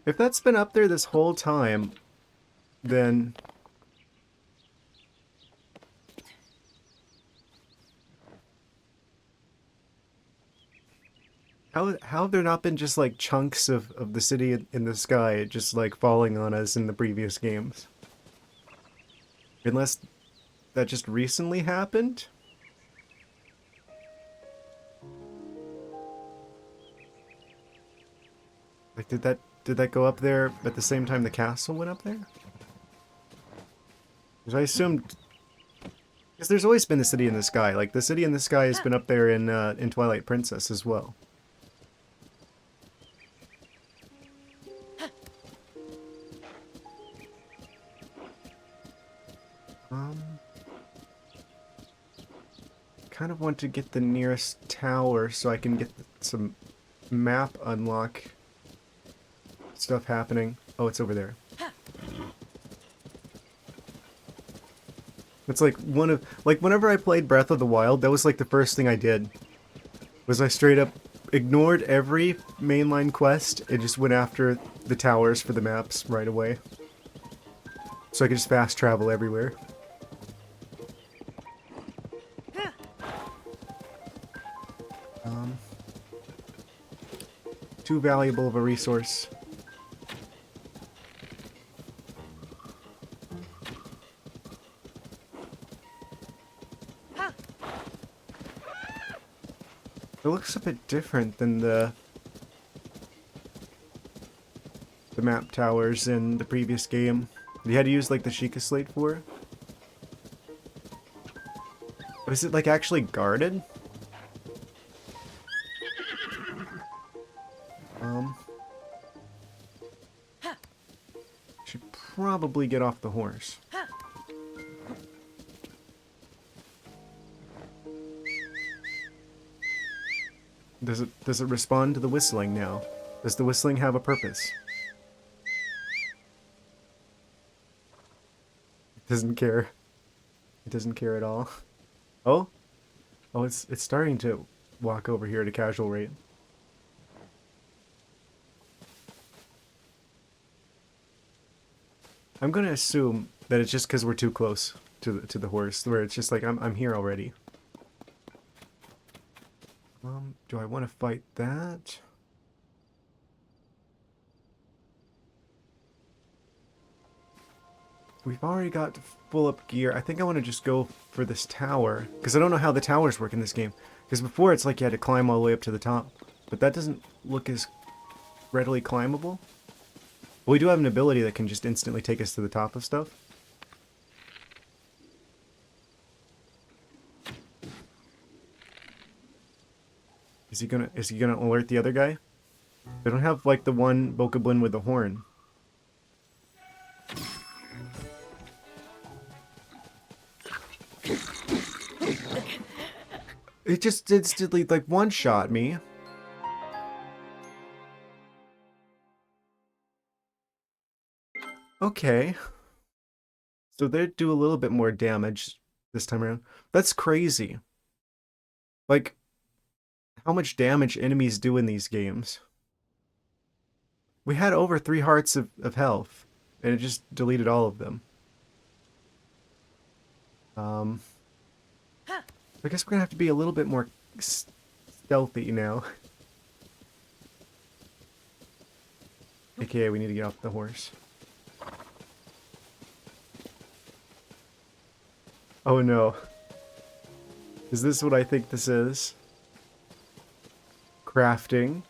If that's been up there this whole time, then how have there not been just like chunks of the city in the sky just like falling on us in the previous games? Unless that just recently happened? Like did that go up there at the same time the castle went up there? Because I assumed, because there's always been the city in the sky. Like the city in the sky has been up there in Twilight Princess as well. Kind of want to get the nearest tower so I can get some map unlock stuff happening. Oh, it's over there. It's like whenever I played Breath of the Wild, that was like the first thing I did. Was I straight up ignored every mainline quest and just went after the towers for the maps right away. So I could just fast travel everywhere. Too valuable of a resource. It looks a bit different than the map towers in the previous game. You had to use like the Sheikah Slate for. Was it like actually guarded? Should probably get off the horse. Does it respond to the whistling now? Does the whistling have a purpose? It doesn't care. It doesn't care at all. Oh? Oh, it's starting to walk over here at a casual rate. I'm gonna assume that it's just because we're too close to the horse, where it's just like I'm here already. Do I want to fight that? We've already got full up gear. I think I want to just go for this tower, because I don't know how the towers work in this game. Because before it's like you had to climb all the way up to the top, but that doesn't look as readily climbable. Well, we do have an ability that can just instantly take us to the top of stuff. Is he gonna alert the other guy? They don't have like the one Bokoblin with the horn. It just instantly like one-shot me. Okay. So they do a little bit more damage this time around. That's crazy. Like, how much damage enemies do in these games. We had over 3 hearts of health, and it just deleted all of them. I guess we're gonna have to be a little bit more stealthy now. AKA, we need to get off the horse. Oh no. Is this what I think this is? Crafting.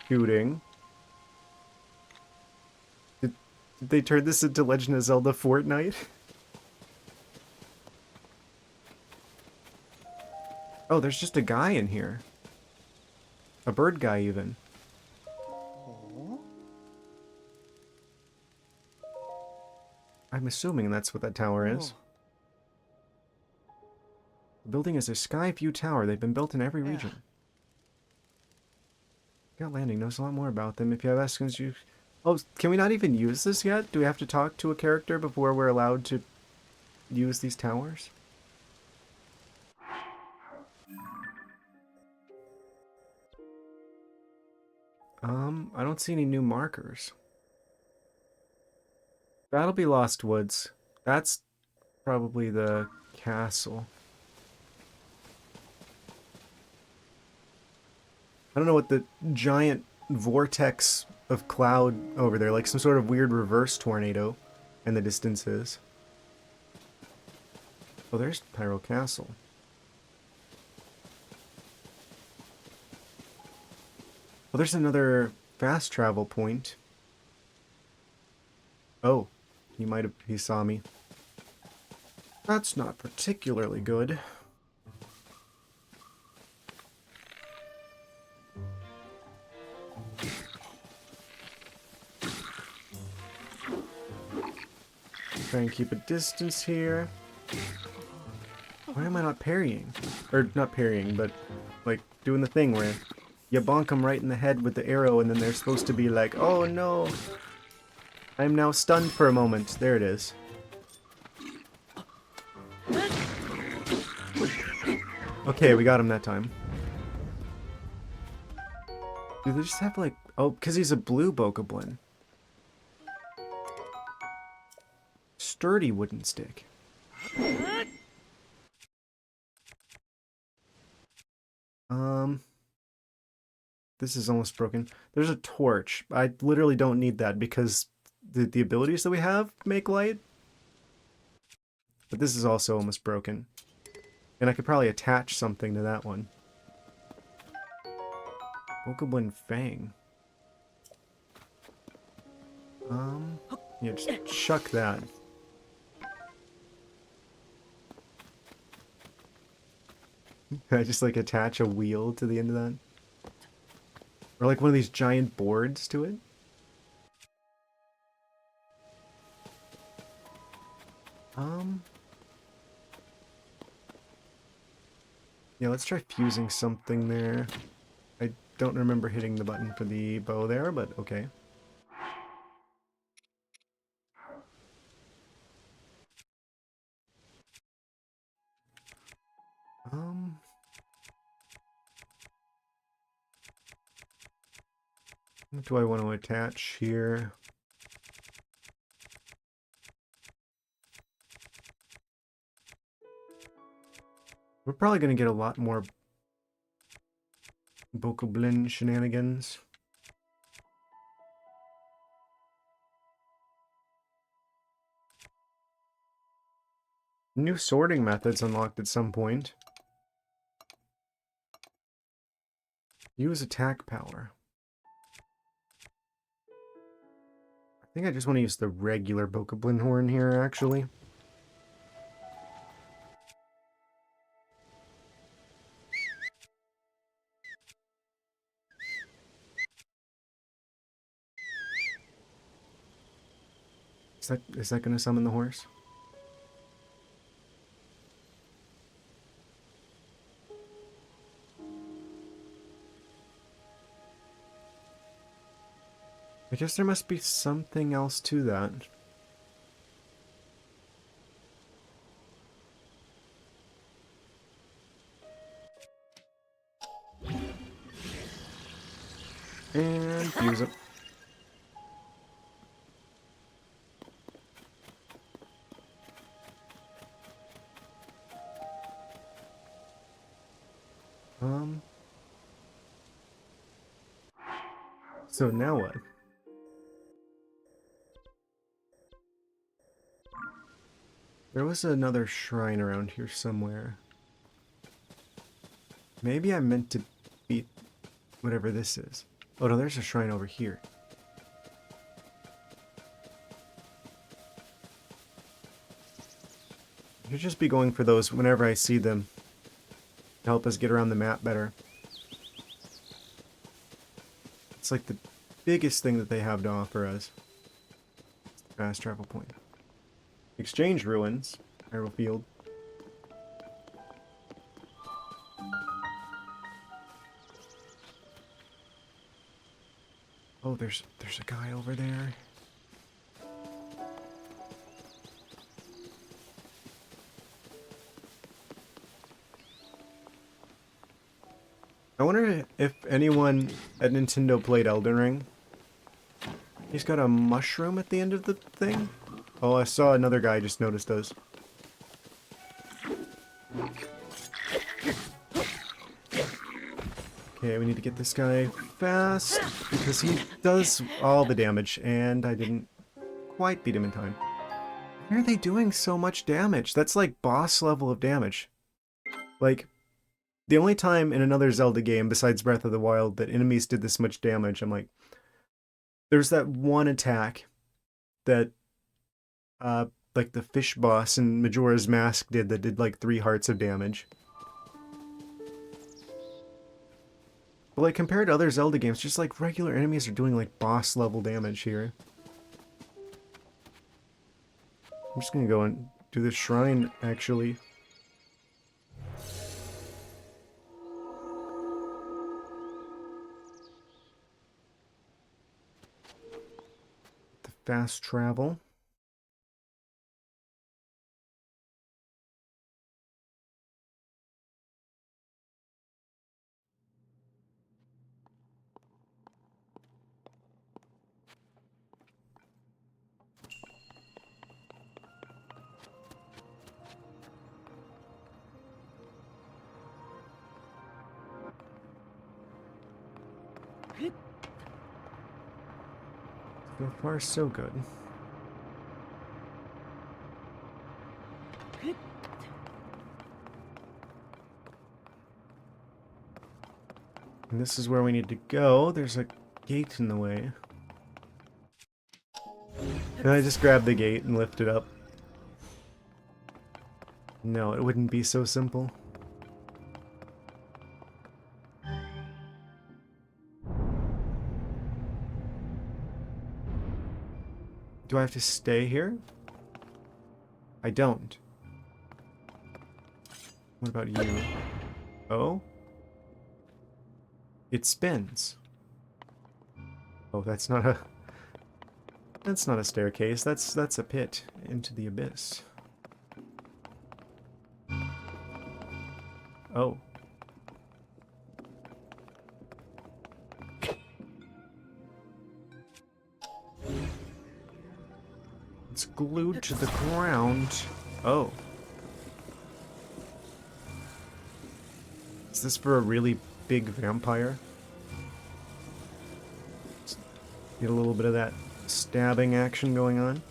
Shooting. Did they turn this into Legend of Zelda Fortnite? Oh, there's just a guy in here. A bird guy, even. I'm assuming that's what that tower is. The building is a sky view tower. They've been built in every region. Got Landing knows a lot more about them. If you have questions, you... Oh, can we not even use this yet? Do we have to talk to a character before we're allowed to use these towers? I don't see any new markers. That'll be Lost Woods. That's probably the castle. I don't know what the giant vortex of cloud over there, like some sort of weird reverse tornado in the distance is. Oh, there's Pyro Castle. Well, there's another fast travel point. Oh, he saw me. That's not particularly good. Try and keep a distance here. Why am I not parrying? Or, not parrying, but, like, doing the thing where you bonk them right in the head with the arrow and then they're supposed to be like, oh no! I'm now stunned for a moment. There it is. Okay, we got him that time. Do they just have, like... Oh, because he's a blue Bokoblin. Sturdy wooden stick. This is almost broken. There's a torch. I literally don't need that because the abilities that we have make light. But this is also almost broken. And I could probably attach something to that one. Bokoblin Fang. Yeah, just chuck that. I just like attach a wheel to the end of that. Or like one of these giant boards to it. Yeah, let's try fusing something there. I don't remember hitting the button for the bow there, but okay. What do I want to attach here? We're probably going to get a lot more Bokoblin shenanigans. New sorting methods unlocked at some point. Use attack power. I think I just want to use the regular Bokoblin horn here, actually. Is that going to summon the horse? I guess there must be something else to that. And fuse it. Um. So now what? There was another shrine around here somewhere. Maybe I meant to beat whatever this is. Oh no, there's a shrine over here. I should just be going for those whenever I see them to help us get around the map better. It's like the biggest thing that they have to offer us. Fast travel point. Exchange ruins. Hyrule Field. Oh, there's a guy over there. I wonder if anyone at Nintendo played Elden Ring. He's got a mushroom at the end of the thing. Oh, I saw another guy just noticed us. Okay, we need to get this guy fast because he does all the damage and I didn't quite beat him in time. Why are they doing so much damage? That's like boss level of damage. Like, the only time in another Zelda game besides Breath of the Wild that enemies did this much damage, I'm like, there's that one attack that, like the fish boss in Majora's Mask did that did like 3 hearts of damage. But like compared to other Zelda games, just like regular enemies are doing like boss level damage here. I'm just gonna go and do this shrine actually. The fast travel. So far, so good. And this is where we need to go. There's a gate in the way. Can I just grab the gate and lift it up? No, it wouldn't be so simple. Do I have to stay here? I don't. What about you? Oh? It spins. Oh, that's not a... That's not a staircase. That's a pit into the abyss. Oh. It's glued to the ground. Oh. Is this for a really big vampire? Let's get a little bit of that stabbing action going on.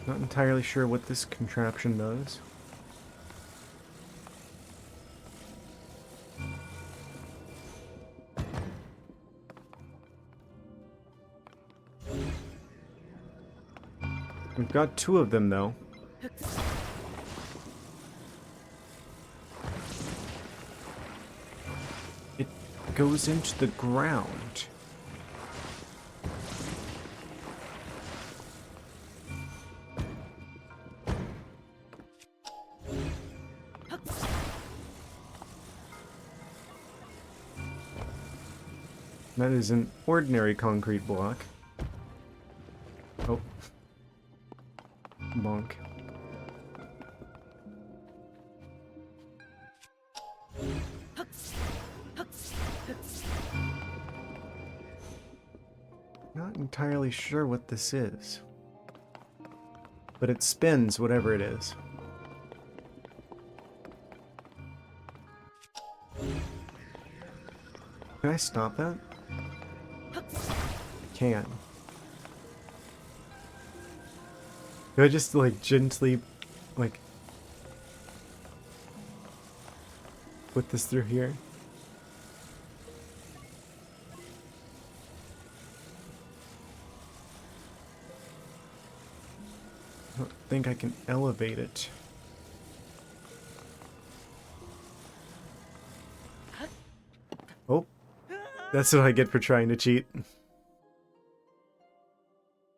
Not entirely sure what this contraption does. We've got 2 of them, though. It goes into the ground. That is an ordinary concrete block. Oh. Bonk. Not entirely sure what this is. But it spins, whatever it is. Can I stop that? Can. Do I just, like, gently, like, put this through here? I don't think I can elevate it. Oh, that's what I get for trying to cheat.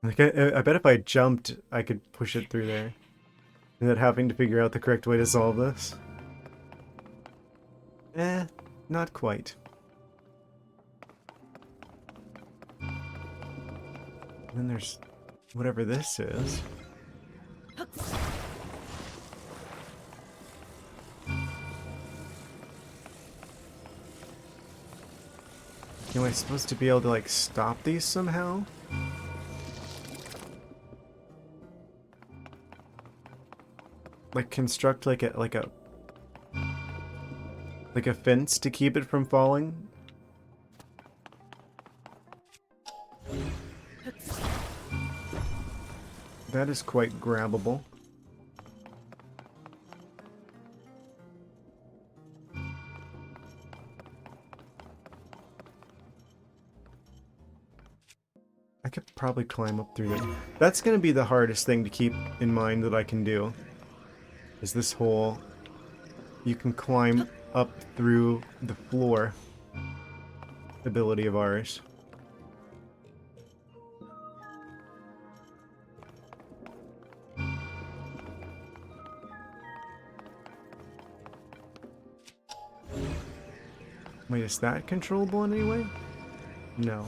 Like, I bet if I jumped, I could push it through there. Without having to figure out the correct way to solve this. Eh, not quite. And then there's whatever this is. Am I supposed to be able to, like, stop these somehow? Like, construct like a fence to keep it from falling? That is quite grabbable. I could probably climb up through it. That's gonna be the hardest thing to keep in mind that I can do. Is this hole. You can climb up through the floor ability of ours. Wait, is that controllable in any way? No.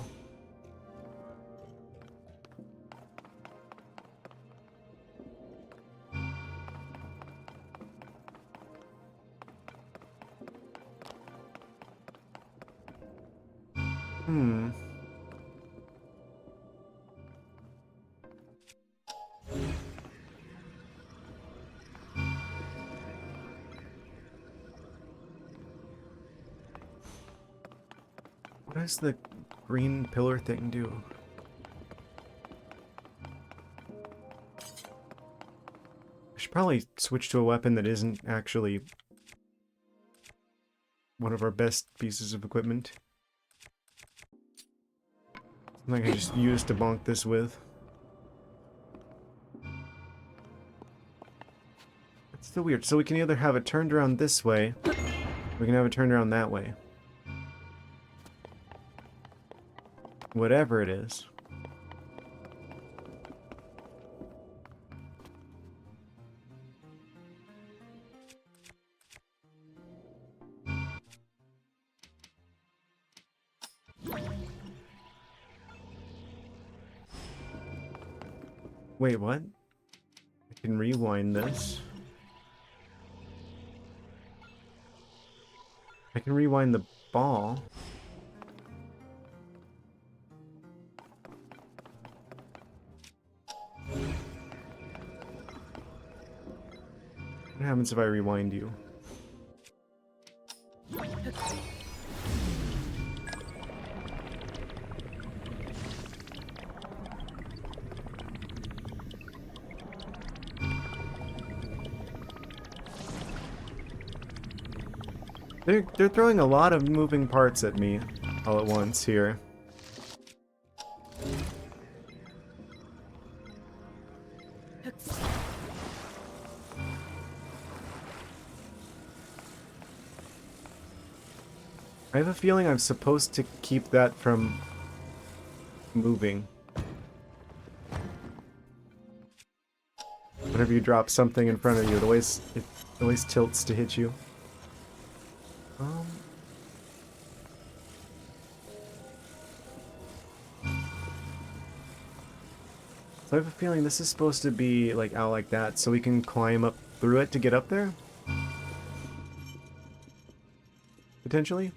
Hmm. What does the green pillar thing do? I should probably switch to a weapon that isn't actually one of our best pieces of equipment. Something I can just use to bonk this with. It's so weird. So we can either have it turned around this way, or we can have it turned around that way. Whatever it is. Wait, what? I can rewind this. I can rewind the ball. What happens if I rewind you? They're throwing a lot of moving parts at me all at once here. I have a feeling I'm supposed to keep that from moving. Whenever you drop something in front of you, it always tilts to hit you. So I have a feeling this is supposed to be like out like that, so we can climb up through it to get up there? Potentially?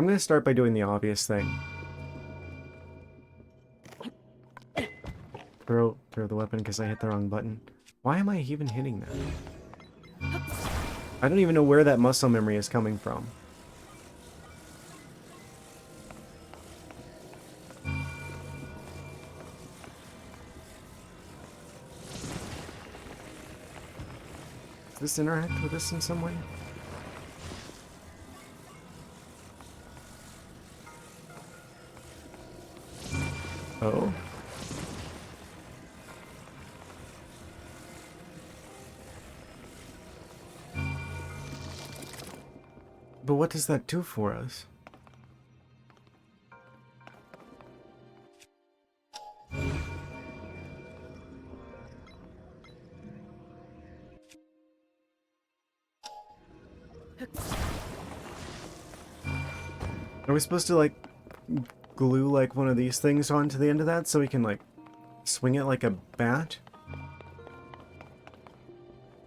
I'm gonna start by doing the obvious thing. Throw the weapon because I hit the wrong button. Why am I even hitting that? I don't even know where that muscle memory is coming from. Does this interact with this in some way? Oh? But what does that do for us? Are we supposed to, like, glue, like, one of these things onto the end of that so we can, like, swing it like a bat?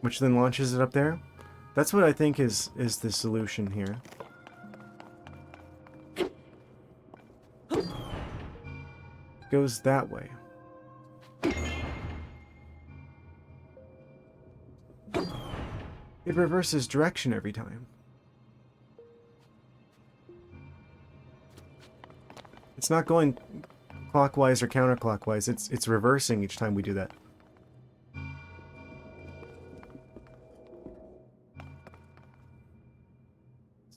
Which then launches it up there? That's what I think is the solution here. Goes that way. It reverses direction every time. It's not going clockwise or counterclockwise. It's reversing each time we do that.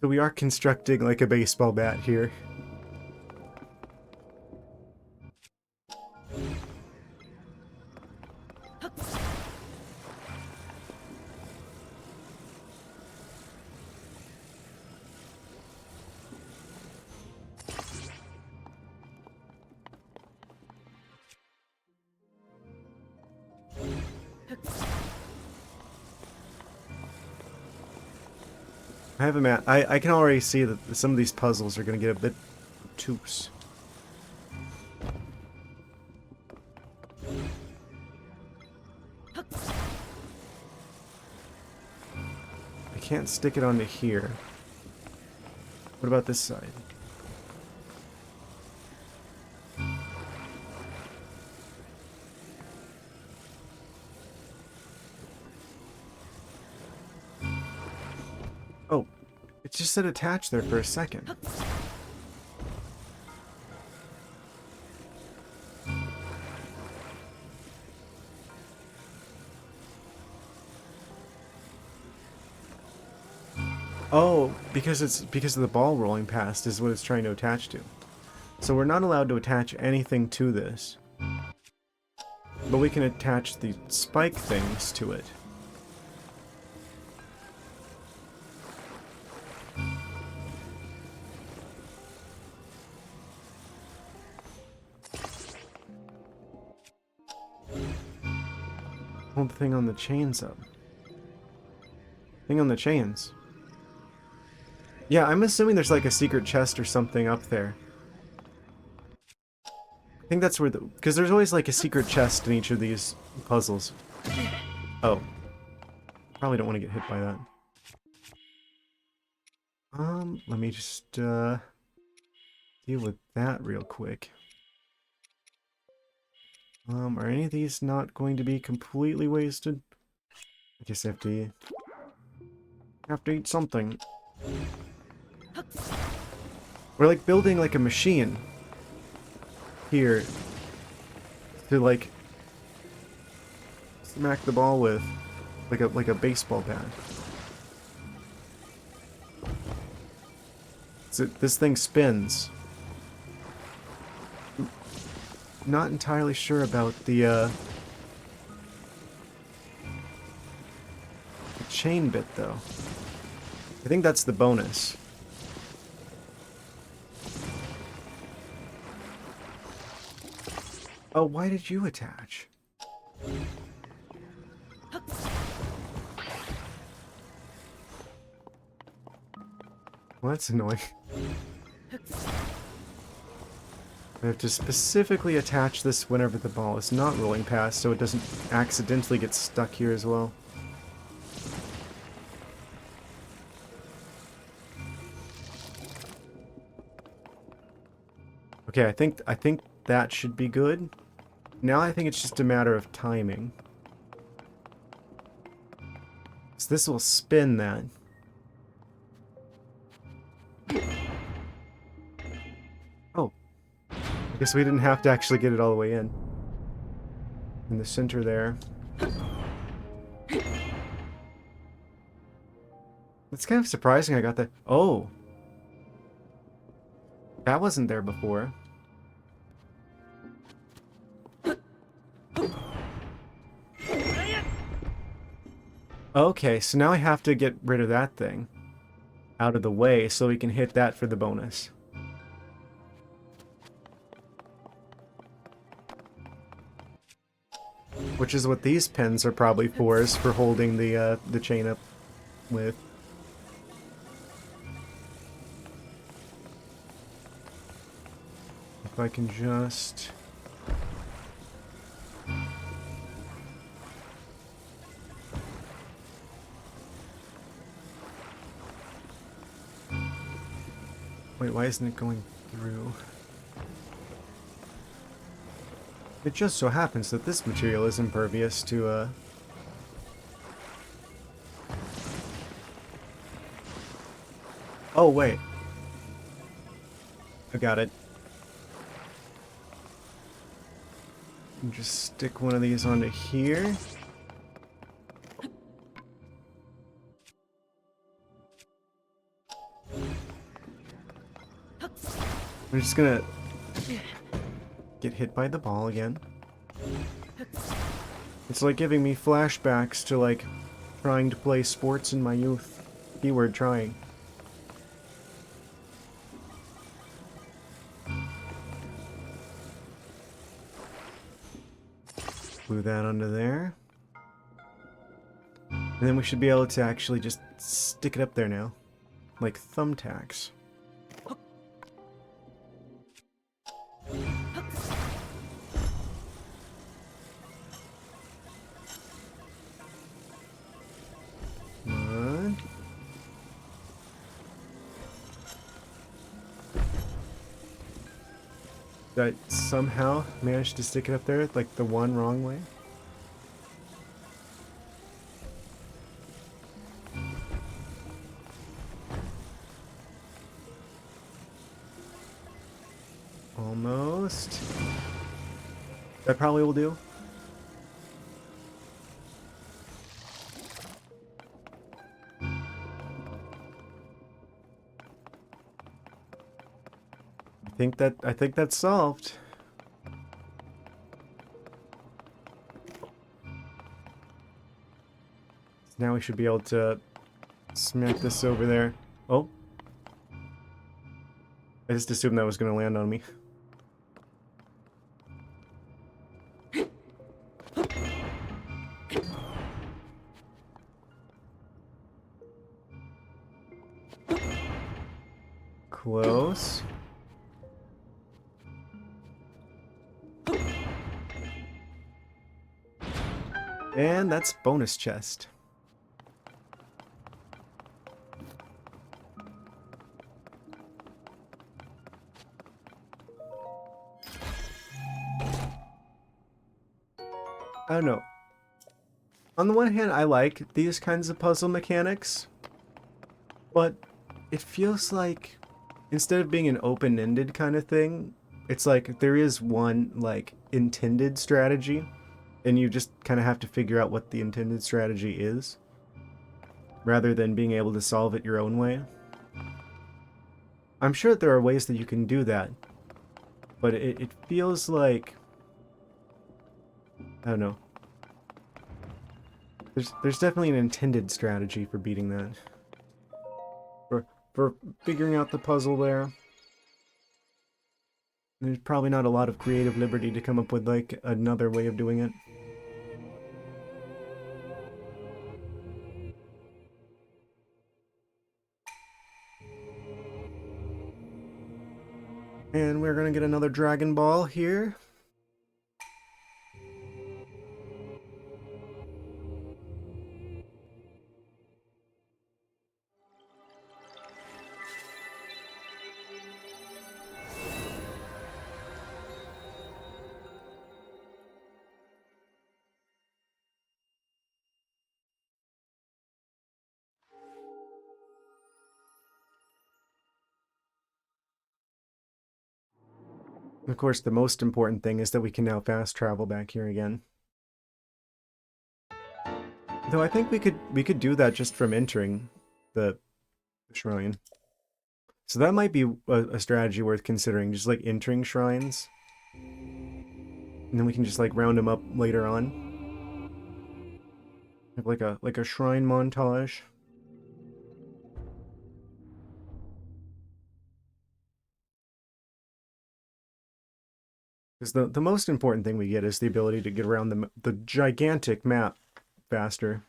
So we are constructing like a baseball bat here. I have a map. I can already see that some of these puzzles are going to get a bit obtuse. I can't stick it onto here. What about this side? Oh, it just said attach there for a second. Oh, because of the ball rolling past is what it's trying to attach to. So we're not allowed to attach anything to this. But we can attach the spike things to it. Hold the thing on the chains up. Thing on the chains. Yeah, I'm assuming there's like a secret chest or something up there. I think that's where the... because there's always like a secret chest in each of these puzzles. Oh. Probably don't want to get hit by that. Let me just, deal with that real quick. Are any of these not going to be completely wasted? I guess I have to eat something. We're like building like a machine here to like smack the ball with like a baseball bat. So this thing spins. Not entirely sure about the chain bit though. I think that's the bonus. Oh, why did you attach? Well, that's annoying. I have to specifically attach this whenever the ball is not rolling past so it doesn't accidentally get stuck here as well. Okay, I think that should be good. Now I think it's just a matter of timing. So this will spin that. Oh. I guess we didn't have to actually get it all the way in. In the center there. It's kind of surprising I got that. Oh. That wasn't there before. Okay, so now I have to get rid of that thing out of the way so we can hit that for the bonus. Which is what these pins are probably for, is for holding the chain up with. If I can just... Wait, why isn't it going through? It just so happens that this material is impervious to, Oh, wait. I got it. And just stick one of these onto here. I'm just gonna get hit by the ball again. It's like giving me flashbacks to, like, trying to play sports in my youth. Keyword trying. Glue that onto there. And then we should be able to actually just stick it up there now. Like thumbtacks. One. Did I somehow manage to stick it up there, like the one wrong way? Almost. That probably will do. I think that's solved. Now we should be able to smack this over there. Oh. I just assumed that was going to land on me. Close. And that's bonus chest. I don't know. On the one hand, I like these kinds of puzzle mechanics, but it feels like instead of being an open-ended kind of thing, it's like there is one, like, intended strategy, and you just kind of have to figure out what the intended strategy is, rather than being able to solve it your own way. I'm sure that there are ways that you can do that, but it feels like... I don't know. There's definitely an intended strategy for beating that. For figuring out the puzzle there. There's probably not a lot of creative liberty to come up with, like, another way of doing it. And we're gonna get another Dragon Ball here. Of course, the most important thing is that we can now fast travel back here again. Though I think we could do that just from entering the shrine. So that might be a strategy worth considering, just like entering shrines. And then we can just like round them up later on. Have like a shrine montage. Because the most important thing we get is the ability to get around the gigantic map faster.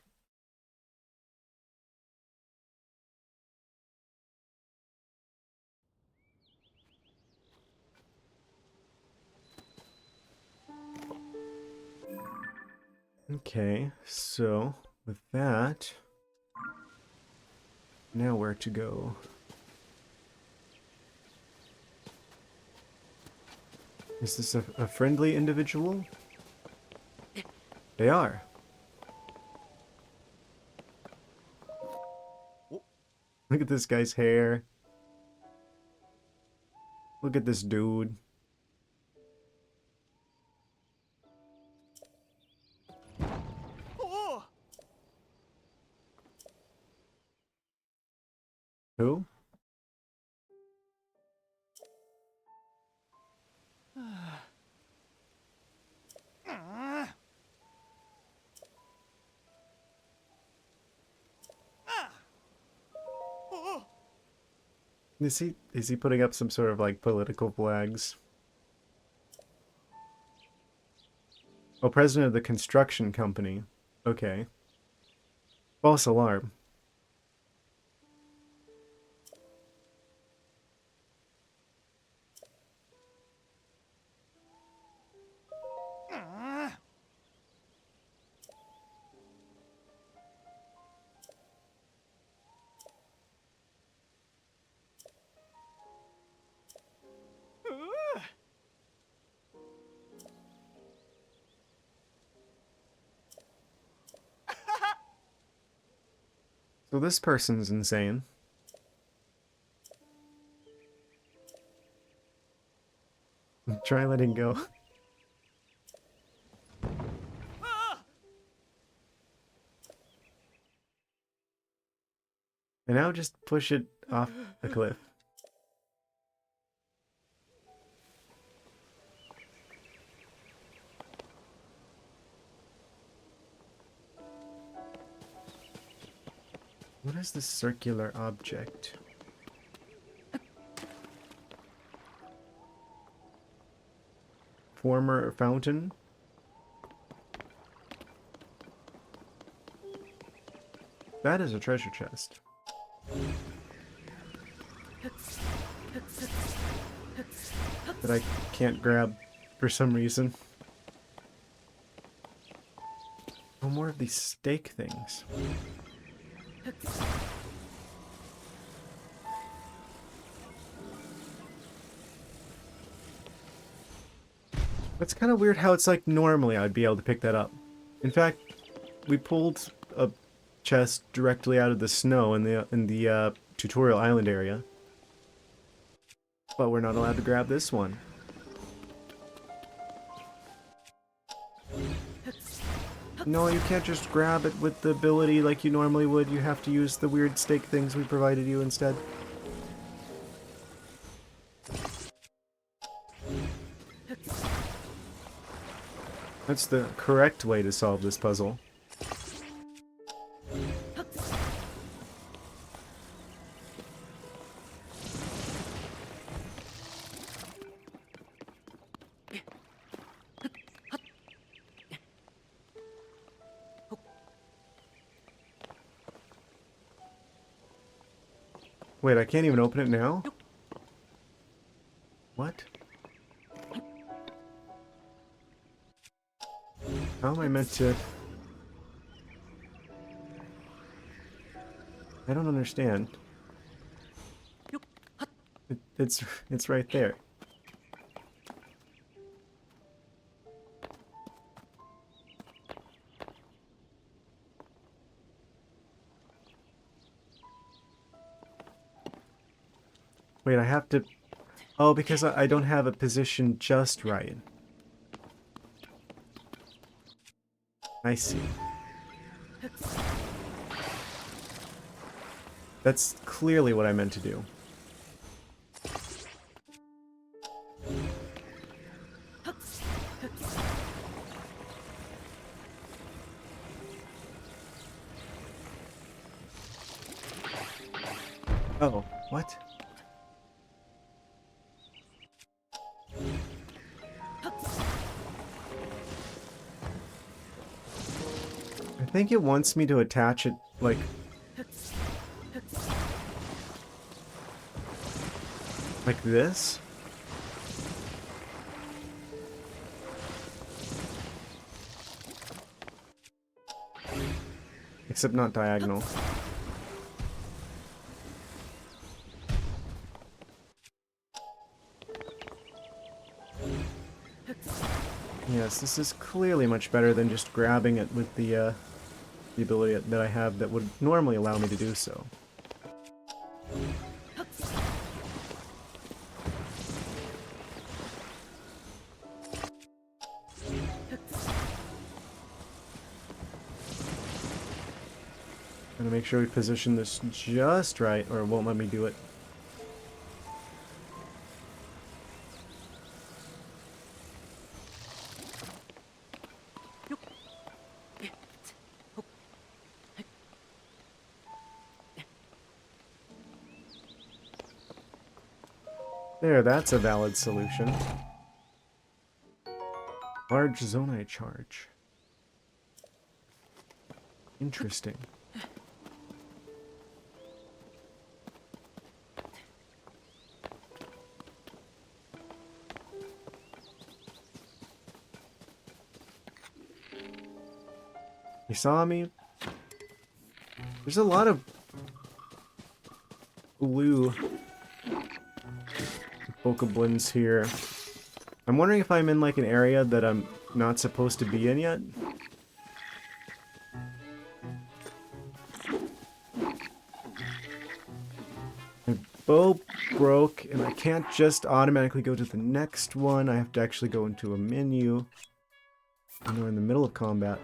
Okay, so with that, now where to go? Is this a friendly individual? They are. Look at this guy's hair. Look at this dude. Who? Is he putting up some sort of like political flags? Oh, president of the construction company. Okay. False alarm. So this person's insane. Try letting go. And now just push it off the cliff. What is this circular object? Former fountain? That is a treasure chest. That I can't grab for some reason. Oh, more of these stake things. That's kind of weird how it's like normally I'd be able to pick that up. In fact, we pulled a chest directly out of the snow in the tutorial island area. But we're not allowed to grab this one. No, you can't just grab it with the ability like you normally would. You have to use the weird stake things we provided you instead. That's the correct way to solve this puzzle. Wait, I can't even open it now? What? How am I meant to... I don't understand. It's right there. Wait, I have to... Oh, because I don't have it positioned just right. I see. That's clearly what I meant to do. Oh, what? I think it wants me to attach it, like this? Except not diagonal. Yes, this is clearly much better than just grabbing it with the ability that I have that would normally allow me to do so. Gotta make sure we position this just right, or it won't let me do it. There, that's a valid solution. Large zonite charge. Interesting. You saw me? There's a lot of blue bokoblins here. I'm wondering if I'm in like an area that I'm not supposed to be in yet. My bow broke and I can't just automatically go to the next one. I have to actually go into a menu. And we're in the middle of combat.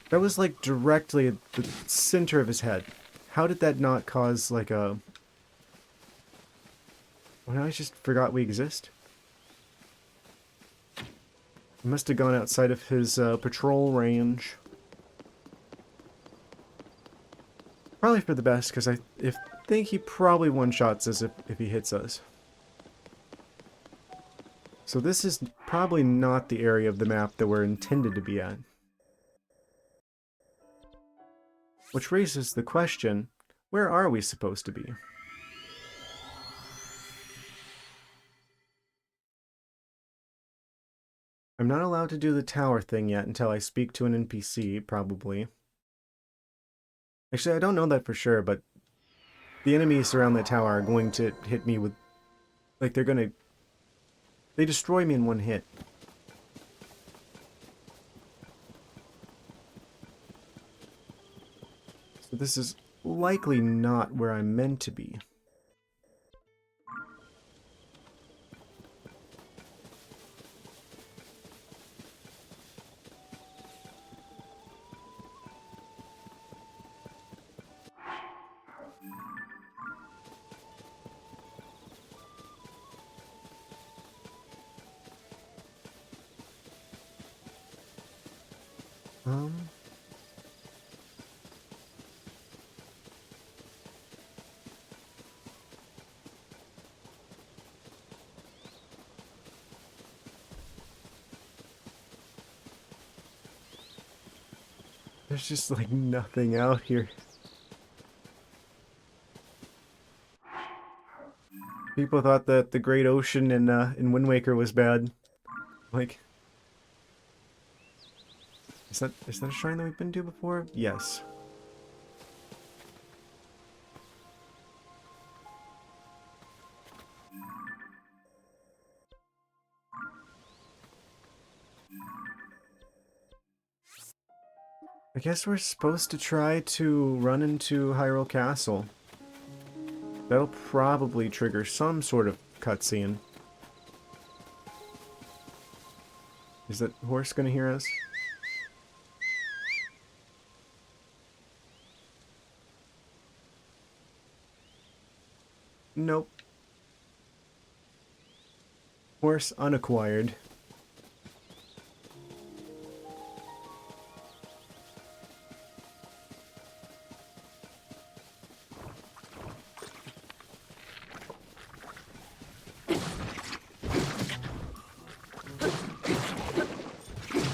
That was like directly at the center of his head. How did that not cause like a... Well, I just forgot we exist. He must have gone outside of his patrol range. Probably for the best, because I think he probably one-shots us if he hits us. So this is probably not the area of the map that we're intended to be at. Which raises the question, where are we supposed to be? I'm not allowed to do the tower thing yet until I speak to an NPC, probably. Actually, I don't know that for sure, but the enemies around the tower are going to hit me with... Like, they're gonna... They destroy me in one hit. So this is likely not where I'm meant to be. There's just like nothing out here. People thought that the Great Ocean in Wind Waker was bad. Like, is that a shrine that we've been to before? Yes. I guess we're supposed to try to run into Hyrule Castle. That'll probably trigger some sort of cutscene. Is that horse gonna hear us? Nope. Horse unacquired.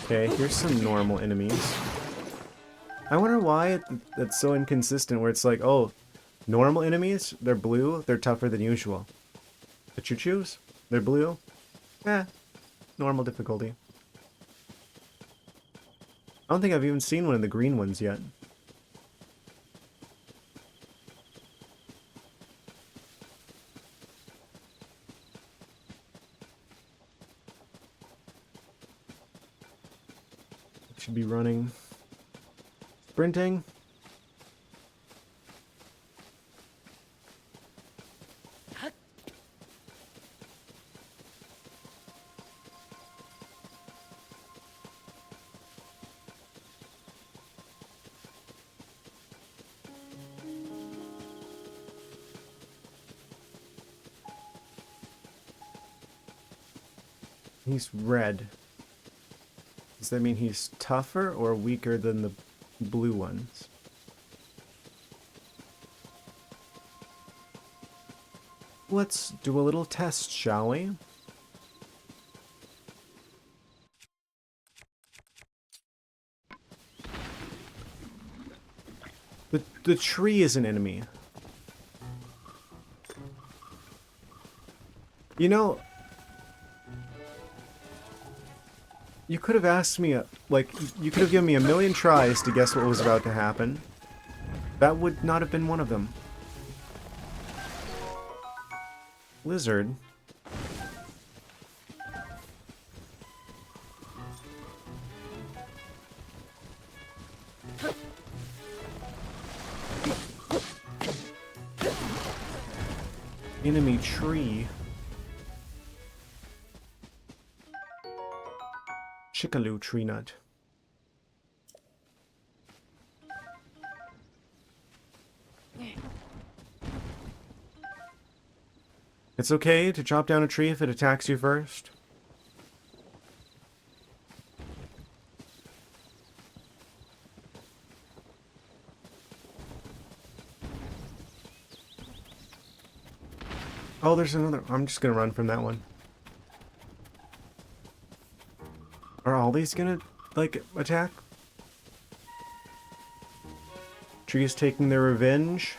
Okay, here's some normal enemies. I wonder why it's so inconsistent where it's like, oh, normal enemies, they're blue, they're tougher than usual. The choo-choos, they're blue, normal difficulty. I don't think I've even seen one of the green ones yet. Should be running. Sprinting. He's red. Does that mean he's tougher or weaker than the blue ones? Let's do a little test, shall we? The tree is an enemy. You know, you could have asked me, you could have given me a million tries to guess what was about to happen. That would not have been one of them. Lizard. Enemy tree. Chickaloo tree nut. It's okay to chop down a tree if it attacks you first. Oh, there's another. I'm just gonna run from that one. Are all these gonna, like, attack? Trees taking their revenge.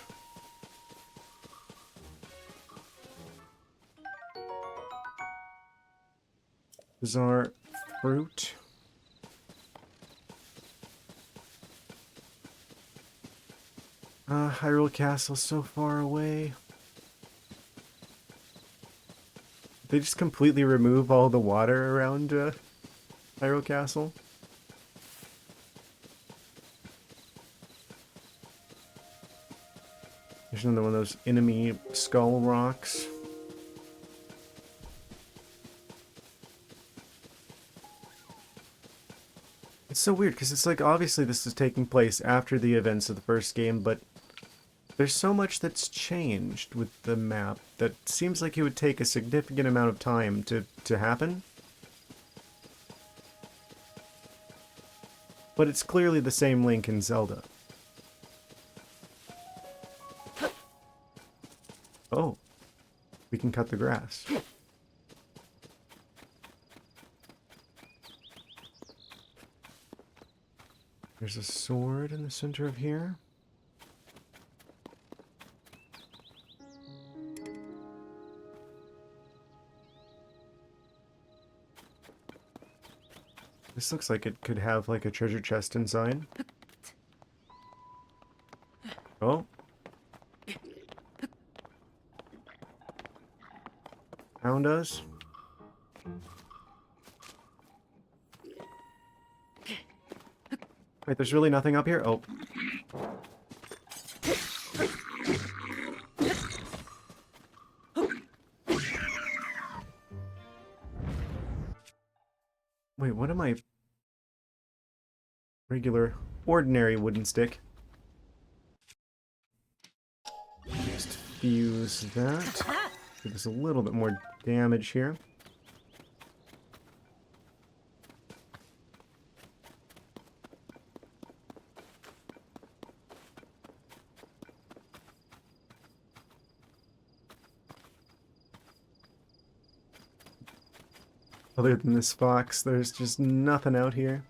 Bizarre fruit. Hyrule Castle so far away. They just completely remove all the water around Hyrule Castle. There's another one of those enemy skull rocks. It's so weird because it's like obviously this is taking place after the events of the first game, but there's so much that's changed with the map that seems like it would take a significant amount of time to happen. But it's clearly the same Link in Zelda. Oh, we can cut the grass. There's a sword in the center of here. This looks like it could have like a treasure chest inside. Oh. Found us. Wait, there's really nothing up here? Oh. Wait, what am I... Regular, ordinary wooden stick. Just fuse that. Give us a little bit more damage here. Other than this fox, there's just nothing out here.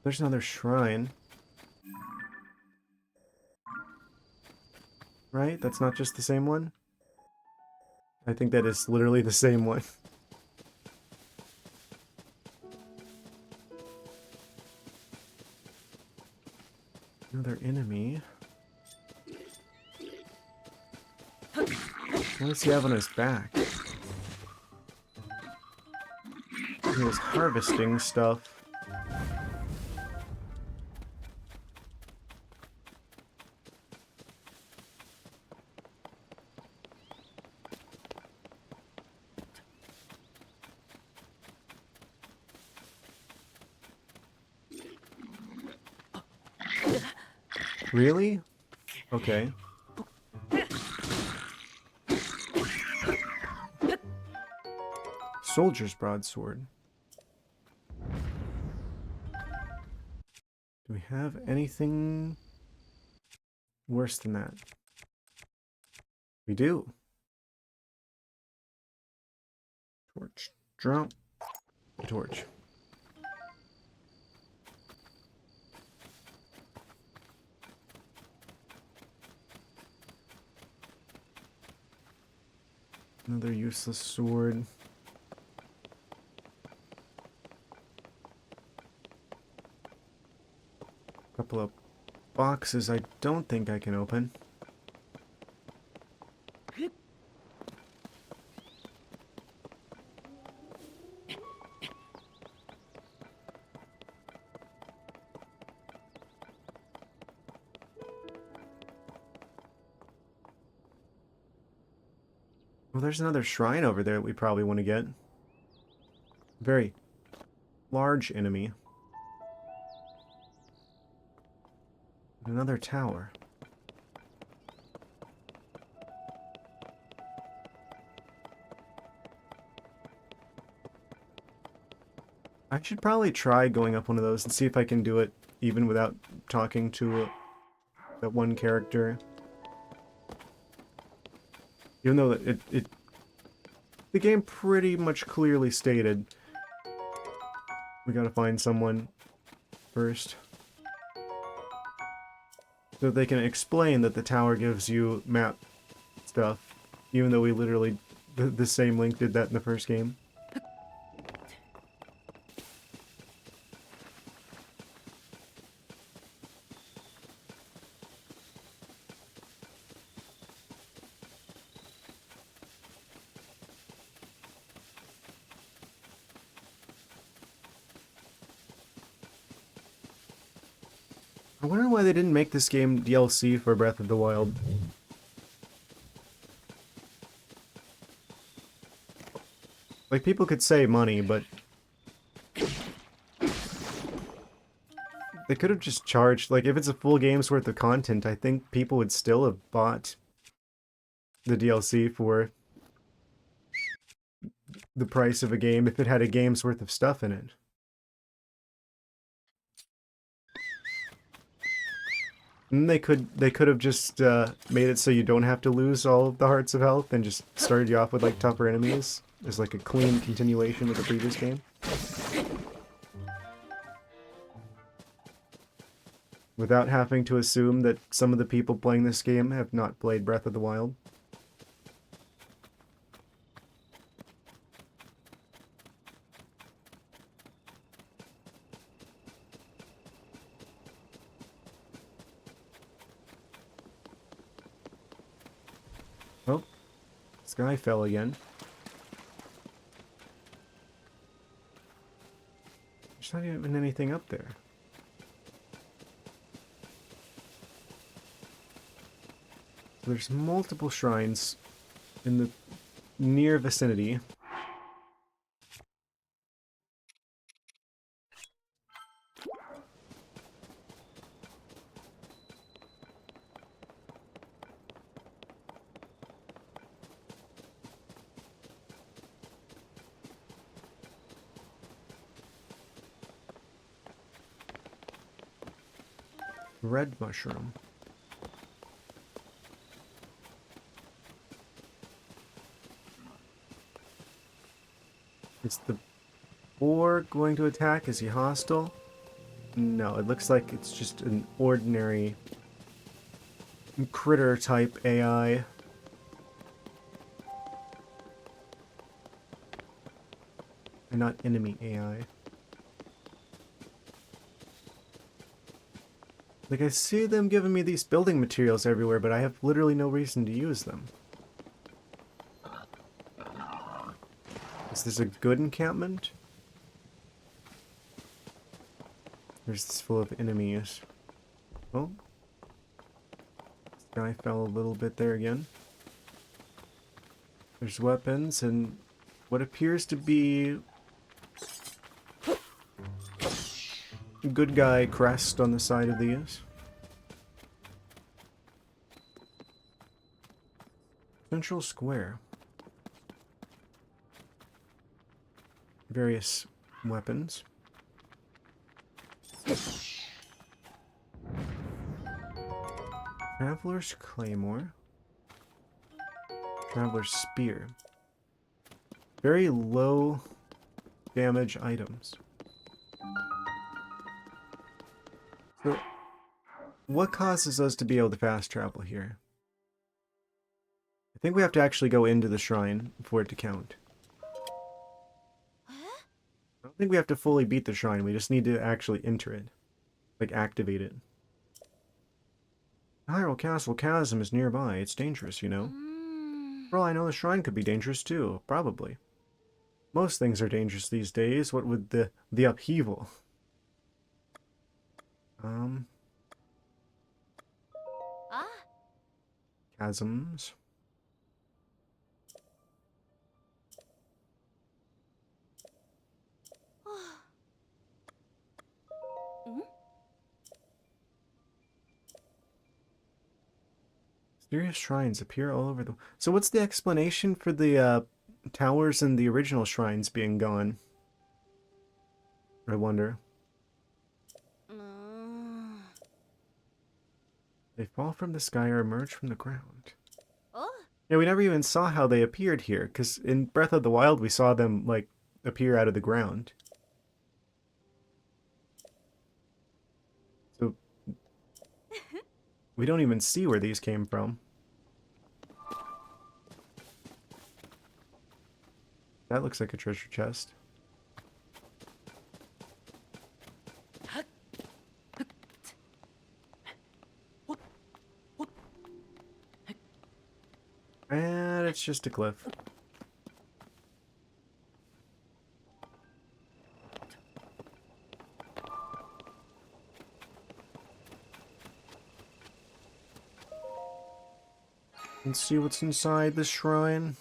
There's another shrine. Right? That's not just the same one? I think that is literally the same one. Another enemy. What does he have on his back? He was harvesting stuff. Really? Okay. Soldier's broadsword. Do we have anything worse than that? We do. Torch. Drop. Torch. Another useless sword. Couple of boxes I don't think I can open. Well, there's another shrine over there that we probably want to get. Very large enemy. Another tower. I should probably try going up one of those and see if I can do it even without talking to that one character. Even though the game pretty much clearly stated we gotta find someone first. So they can explain that the tower gives you map stuff, even though we literally, the same Link did that in the first game. I wonder why they didn't make this game DLC for Breath of the Wild. Like, people could say money, but they could have just charged, like, if it's a full game's worth of content, I think people would still have bought the DLC for the price of a game if it had a game's worth of stuff in it. And they could have just made it so you don't have to lose all of the hearts of health and just started you off with like tougher enemies as like a clean continuation of the previous game. Without having to assume that some of the people playing this game have not played Breath of the Wild. Oh, sky fell again. There's not even anything up there. So there's multiple shrines in the near vicinity. Red mushroom. Is the boar going to attack? Is he hostile? No, it looks like it's just an ordinary critter type AI. And not enemy AI. Like, I see them giving me these building materials everywhere, but I have literally no reason to use them. Is this a good encampment? There's this full of enemies. Oh. This guy fell a little bit there again. There's weapons and what appears to be a good guy crest on the side of these. Central Square. Various weapons. Traveler's Claymore. Traveler's Spear. Very low damage items. So, what causes us to be able to fast travel here? I think we have to actually go into the shrine for it to count. I don't think we have to fully beat the shrine, we just need to actually enter it. Like, activate it. Hyrule Castle Chasm is nearby, it's dangerous, you know? For all I know, the shrine could be dangerous too, probably. Most things are dangerous these days, what with the upheaval. Chasms. Mysterious shrines appear all over the... So what's the explanation for the towers in the original shrines being gone? I wonder. They fall from the sky or emerge from the ground. Yeah, we never even saw how they appeared here, because in Breath of the Wild we saw them, like, appear out of the ground. So... we don't even see where these came from. That looks like a treasure chest. And it's just a cliff. Let's see what's inside the shrine.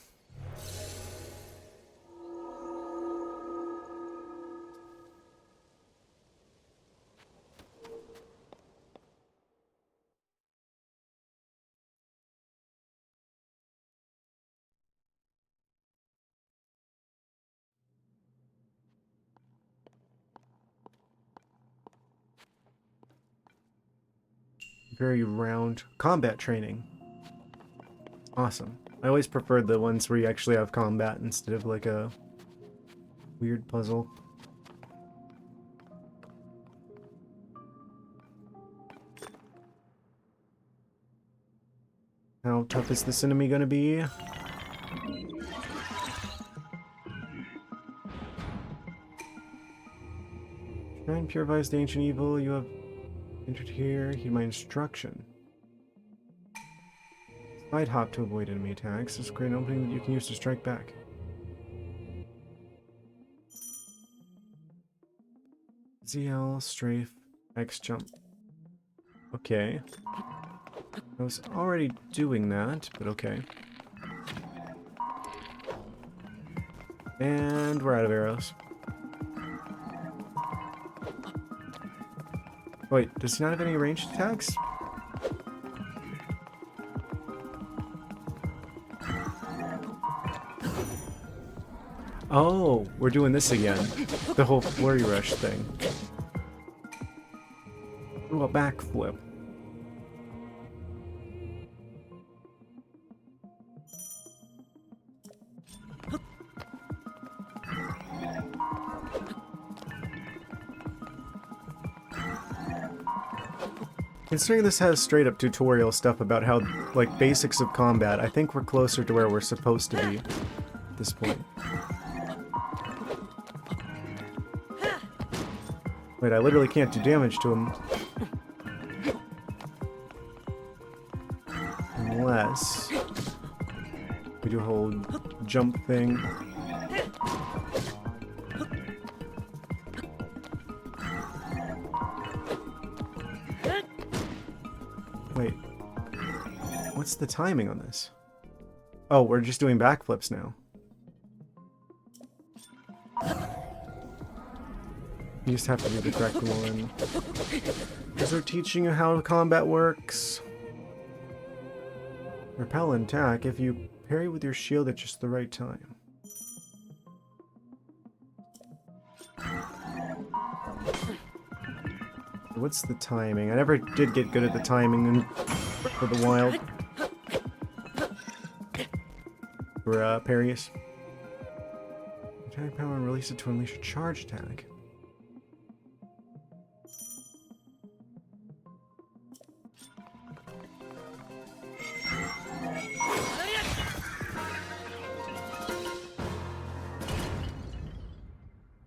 Very round combat training. Awesome. I always preferred the ones where you actually have combat instead of like a weird puzzle. How tough is this enemy gonna be? Shrine purifies the ancient evil. You have entered here. Heed my instruction. Side hop to avoid enemy attacks. This is a great opening that you can use to strike back. ZL, strafe, X jump. Okay. I was already doing that, but okay. And we're out of arrows. Wait, does he not have any ranged attacks? Oh, we're doing this again. The whole flurry rush thing. Ooh, a backflip. Considering this has straight up tutorial stuff about how, like, basics of combat, I think we're closer to where we're supposed to be at this point. Wait, I literally can't do damage to him. Unless we do a whole jump thing. Wait. What's the timing on this? Oh, we're just doing backflips now. You just have to do the correct one. Because they're teaching you how combat works. Repel and attack if you parry with your shield at just the right time. What's the timing? I never did get good at the timing for the wild. For parries. Attack power and release it to unleash a charge attack.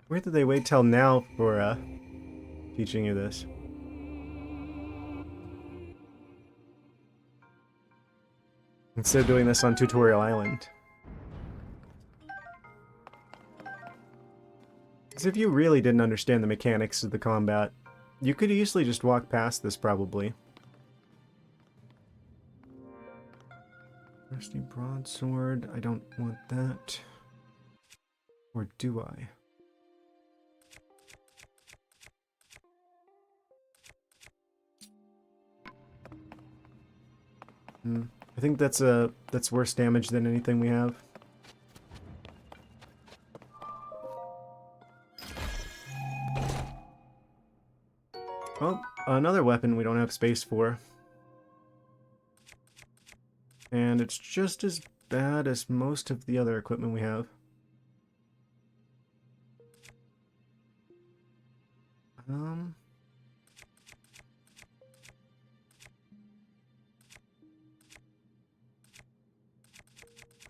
Where did they wait till now for teaching you this? Instead of doing this on Tutorial Island. Because if you really didn't understand the mechanics of the combat, you could easily just walk past this, probably. Rusty broadsword, I don't want that. Or do I? I think that's worse damage than anything we have. Well, another weapon we don't have space for. And it's just as bad as most of the other equipment we have.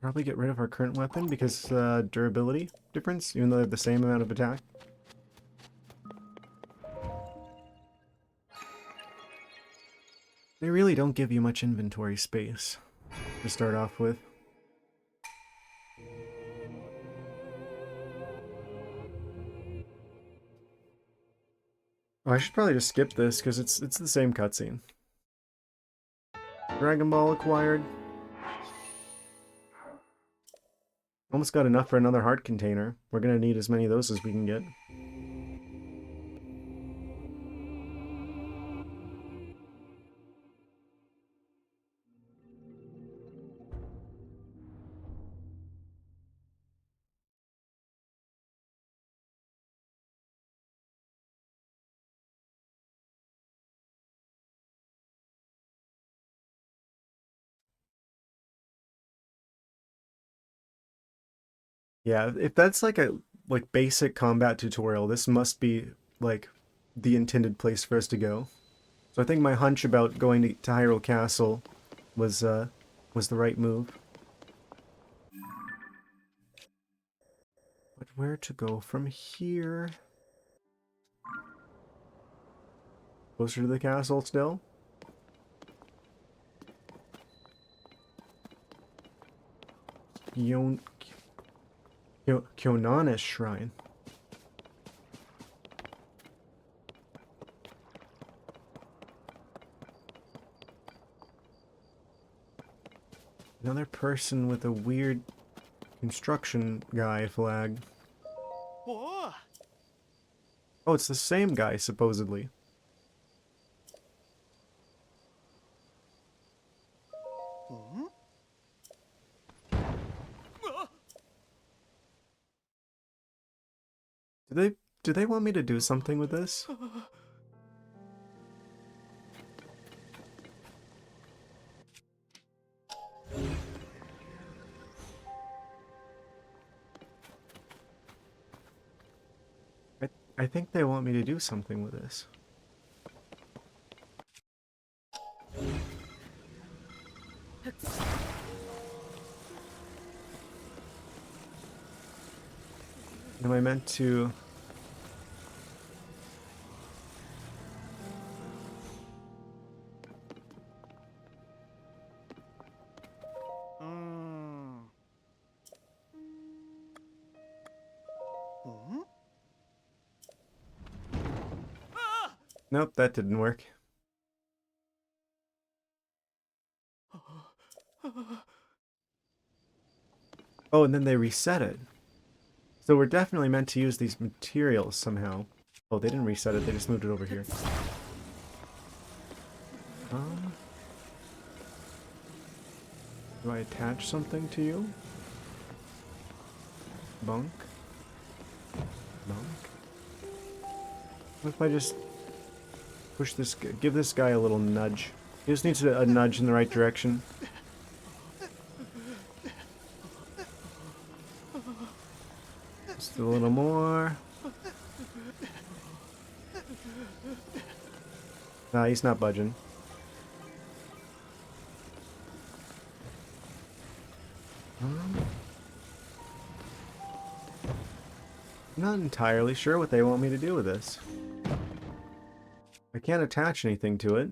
Probably get rid of our current weapon because durability difference, even though they have the same amount of attack. They really don't give you much inventory space to start off with. Oh, I should probably just skip this because it's the same cutscene. Dragon Ball acquired. Almost got enough for another heart container. We're gonna need as many of those as we can get. Yeah, if that's like a basic combat tutorial, this must be like the intended place for us to go. So I think my hunch about going to Hyrule Castle was the right move. But where to go from here? Closer to the castle still? Kyonana's Shrine. Another person with a weird construction guy flag. Whoa. Oh, it's the same guy, supposedly. Do they want me to do something with this? I think they want me to do something with this. Am I meant to... Nope, that didn't work. Oh, and then they reset it. So we're definitely meant to use these materials somehow. Oh, they didn't reset it, they just moved it over here. Do I attach something to you? Bunk? Bunk? What if I just push this, give this guy a little nudge? He just needs a nudge in the right direction. Just a little more. Nah, he's not budging. I'm not entirely sure what they want me to do with this. I can't attach anything to it.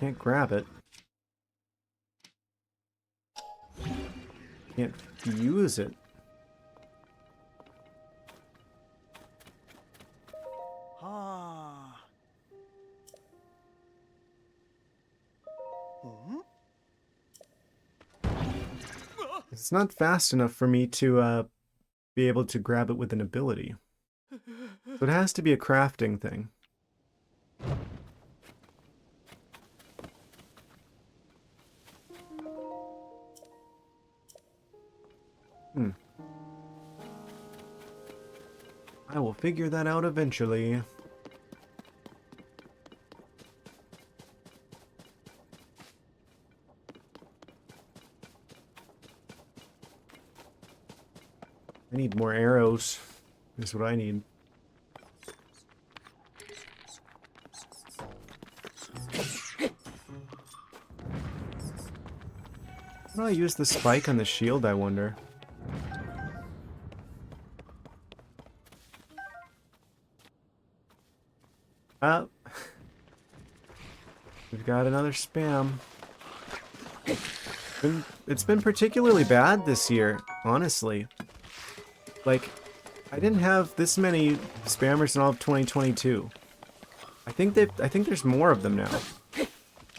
Can't grab it. Can't use it. It's not fast enough for me to be able to grab it with an ability. So it has to be a crafting thing. I will figure that out eventually. I need more arrows. That's what I need. How do I use the spike on the shield, I wonder? Ah. We've got another spam. It's been particularly bad this year, honestly. Like, I didn't have this many spammers in all of 2022. I think there's more of them now.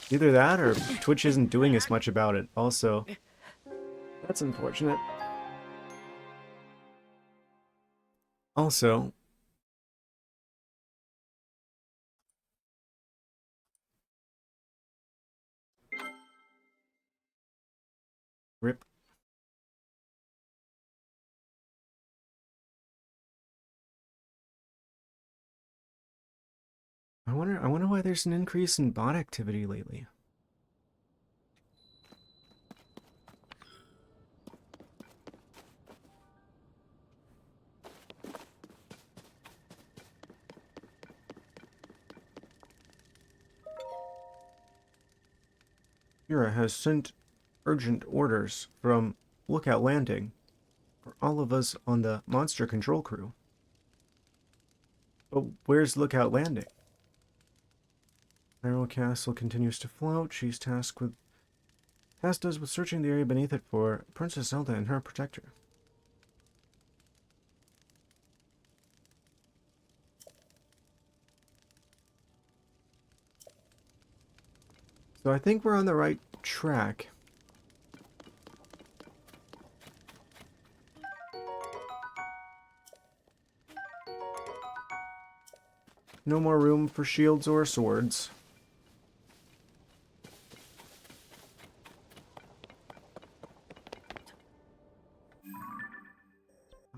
Either that or Twitch isn't doing as much about it. Also, that's unfortunate. Also, rip. I wonder why there's an increase in bot activity lately. Mira has sent urgent orders from Lookout Landing for all of us on the monster control crew. But where's Lookout Landing? Hyrule Castle continues to float. She's tasked us with searching the area beneath it for Princess Zelda and her protector. So I think we're on the right track. No more room for shields or swords.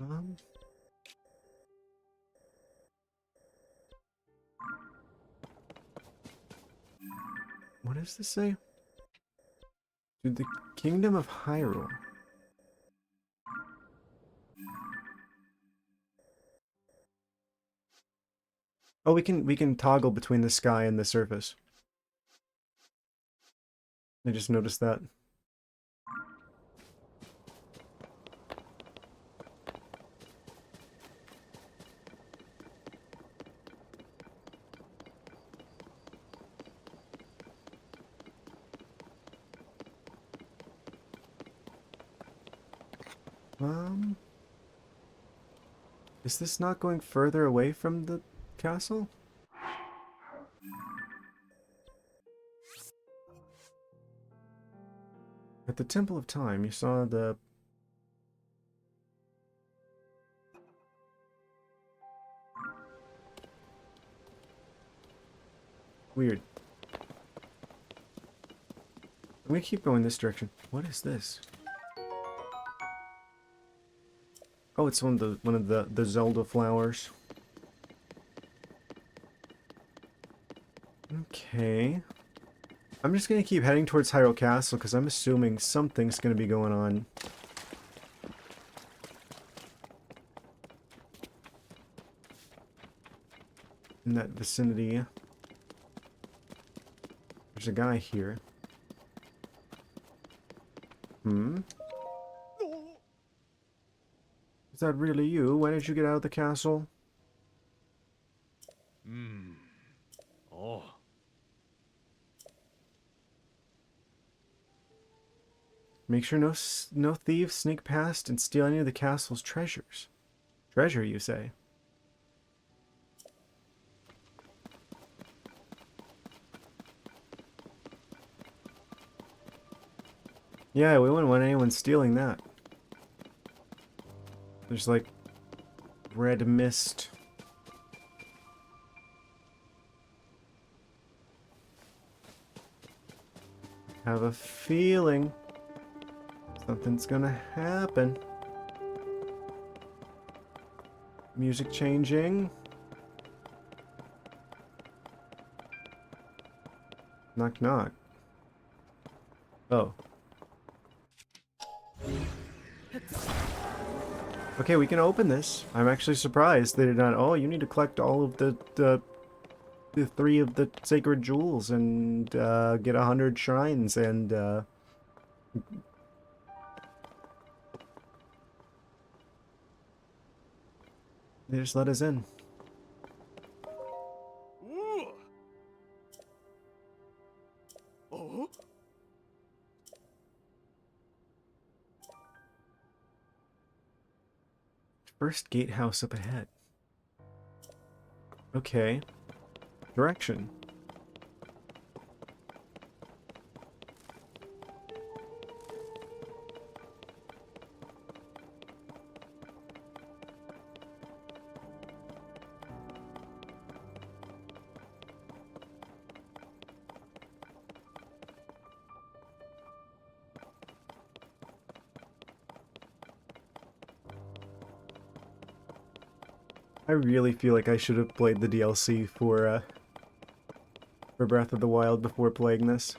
Um, what does this say? To the Kingdom of Hyrule. Oh, we can toggle between the sky and the surface. I just noticed that. Um, is this not going further away from the castle? At the Temple of Time, you saw the... Weird. I'm gonna keep going this direction. What is this? Oh, it's one of the Zelda flowers. Okay. I'm just gonna keep heading towards Hyrule Castle because I'm assuming something's gonna be going on. In that vicinity. There's a guy here. Hmm? Is that really you? When did you get out of the castle? Oh. Make sure no thieves sneak past and steal any of the castle's treasures. Treasure, you say? Yeah, we wouldn't want anyone stealing that. There's like red mist. Have a feeling something's gonna happen. Music changing. Knock knock. Oh. Okay, we can open this. I'm actually surprised they did not. Oh, you need to collect all of the 3 of the sacred jewels and get 100 shrines and they just let us in. Ooh. Oh. First gatehouse up ahead. Okay. Direction. I really feel like I should have played the DLC for Breath of the Wild before playing this.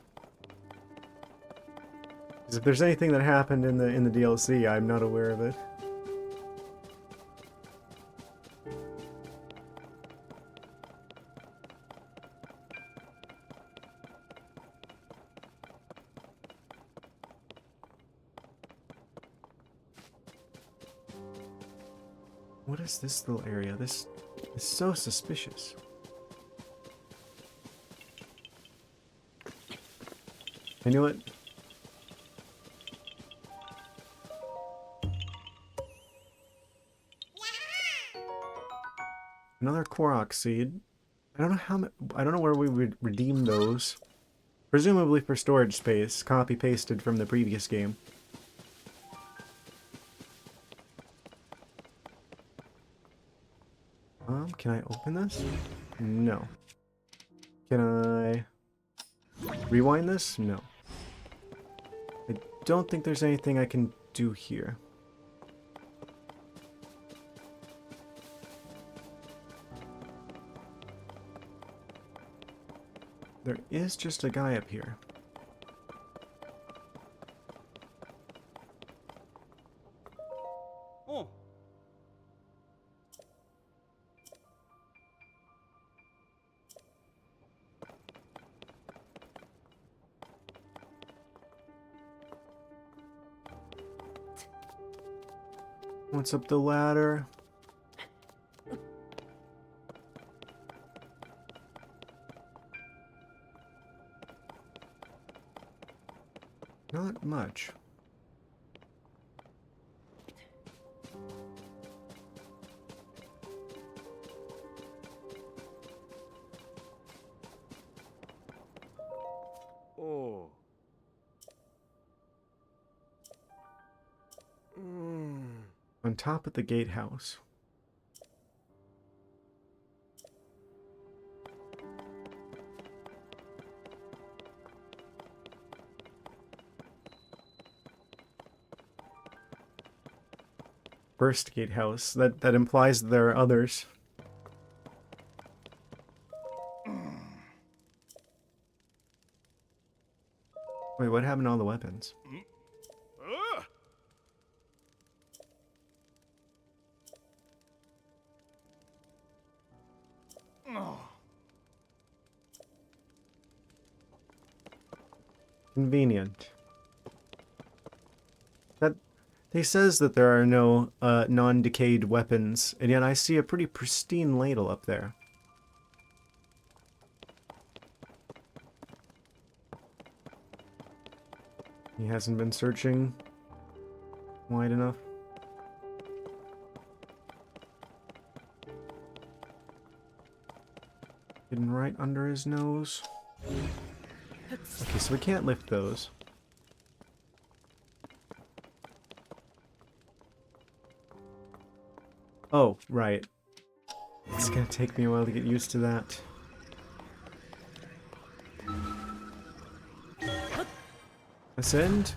'Cause if there's anything that happened in the DLC, I'm not aware of it. What is this little area? This is so suspicious. I knew it. Another Korok seed. I don't know how. I don't know where we would redeem those. Presumably for storage space, copy-pasted from the previous game. Can I open this? No. Can I rewind this? No. I don't think there's anything I can do here. There is just a guy up here. Oh. What's up the ladder? Not much. Oh. On top of the gatehouse. First gatehouse. That implies there are others. Wait, what happened to all the weapons? Convenient. That he says that there are no non-decayed weapons, and yet I see a pretty pristine ladle up there. He hasn't been searching wide enough. Hidden right under his nose. Okay, so we can't lift those. Oh, right. It's gonna take me a while to get used to that. Ascend.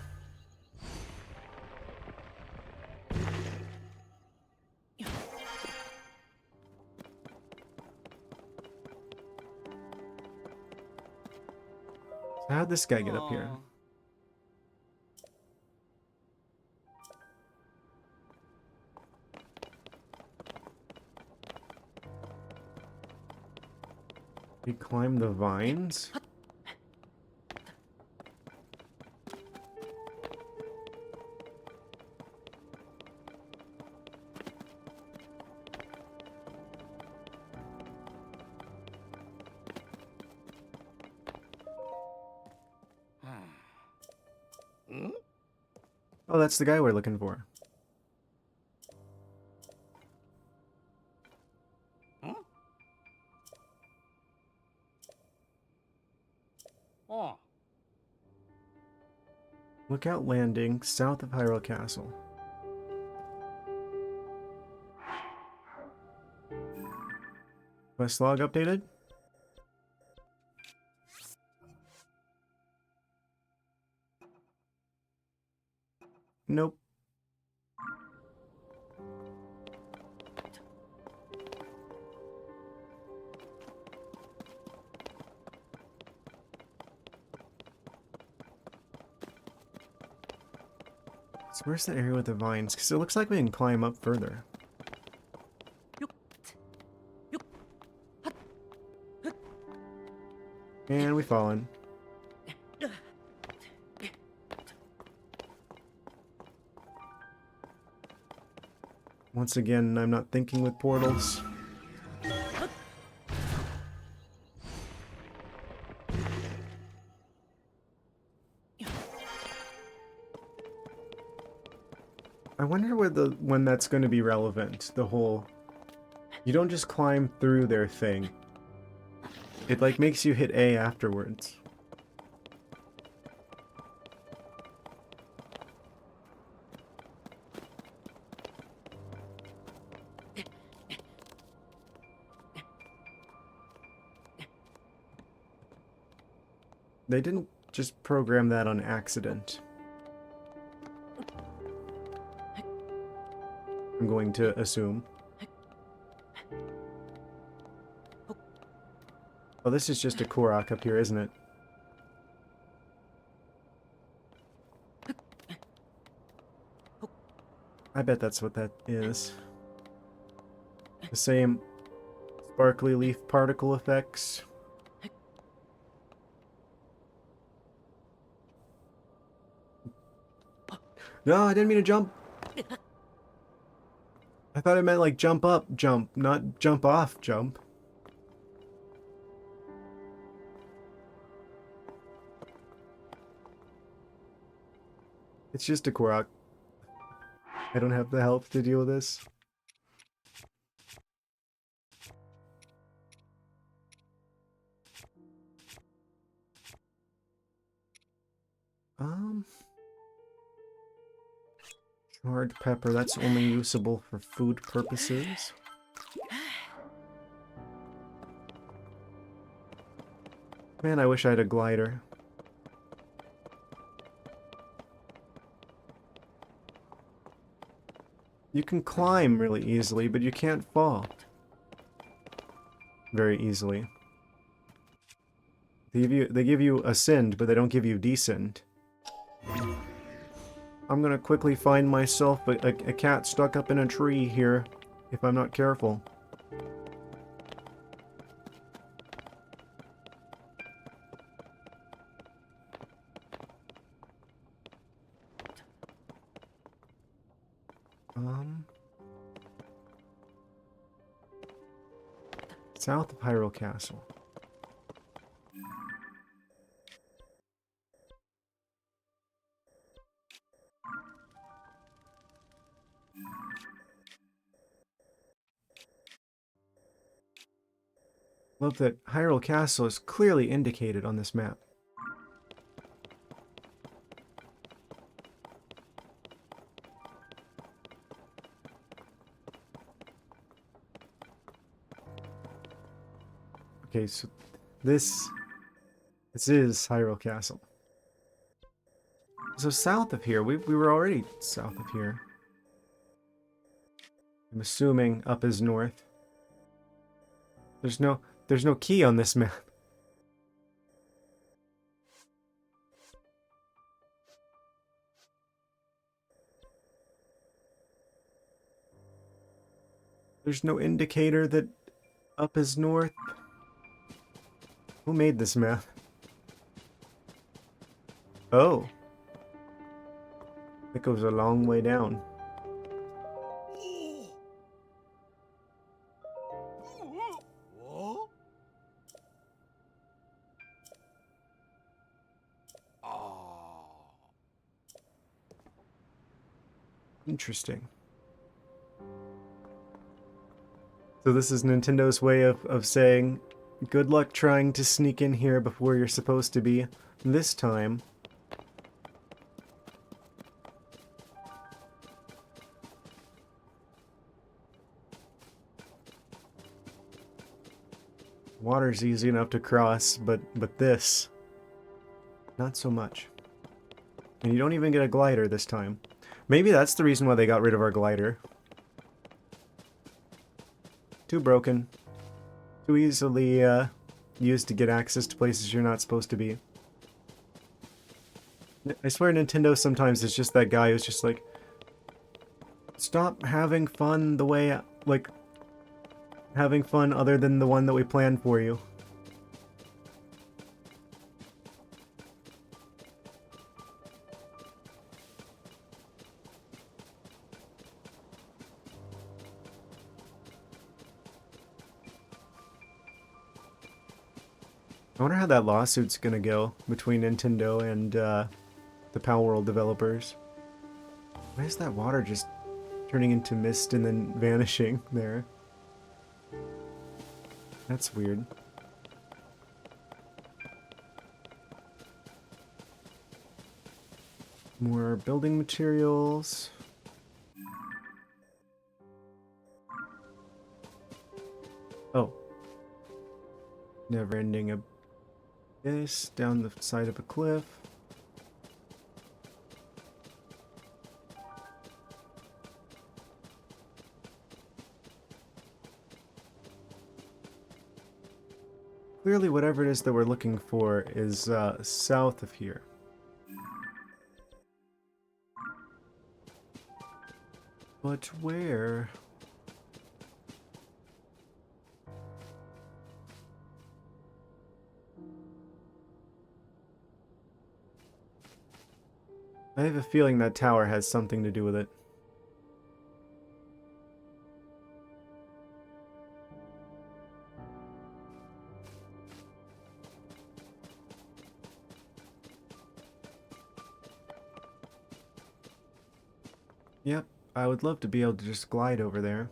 So how'd this guy get up here? He climbed the vines? Oh, that's the guy we're looking for. Oh. Lookout Landing, south of Hyrule Castle. Quest log updated? Nope. So where's the area with the vines? Because it looks like we can climb up further. And we've fallen. Once again, I'm not thinking with portals. I wonder when that's going to be relevant. The whole, you don't just climb through their thing. It like makes you hit A afterwards. They didn't just program that on accident. I'm going to assume. Oh, this is just a Korok up here, isn't it? I bet that's what that is. The same sparkly leaf particle effects. No, I didn't mean to jump. I thought it meant like jump up, jump, not jump off, jump. It's just a Korok. I don't have the health to deal with this. Charred pepper, that's only usable for food purposes. Man, I wish I had a glider. You can climb really easily, but you can't fall very easily. They give you ascend, but they don't give you descend. I'm gonna quickly find myself a cat stuck up in a tree here, if I'm not careful. South of Hyrule Castle. Love that Hyrule Castle is clearly indicated on this map. Okay, so this is Hyrule Castle. So south of here, we were already south of here. I'm assuming up is north. There's no key on this map. There's no indicator that up is north. Who made this map? Oh. It goes a long way down. Interesting. So this is Nintendo's way of saying, good luck trying to sneak in here before you're supposed to be. This time, water's easy enough to cross, but this, not so much. And you don't even get a glider this time. Maybe that's the reason why they got rid of our glider. Too broken. Too easily used to get access to places you're not supposed to be. I swear Nintendo sometimes is just that guy who's just like, stop having fun the way, like, having fun other than the one that we planned for you. I wonder how that lawsuit's gonna go between Nintendo and the Pal World developers. Why is that water just turning into mist and then vanishing there? That's weird. More building materials. Oh. Never ending this down the side of a cliff. Clearly, whatever it is that we're looking for is south of here. But where? I have a feeling that tower has something to do with it. Yep, I would love to be able to just glide over there.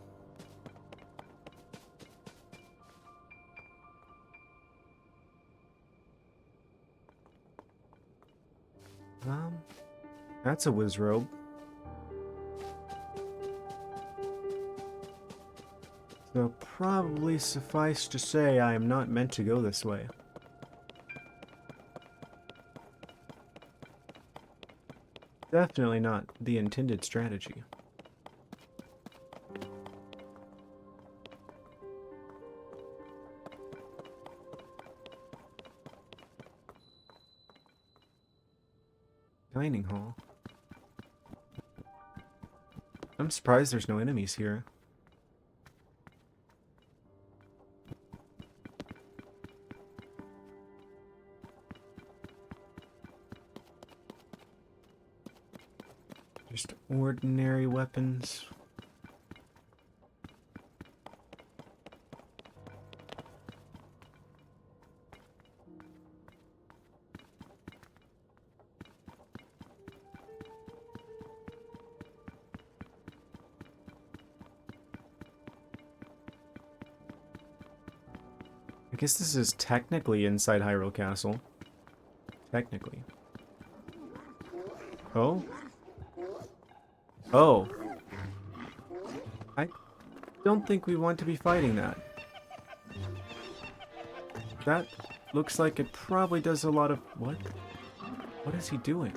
That's a whiz robe. So probably suffice to say I am not meant to go this way. Definitely not the intended strategy. Dining hall. I'm surprised there's no enemies here. Just ordinary weapons. I guess this is technically inside Hyrule Castle. Technically. Oh? Oh. I don't think we want to be fighting that. That looks like it probably does a lot of... What? What is he doing?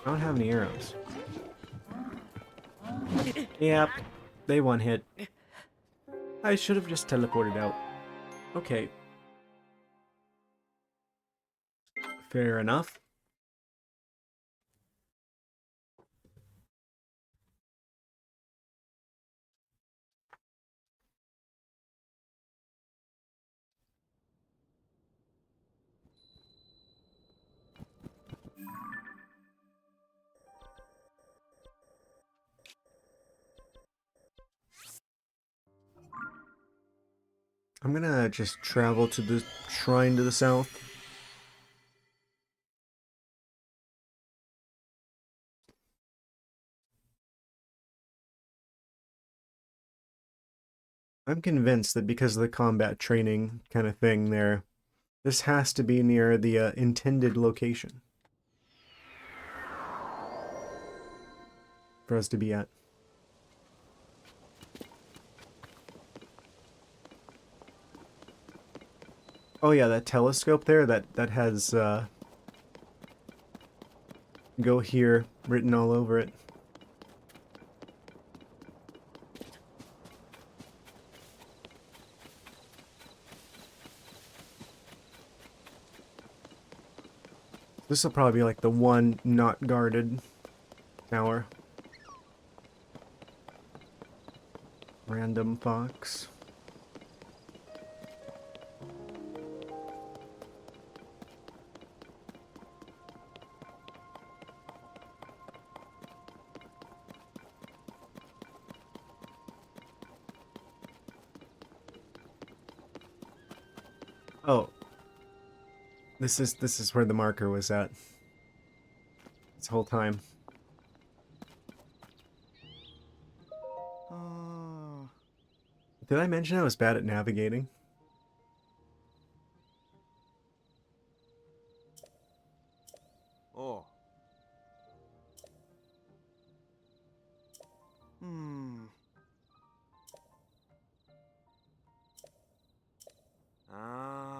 I don't have any arrows. Yep. They one hit. I should have just teleported out. Okay. Fair enough. I'm gonna just travel to the shrine to the south. I'm convinced that because of the combat training kind of thing there, this has to be near the intended location for us to be at. Oh yeah, that telescope there, that has go here written all over it. This will probably be like the one not guarded tower. Random fox. Oh. This is where the marker was at. This whole time. Oh. Did I mention I was bad at navigating? Oh. Ah.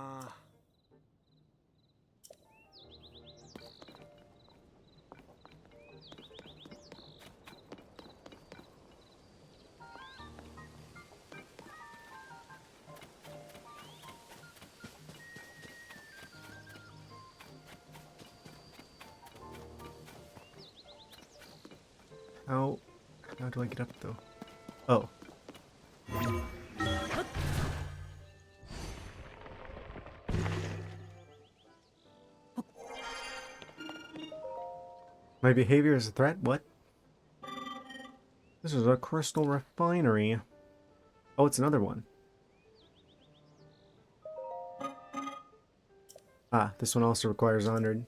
How do I get up though? Oh. My behavior is a threat? What? This is a crystal refinery. Oh, it's another one. Ah, this one also requires 100.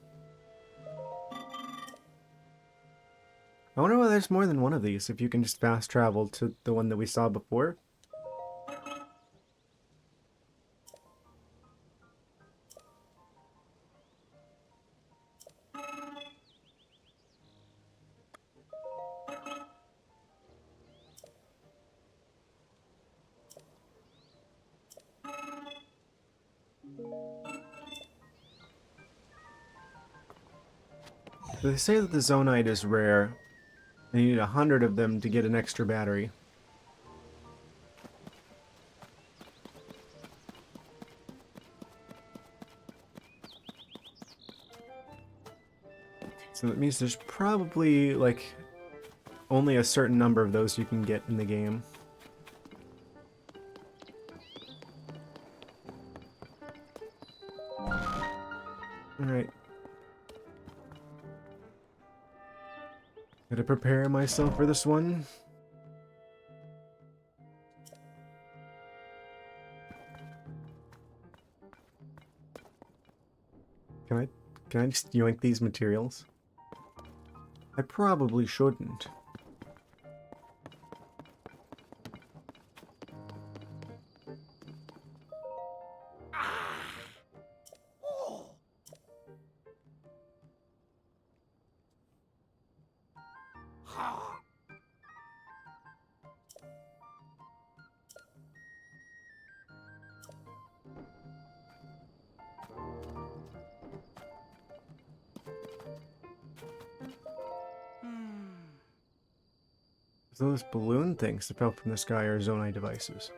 I wonder why there's more than one of these, if you can just fast travel to the one that we saw before. They say that the Zonite is rare, and you need 100 of them to get an extra battery. So that means there's probably, like, only a certain number of those you can get in the game. Alright. Gotta prepare myself for this one. Can I just yoink these materials? I probably shouldn't. Those balloon things that fell from the sky are Zonai devices.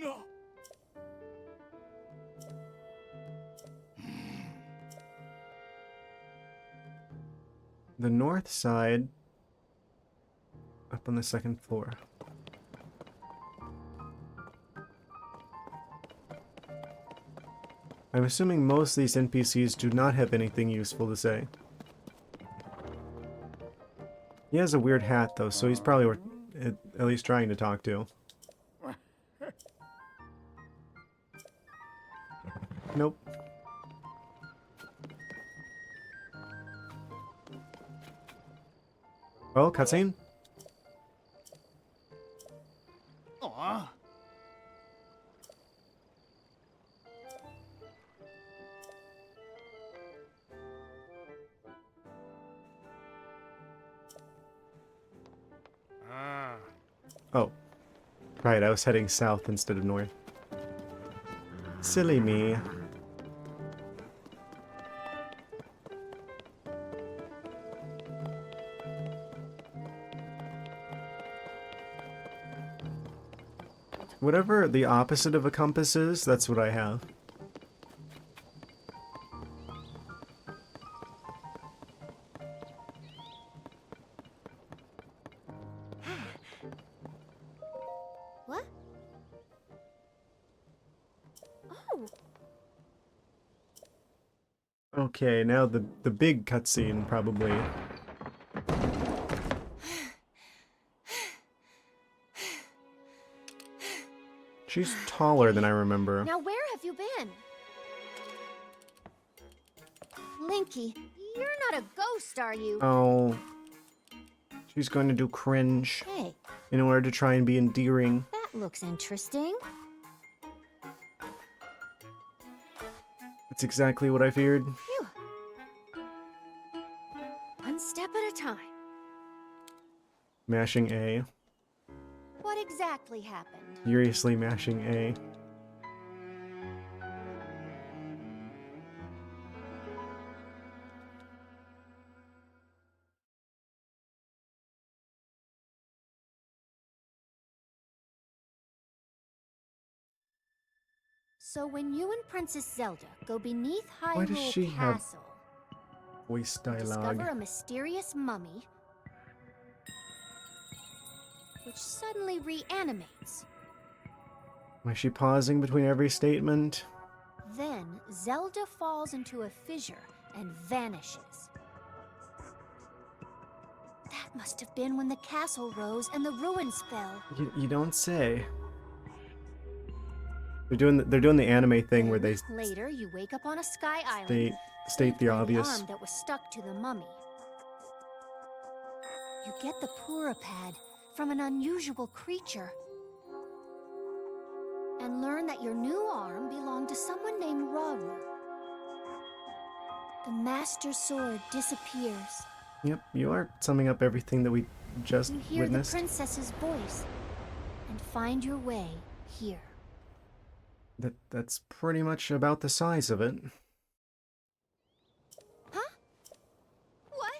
No. The north side, up on the second floor. I'm assuming most of these NPCs do not have anything useful to say. He has a weird hat though, so he's probably worth at least trying to talk to. Nope. Oh, cutscene? Aw. Ah. Oh. Right, I was heading south instead of north. Silly me. Whatever the opposite of a compass is, that's what I have. What? Oh, Okay, now the big cutscene, probably. She's taller than I remember. now where have you been? Linky, you're not a ghost, are you? Oh. She's going to do cringe Hey, in order to try and be endearing. that looks interesting. That's exactly what I feared. Phew. One step at a time. Mashing A. What exactly happened? Furiously mashing A. So when you and Princess Zelda go beneath Why does Hyrule she have Castle, voice you dialogue? discover a mysterious mummy which suddenly reanimates. Why is she pausing between every statement? Then Zelda falls into a fissure and vanishes. That must have been when the castle rose and the ruins fell. You don't say. They're doing the anime thing where they Later, you wake up on a sky island, state the by the obvious. arm that was stuck to the mummy. You get the Pura pad from an unusual creature, and learn that your new arm belonged to someone named Rauru. The Master Sword disappears. Yep, you are summing up everything that we just You hear witnessed. the princess's voice, and find your way here. That's pretty much about the size of it. Huh? What?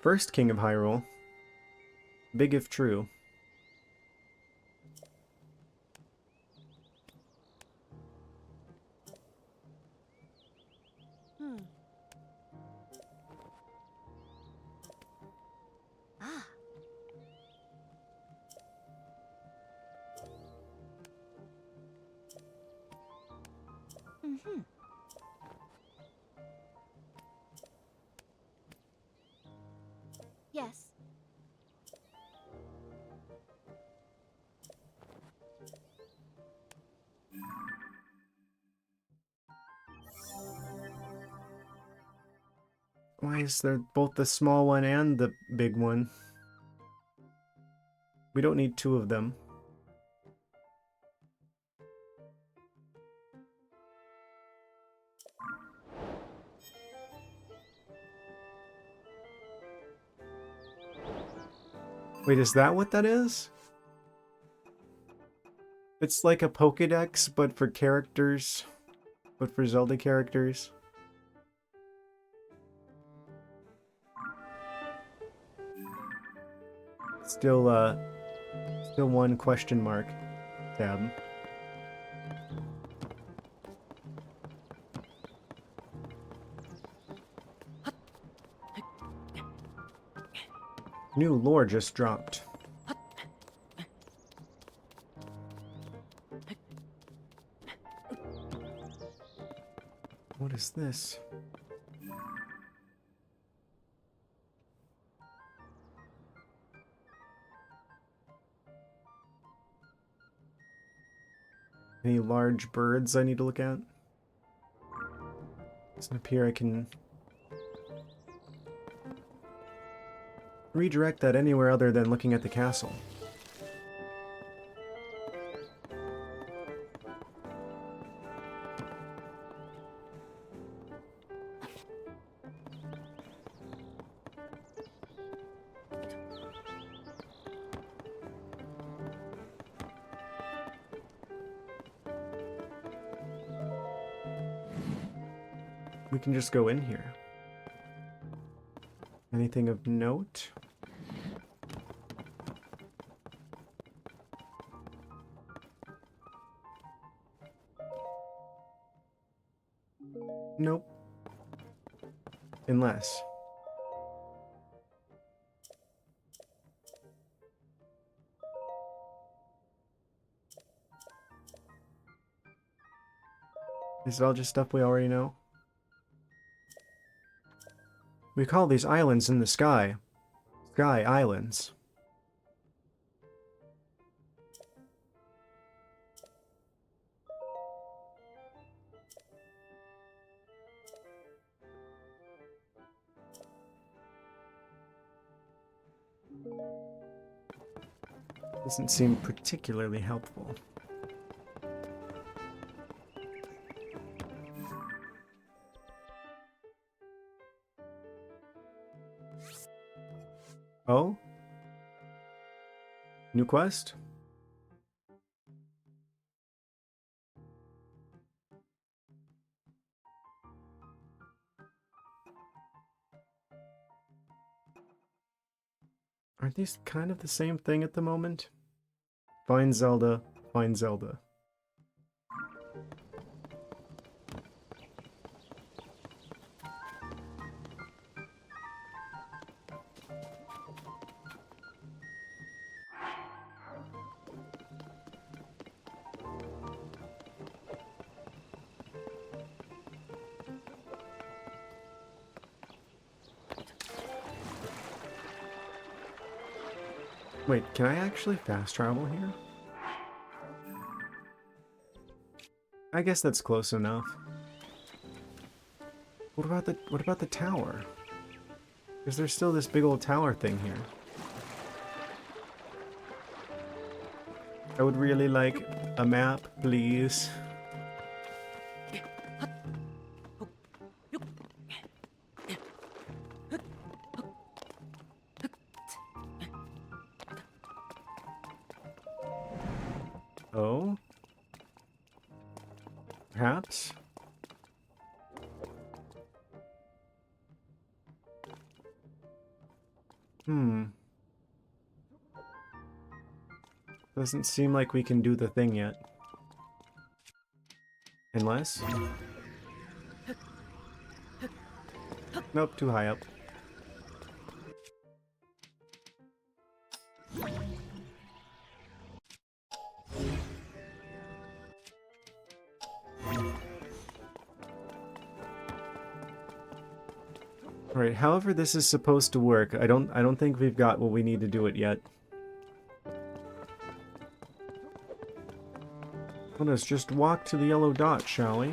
First king of Hyrule. Big if true. Ah. Mm-hmm. Yes. Why is there both the small one and the big one? We don't need two of them. Wait, is that what that is? It's like a Pokédex, but for characters. But for Zelda characters. Still, still one question mark tab. New lore just dropped. What is this? Any large birds I need to look at? Doesn't appear I can redirect that anywhere other than looking at the castle. We can just go in here. Anything of note? Nope. Unless. Is it all just stuff we already know? We call these islands in the sky Sky Islands. Doesn't seem particularly helpful. Oh? New quest? Aren't these kind of the same thing at the moment? Find Zelda, find Zelda. Wait, can I actually fast travel here? I guess that's close enough. What about the tower? Because there's still this big old tower thing here. I would really like a map, please. Oh? Perhaps? Doesn't seem like we can do the thing yet. Unless? Nope, too high up. Alright, however this is supposed to work, I don't think we've got what we need to do it yet. Let us just walk to the yellow dot, shall we?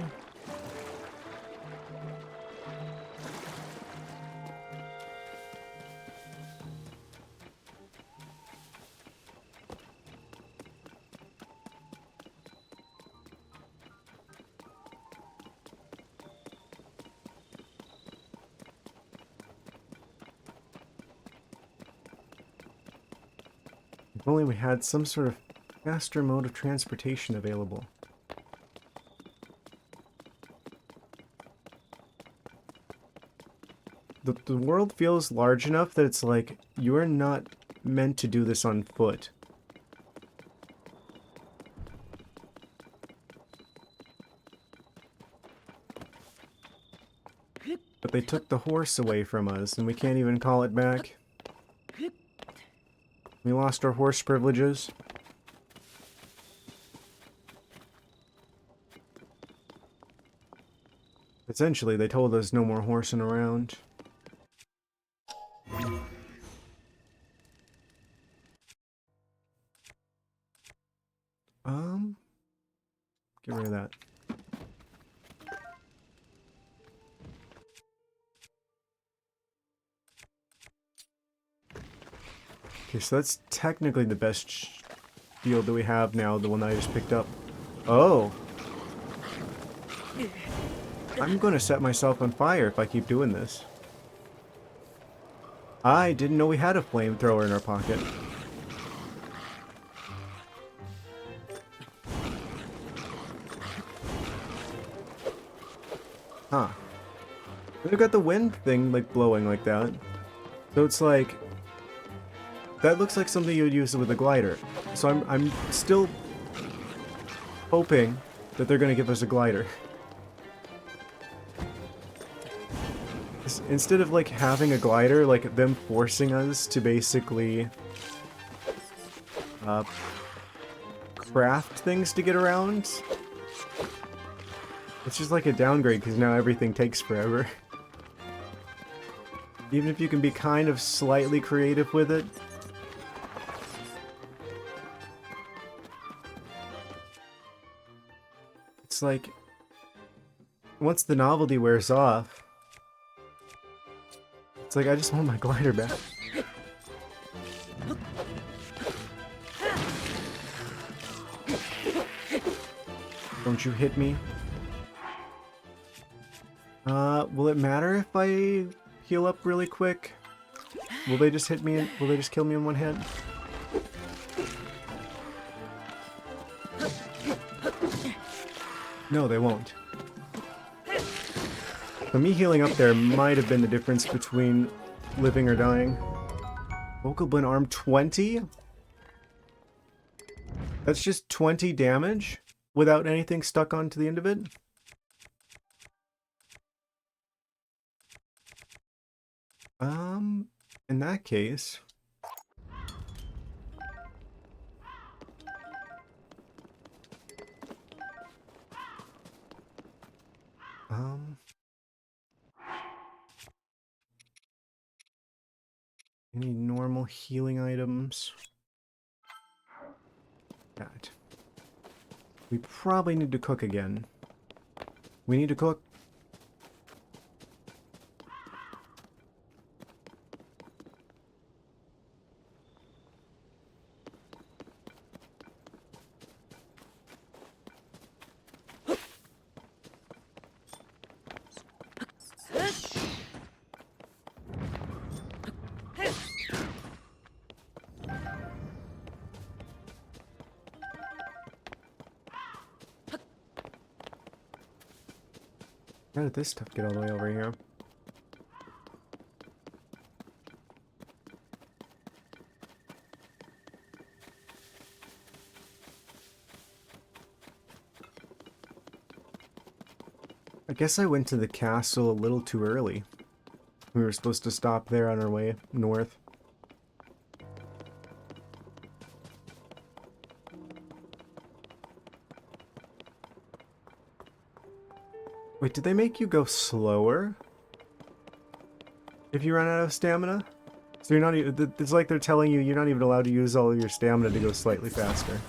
If only we had some sort of faster mode of transportation available. The world feels large enough that it's like, you're not meant to do this on foot. But they took the horse away from us, and we can't even call it back. We lost our horse privileges. Essentially, they told us no more horsing around. Get rid of that. Okay, so that's technically the best shield that we have now, the one that I just picked up. Oh! I'm gonna set myself on fire if I keep doing this. I didn't know we had a flamethrower in our pocket. Huh. They've got the wind thing, like, blowing like that. So it's like... that looks like something you would use with a glider. So I'm still hoping that they're gonna give us a glider. Instead of, like, having a glider, like, them forcing us to basically... craft things to get around. It's just like a downgrade, because now everything takes forever. Even if you can be kind of slightly creative with it. It's like... once the novelty wears off... it's like, I just want my glider back. Don't you hit me? Will it matter if I heal up really quick? Will they just hit me? Will they just kill me in one hit? No, they won't. But me healing up there might have been the difference between living or dying. Vocal Blend Arm 20? That's just 20 damage without anything stuck onto the end of it? In that case... Any normal healing items? That. We probably need to cook again. We need to cook. How did this stuff get all the way over here? I guess I went to the castle a little too early. We were supposed to stop there on our way north. Wait, did they make you go slower? If you run out of stamina? So you're not even, it's like they're telling you you're not even allowed to use all of your stamina to go slightly faster.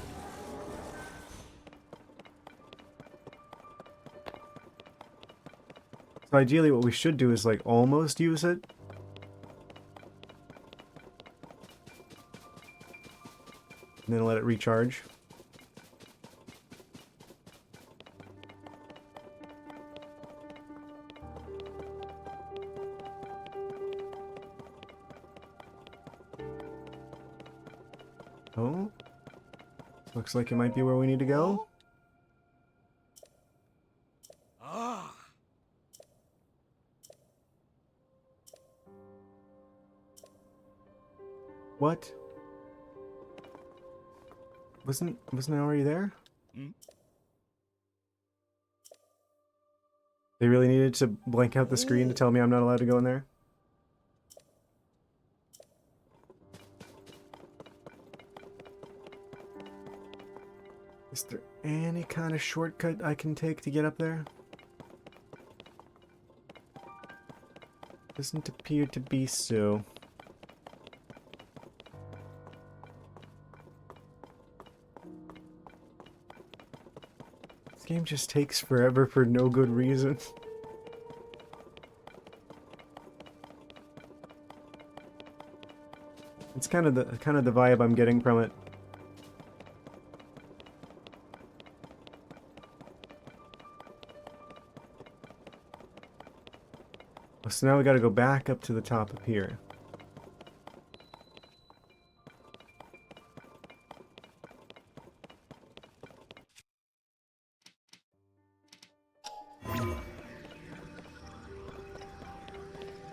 So ideally what we should do is like almost use it. And then let it recharge. Oh. Looks like it might be where we need to go. Ah. What? Wasn't I already there? Hmm? They really needed to blank out the screen to tell me I'm not allowed to go in there? Is there any kind of shortcut I can take to get up there? Doesn't appear to be so. This game just takes forever for no good reason. It's kind of the vibe I'm getting from it. So now we gotta go back up to the top of here.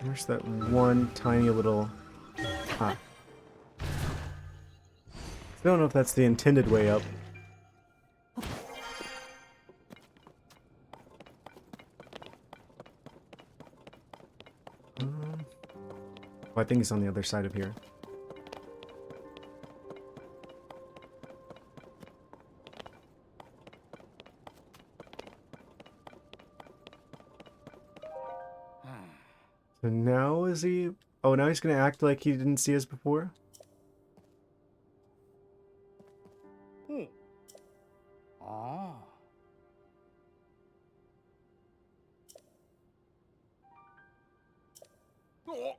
Where's that one tiny little... Ah. I don't know if that's the intended way up. I think it's on the other side of here. So now is he... Oh, now he's gonna act like he didn't see us before? Ah. Oh.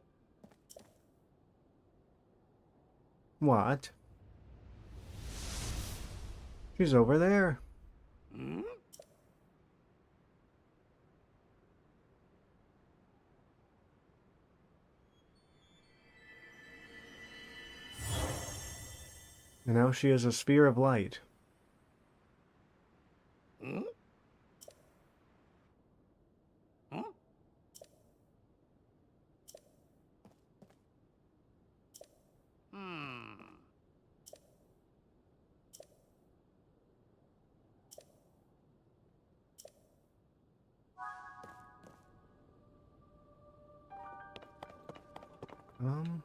What? She's over there. Hmm? And now she is a sphere of light. Hmm? Huh? Um.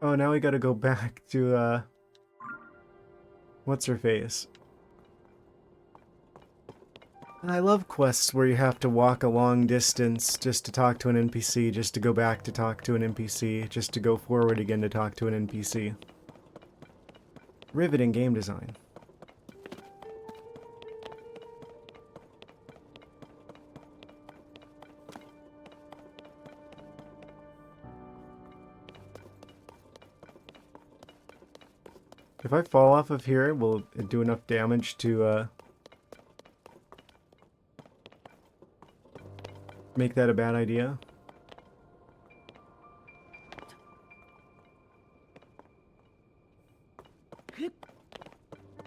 Oh, now we gotta go back to, what's her face? I love quests where you have to walk a long distance just to talk to an NPC, just to go back to talk to an NPC, just to go forward again to talk to an NPC. Riveting game design. If I fall off of here, will it do enough damage to, make that a bad idea?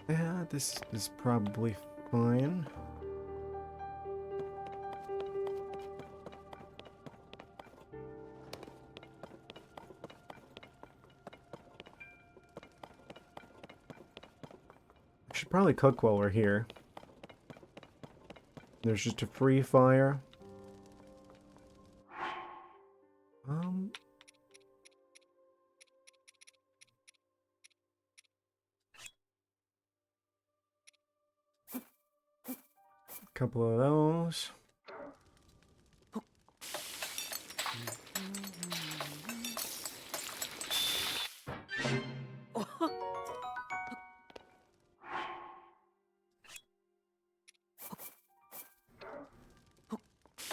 Yeah, this is probably fine. I should probably cook while we're here. There's just a free fire. Couple of those.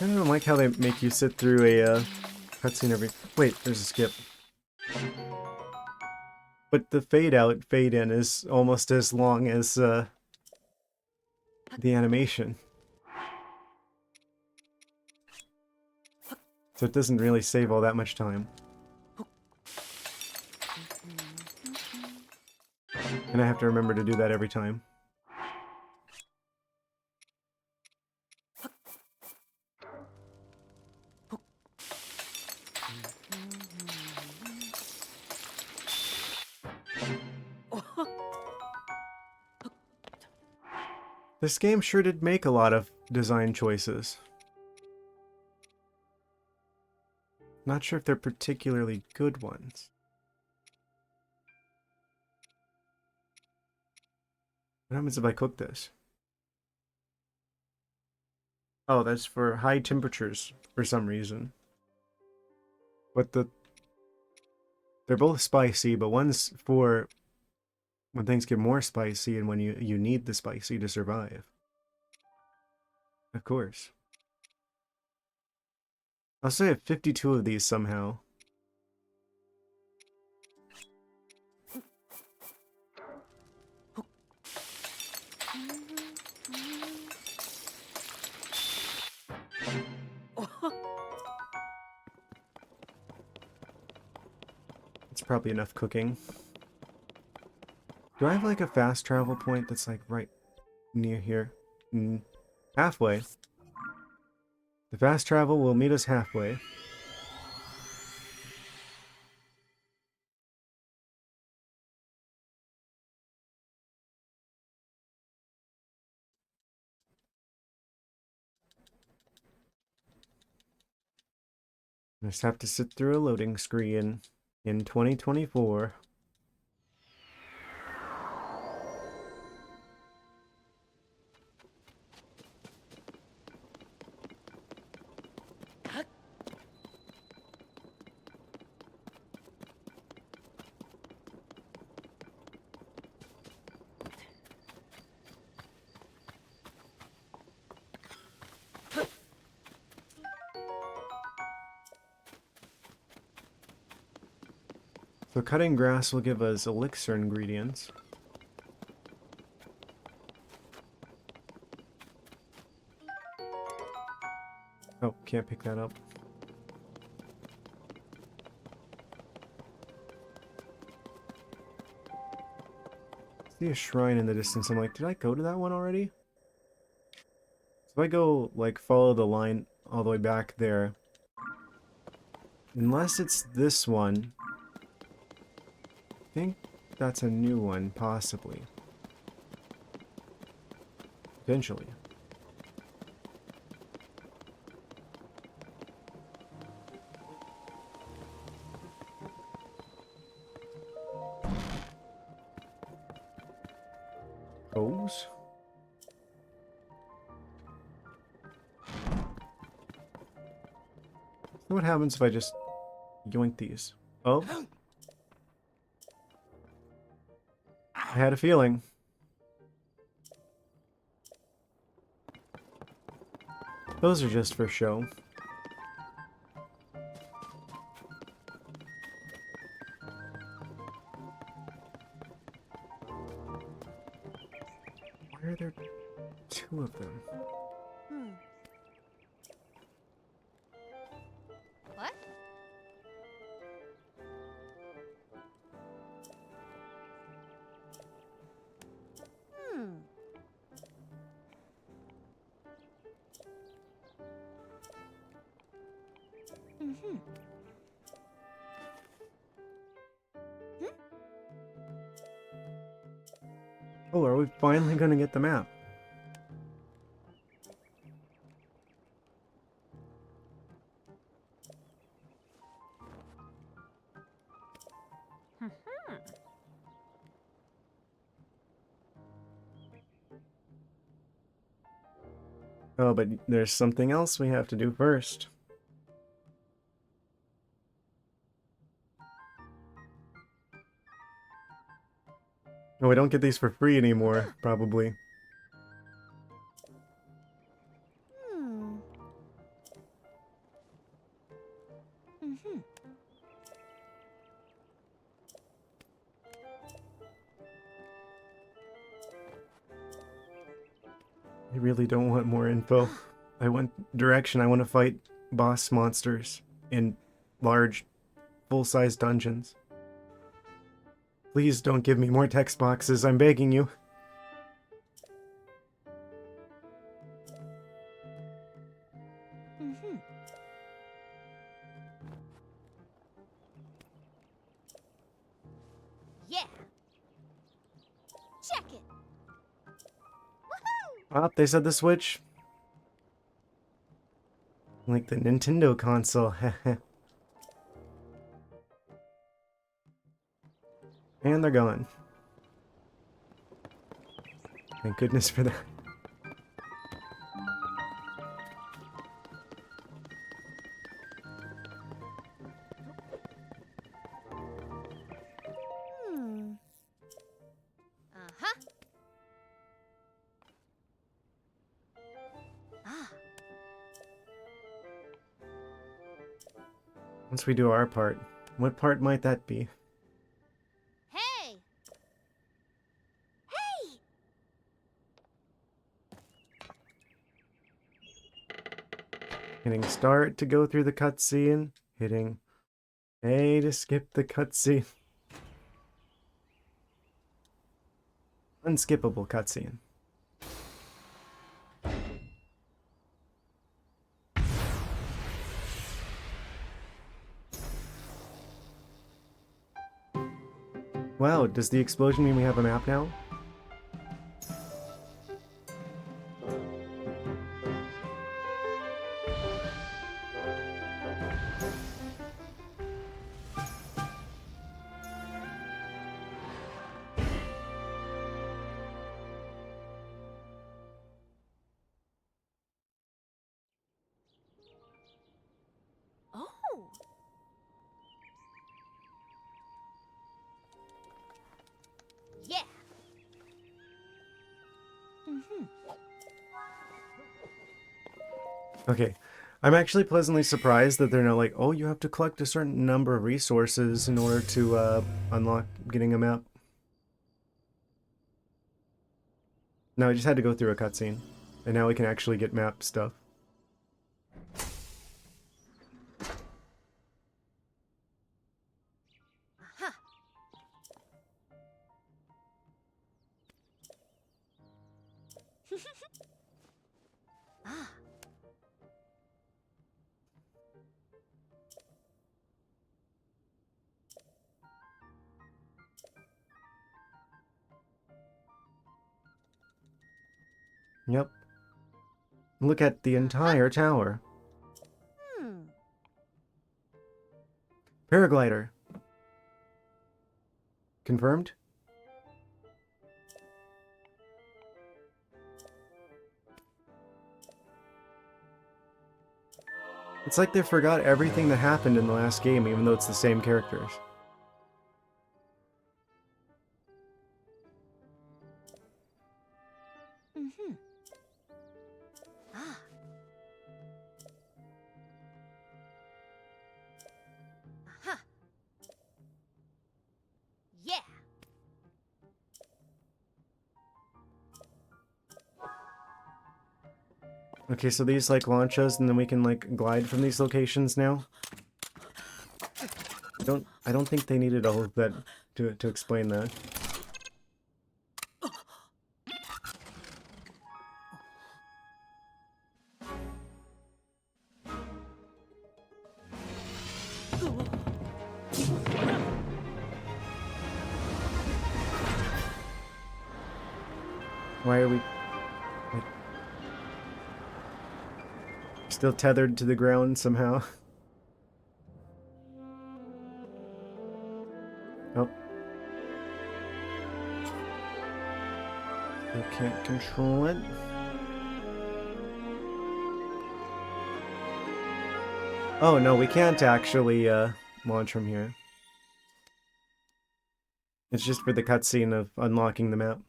I don't like how they make you sit through a cutscene every... Wait, there's a skip. But the fade out, fade in is almost as long as the animation. So it doesn't really save all that much time. And I have to remember to do that every time. This game sure did make a lot of design choices. Not sure if they're particularly good ones. What happens if I cook this? Oh, that's for high temperatures for some reason. But they're both spicy, but one's for when things get more spicy and when you need the spicy to survive. Of course. I'll say I have 52 of these somehow. It's probably enough cooking. Do I have like a fast travel point that's like right near here? Halfway. The fast travel will meet us halfway. I just have to sit through a loading screen in 2024. So cutting grass will give us elixir ingredients. Oh, can't pick that up. See a shrine in the distance. I'm like, did I go to that one already? So if I go, like, follow the line all the way back there, unless it's this one, I think that's a new one, possibly. Potentially. suppose. So what happens if I just yoink these? Oh. I had a feeling. Those are just for show. Why are there two of them? What? Oh, are we finally gonna get the map? Oh, but there's something else we have to do first. Oh, we don't get these for free anymore, probably. I really don't want more info. I want direction. I want to fight boss monsters in large, full-size dungeons. Please don't give me more text boxes, I'm begging you. Yeah. Check it. Ah, they said the Switch. Like the Nintendo console. And they're gone. Thank goodness for that. Uh-huh. Ah. Once we do our part, what part might that be? Hey! Hey! Hitting start to go through the cutscene, hitting A to skip the cutscene. Unskippable cutscene. Wow, does the explosion mean we have a map now? Oh! Yeah! Okay, I'm actually pleasantly surprised that they're not like, oh, you have to collect a certain number of resources in order to unlock getting a map. No, I just had to go through a cutscene, and now we can actually get map stuff. Huh. Ah. Yep. Look at the entire tower. Paraglider. Confirmed? It's like they forgot everything that happened in the last game, even though it's the same characters. Mm-hmm. Ah. Aha. Yeah. Okay, so these like launch us, and then we can like glide from these locations now. I don't think they needed all of that to explain that. Why are we like, still tethered to the ground somehow? Oh. I can't control it. Oh no, we can't actually launch from here. It's just for the cutscene of unlocking the map.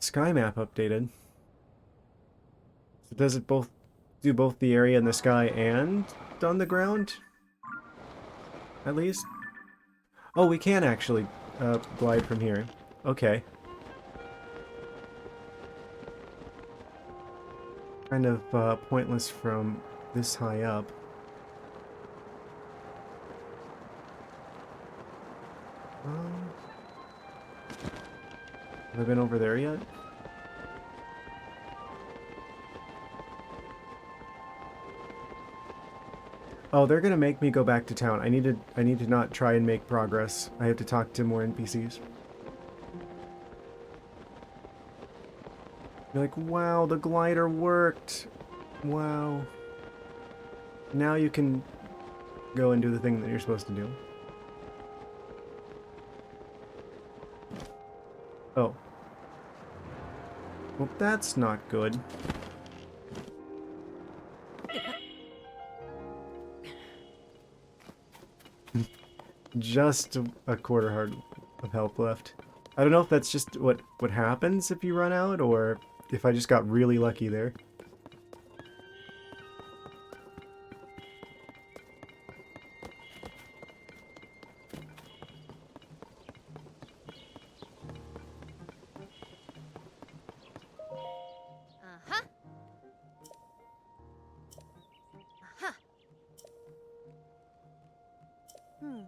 Sky map updated. So does it do both the area in the sky and on the ground? At least? Oh, we can actually glide from here. Okay. Kind of pointless from this high up. Have I been over there yet? Oh, they're gonna make me go back to town. I need to not try and make progress. I have to talk to more NPCs. You're like, wow, the glider worked. Wow. Now you can go and do the thing that you're supposed to do. Oh. Well, that's not good. Just a quarter heart of health left. I don't know if that's just what happens if you run out, or if I just got really lucky there. Uh-huh. Aha. Hmm.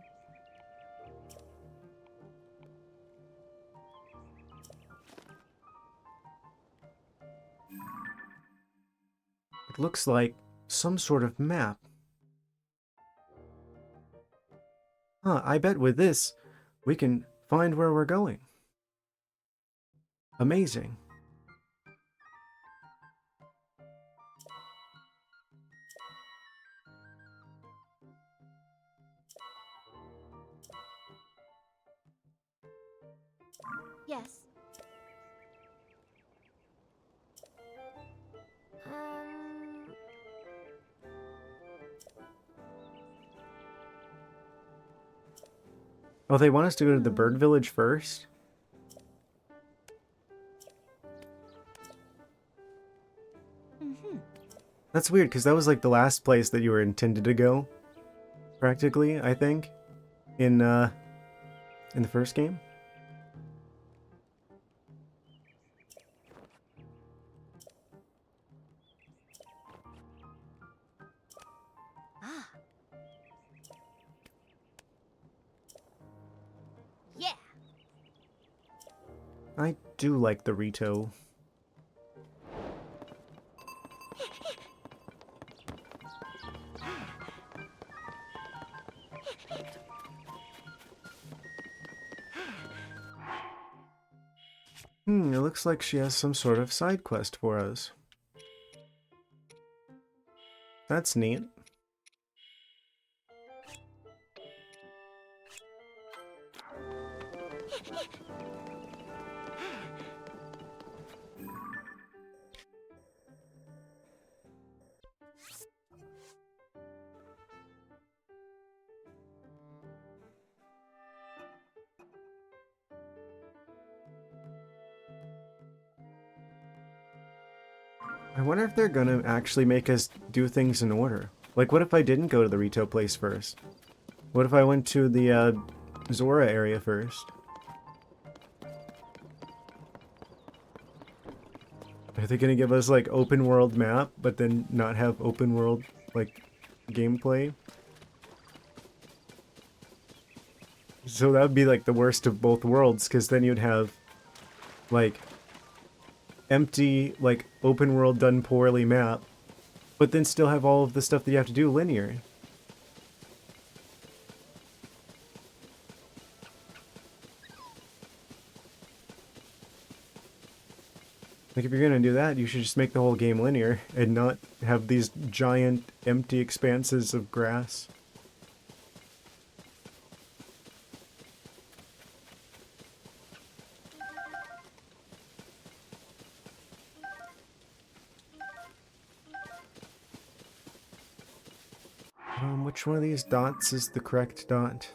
It looks like some sort of map. Huh, I bet with this, we can find where we're going. Amazing. Yes. Oh, they want us to go to the bird village first? Mm-hmm. That's weird, because that was like the last place that you were intended to go. Practically, I think. In the first game. Ah. Yeah. I do like the Rito. It looks like she has some sort of side quest for us. That's neat. I wonder if they're gonna actually make us do things in order. Like, what if I didn't go to the retail place first? What if I went to the Zora area first? Are they gonna give us like open world map, but then not have open world like gameplay? So that would be like the worst of both worlds, because then you'd have like empty, like open world done poorly map, but then still have all of the stuff that you have to do linear. Like, if you're gonna do that, you should just make the whole game linear and not have these giant empty expanses of grass. Which one of these dots is the correct dot?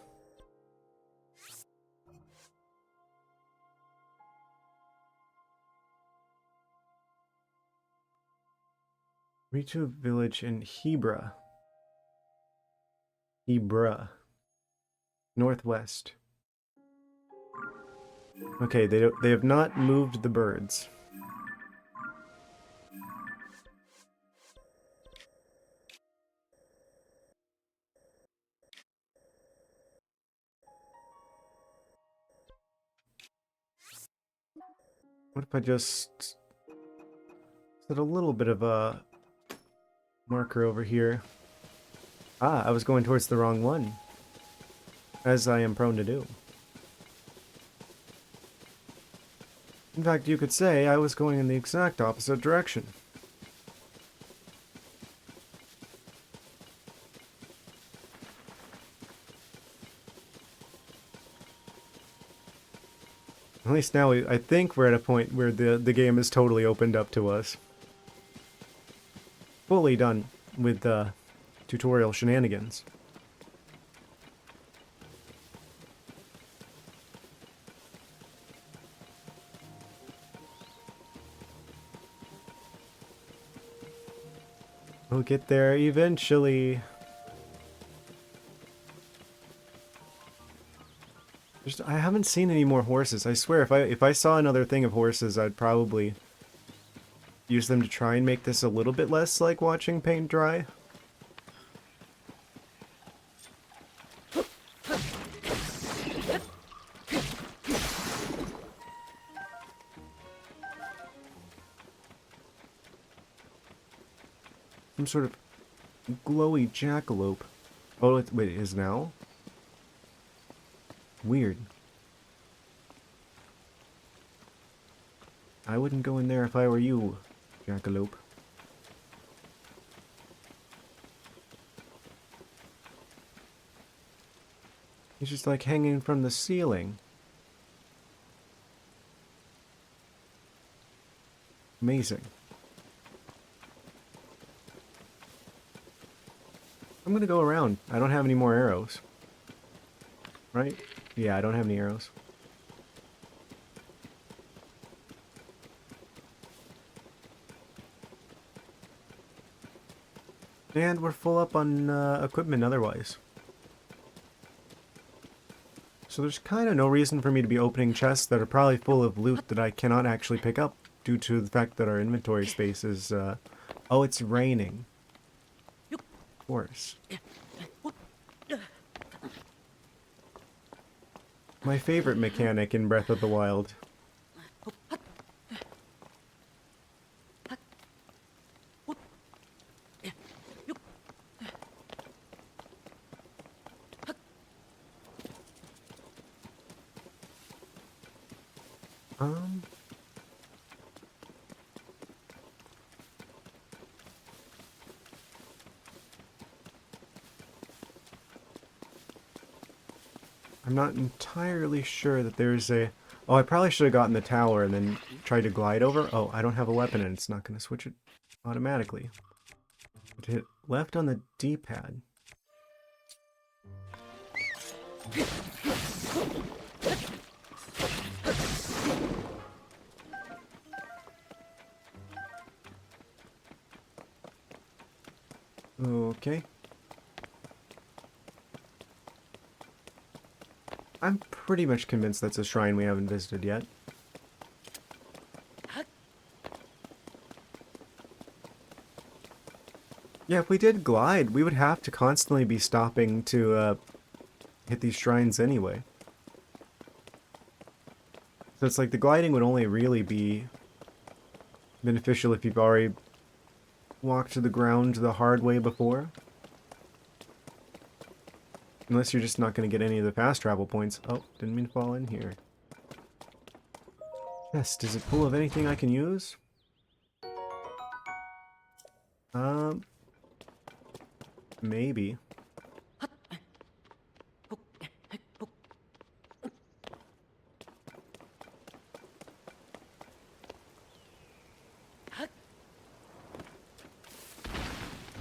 Reach a village in Hebra. Hebra. Northwest. Okay, they have not moved the birds. What if I just set a little bit of a marker over here? Ah, I was going towards the wrong one, as I am prone to do. In fact, you could say I was going in the exact opposite direction. At least now I think we're at a point where the game is totally opened up to us. Fully done with the tutorial shenanigans. We'll get there eventually. I haven't seen any more horses. I swear, if I saw another thing of horses, I'd probably use them to try and make this a little bit less like watching paint dry. Some sort of glowy jackalope. Oh, wait, it is now? Weird. I wouldn't go in there if I were you, jackalope. He's just like hanging from the ceiling. Amazing. I'm gonna go around. I don't have any more arrows. Right? Yeah, I don't have any arrows. And we're full up on equipment otherwise. So there's kind of no reason for me to be opening chests that are probably full of loot that I cannot actually pick up due to the fact that our inventory space is... Oh, it's raining. Of course. My favorite mechanic in Breath of the Wild. I'm not entirely sure that there's a... Oh, I probably should have gotten the tower and then tried to glide over. Oh, I don't have a weapon and it's not going to switch it automatically. But hit left on the D-pad. Okay. I'm pretty much convinced that's a shrine we haven't visited yet. Yeah, if we did glide, we would have to constantly be stopping to hit these shrines anyway. So it's like the gliding would only really be beneficial if you've already walked to the ground the hard way before. Unless you're just not going to get any of the fast travel points. Oh, didn't mean to fall in here. Yes, is it full of anything I can use? Maybe.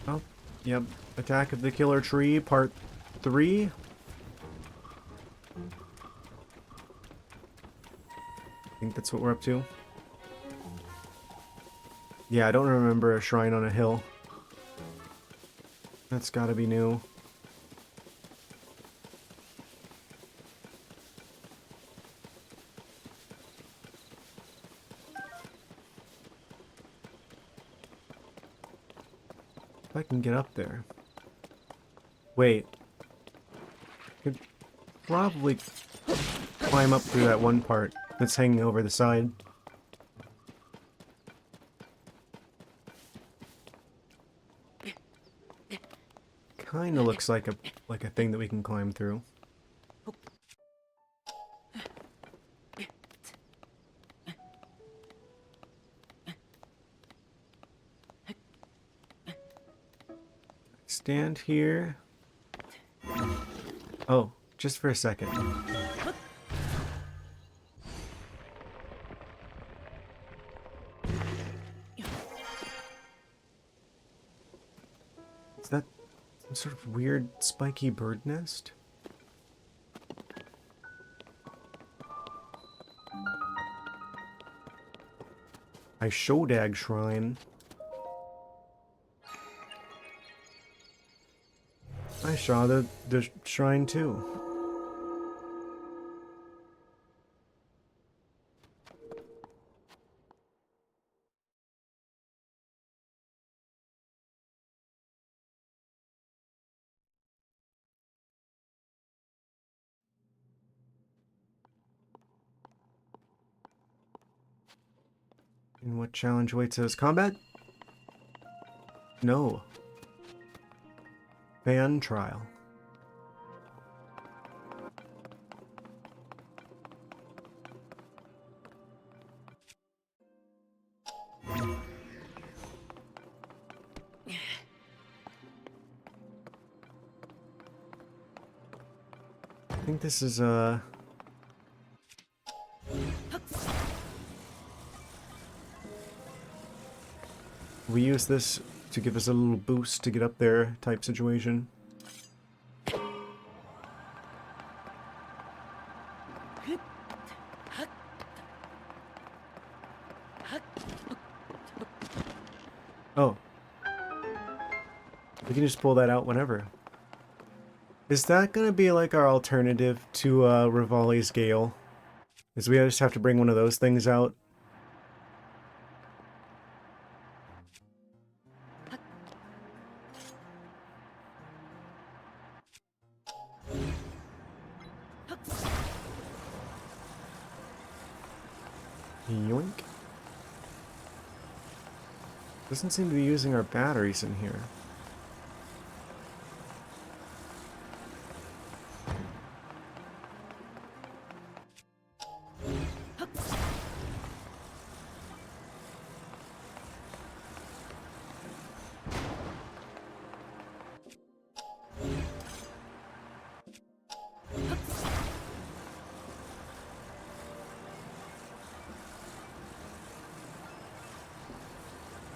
Oh, yep. Attack of the Killer Tree, Part 3. I think that's what we're up to. Yeah, I don't remember a shrine on a hill. That's gotta be new. If I can get up there. Wait. Could probably climb up through that one part that's hanging over the side. Kinda looks like a thing that we can climb through. Stand here. Oh, just for a second. Is that some sort of weird spiky bird nest? I Shodag Shrine. I saw the shrine too. And what challenge waits us? Combat? No. Fan trial. I think this is we use this to give us a little boost to get up there type situation. Oh. We can just pull that out whenever. Is that gonna be like our alternative to Rivali's Gale? Is we just have to bring one of those things out? Yoink. Doesn't seem to be using our batteries in here.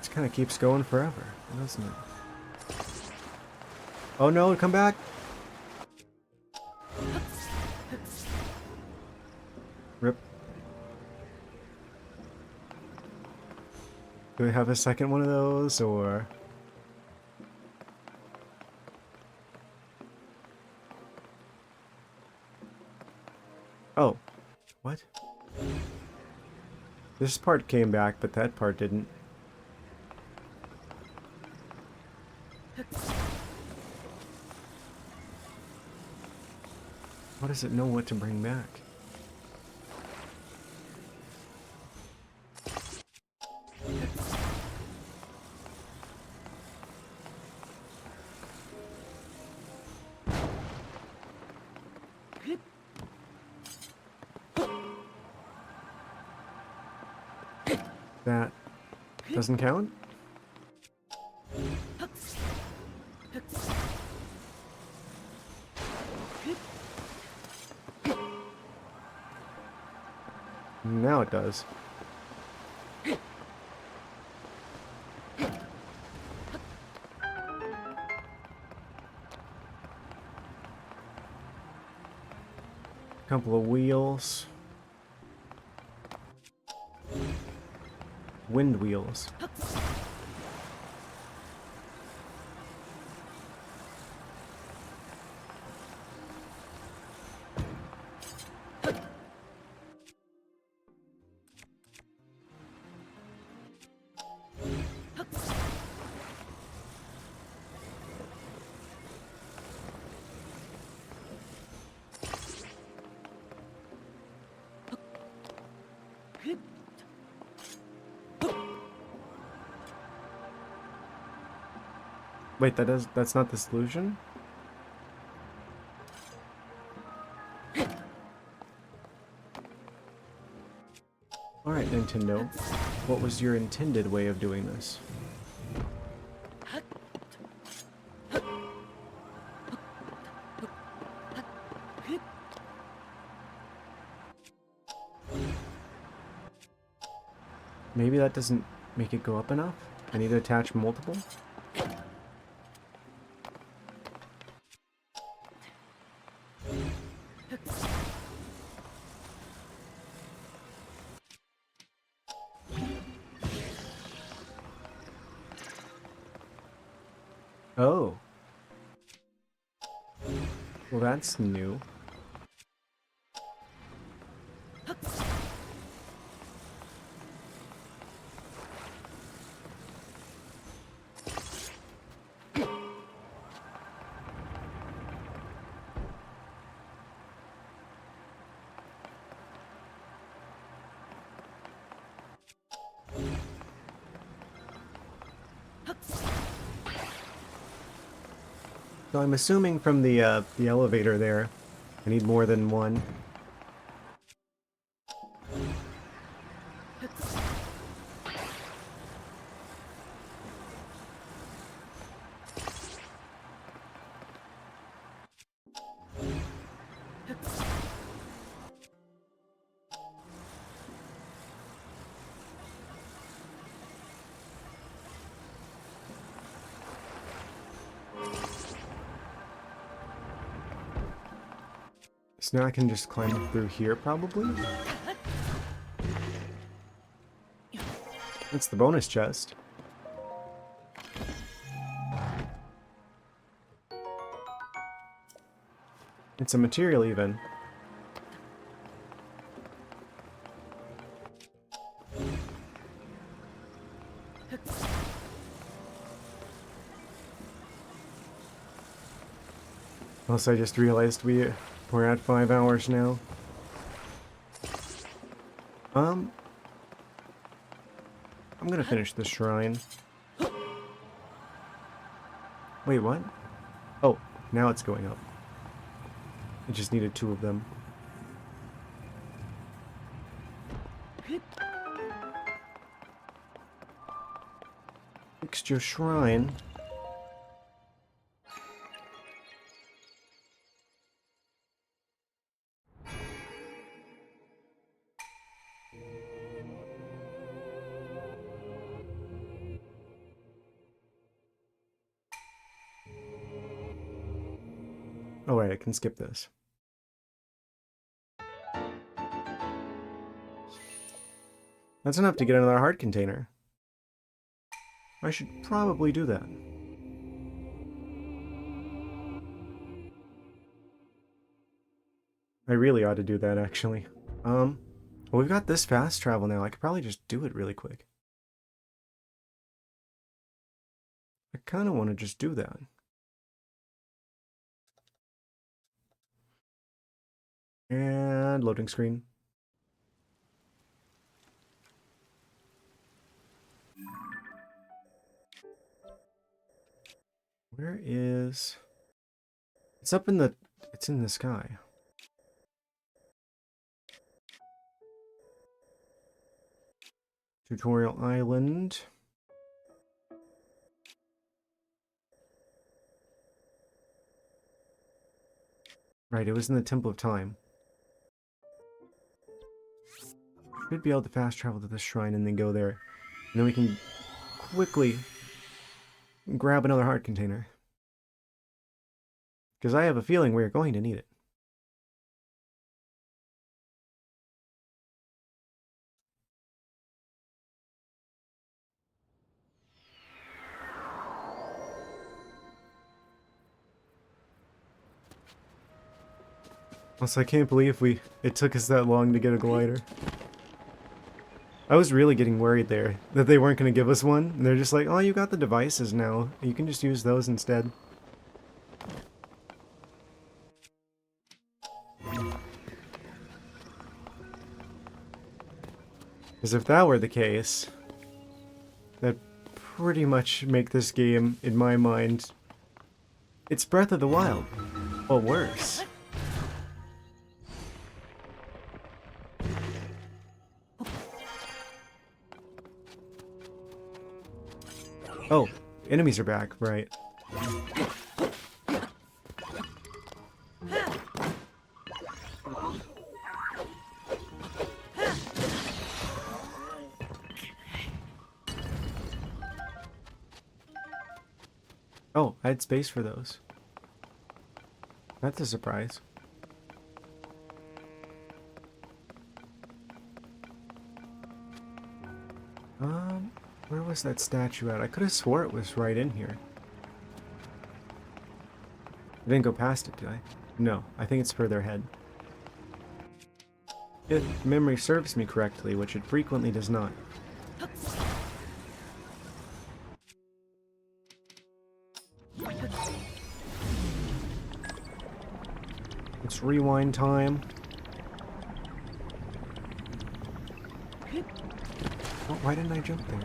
It kind of keeps going forever, doesn't it? Oh no, come back! Rip. Do we have a second one of those, or... What? This part came back, but that part didn't. How does it know what to bring back? That doesn't count? Now it does. Couple of wheels. Wind wheels. Wait, that's not the solution? Alright, Nintendo. What was your intended way of doing this? Maybe that doesn't make it go up enough? I need to attach multiple? Oh. Well, that's new. So I'm assuming from the elevator there, I need more than one. So now I can just climb up through here, probably? That's the bonus chest. It's a material even. Also, I just realized we're at 5 hours now. I'm gonna finish the shrine. Wait, what? Oh, now it's going up. I just needed 2 of them. Fixed your shrine. Oh wait, I can skip this. That's enough to get another heart container. I should probably do that. I really ought to do that, actually. Well, we've got this fast travel now. I could probably just do it really quick. I kind of want to just do that. And loading screen. Where is... It's up in the... It's in the sky. Tutorial Island. Right, it was in the Temple of Time. Should be able to fast travel to this shrine and then go there. And then we can quickly grab another heart container. Because I have a feeling we're going to need it. Also, I can't believe it took us that long to get a glider. I was really getting worried there that they weren't going to give us one. And they're just like, oh, you got the devices now. You can just use those instead. Because if that were the case, that'd pretty much make this game, in my mind, it's Breath of the Wild. Well, worse. Oh, enemies are back, right. Oh, I had space for those. That's a surprise. Where was that statue at? I could have swore it was right in here. I didn't go past it, did I? No, I think it's further ahead. If memory serves me correctly, which it frequently does not. It's rewind time. Oh, why didn't I jump there?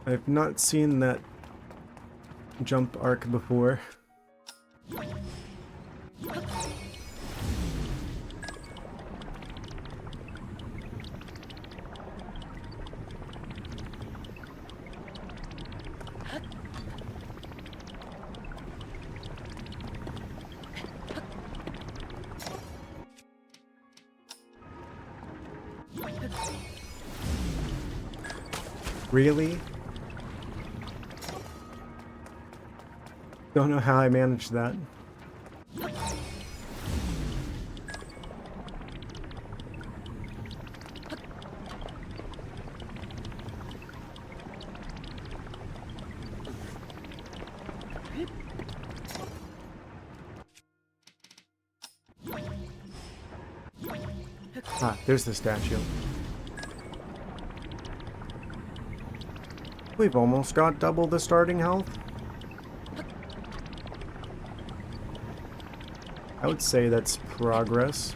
I've not seen that jump arc before. Really? Don't know how I managed that. Ah, there's the statue. We've almost got double the starting health. I would say that's progress.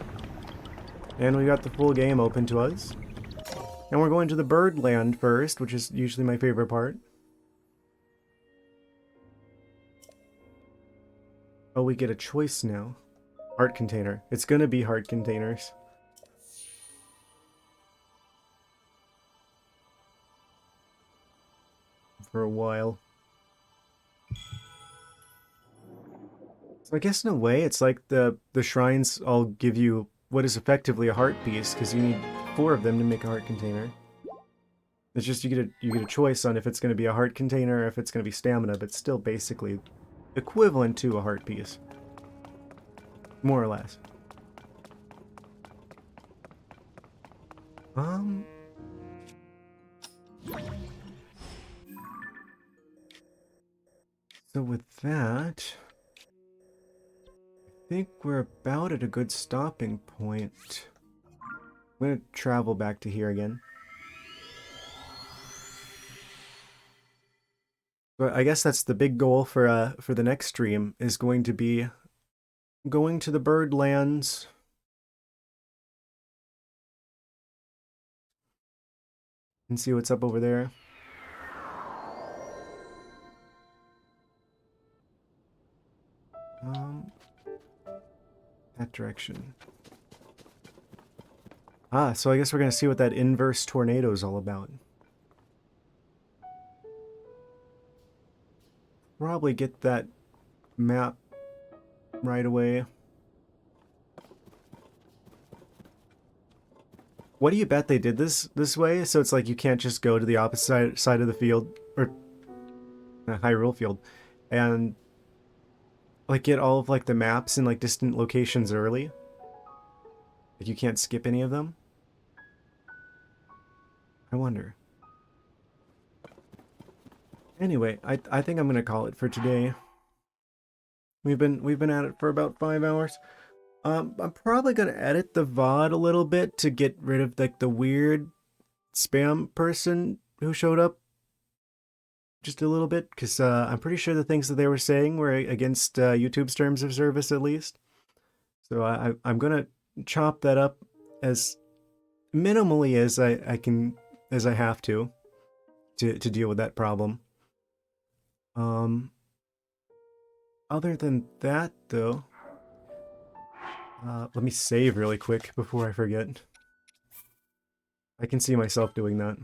And we got the full game open to us. And we're going to the bird land first, which is usually my favorite part. Oh, we get a choice now. Heart container. It's gonna be heart containers. For a while. So I guess in a way, it's like the shrines all give you what is effectively a heart piece, because you need 4 of them to make a heart container. It's just you get a choice on if it's going to be a heart container or if it's going to be stamina, but still basically equivalent to a heart piece. More or less. So with that, think we're about at a good stopping point. I'm gonna travel back to here again. But I guess that's the big goal for the next stream, is going to be going to the Birdlands. And see what's up over there. That direction. Ah, so I guess we're gonna see what that inverse tornado is all about. Probably get that map right away. What do you bet they did this way? So it's like you can't just go to the opposite side of the field, or Hyrule field, and like get all of like the maps in like distant locations early. Like you can't skip any of them. I wonder. Anyway, I think I'm gonna call it for today. We've been at it for about 5 hours. I'm probably gonna edit the VOD a little bit to get rid of like the weird spam person who showed up just a little bit, because I'm pretty sure the things that they were saying were against YouTube's terms of service at least. So I'm gonna chop that up as minimally as I can, as I have to deal with that problem. Other than that, though, let me save really quick before I forget. I can see myself doing that.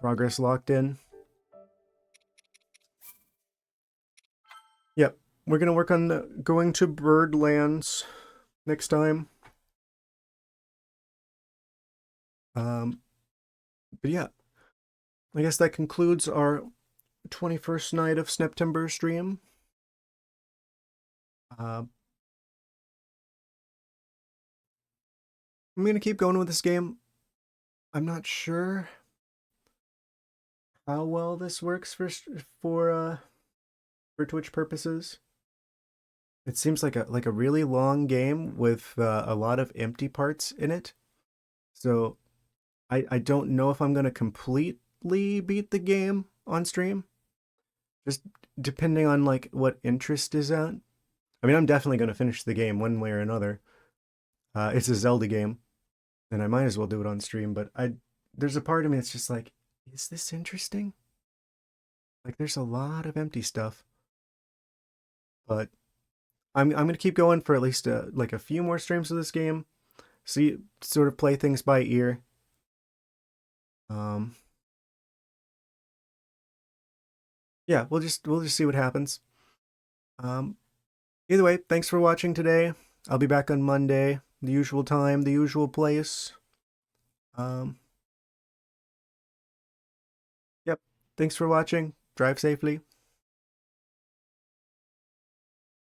Progress locked in. Yep, we're gonna work on going to Birdlands next time. But yeah, I guess that concludes our 21st night of September stream. I'm gonna keep going with this game. I'm not sure how well this works for Twitch purposes. It seems like a really long game with a lot of empty parts in it. So I don't know if I'm gonna completely beat the game on stream. Just depending on like what interest is at. I mean, I'm definitely gonna finish the game one way or another. It's a Zelda game, and I might as well do it on stream. But there's a part of me that's just like, is this interesting? Like, there's a lot of empty stuff. But I'm gonna keep going for at least like a few more streams of this game. See, sort of play things by ear. Yeah, we'll just see what happens. Either way, thanks for watching today. I'll be back on Monday, the usual time, the usual place. Yep. Thanks for watching. Drive safely.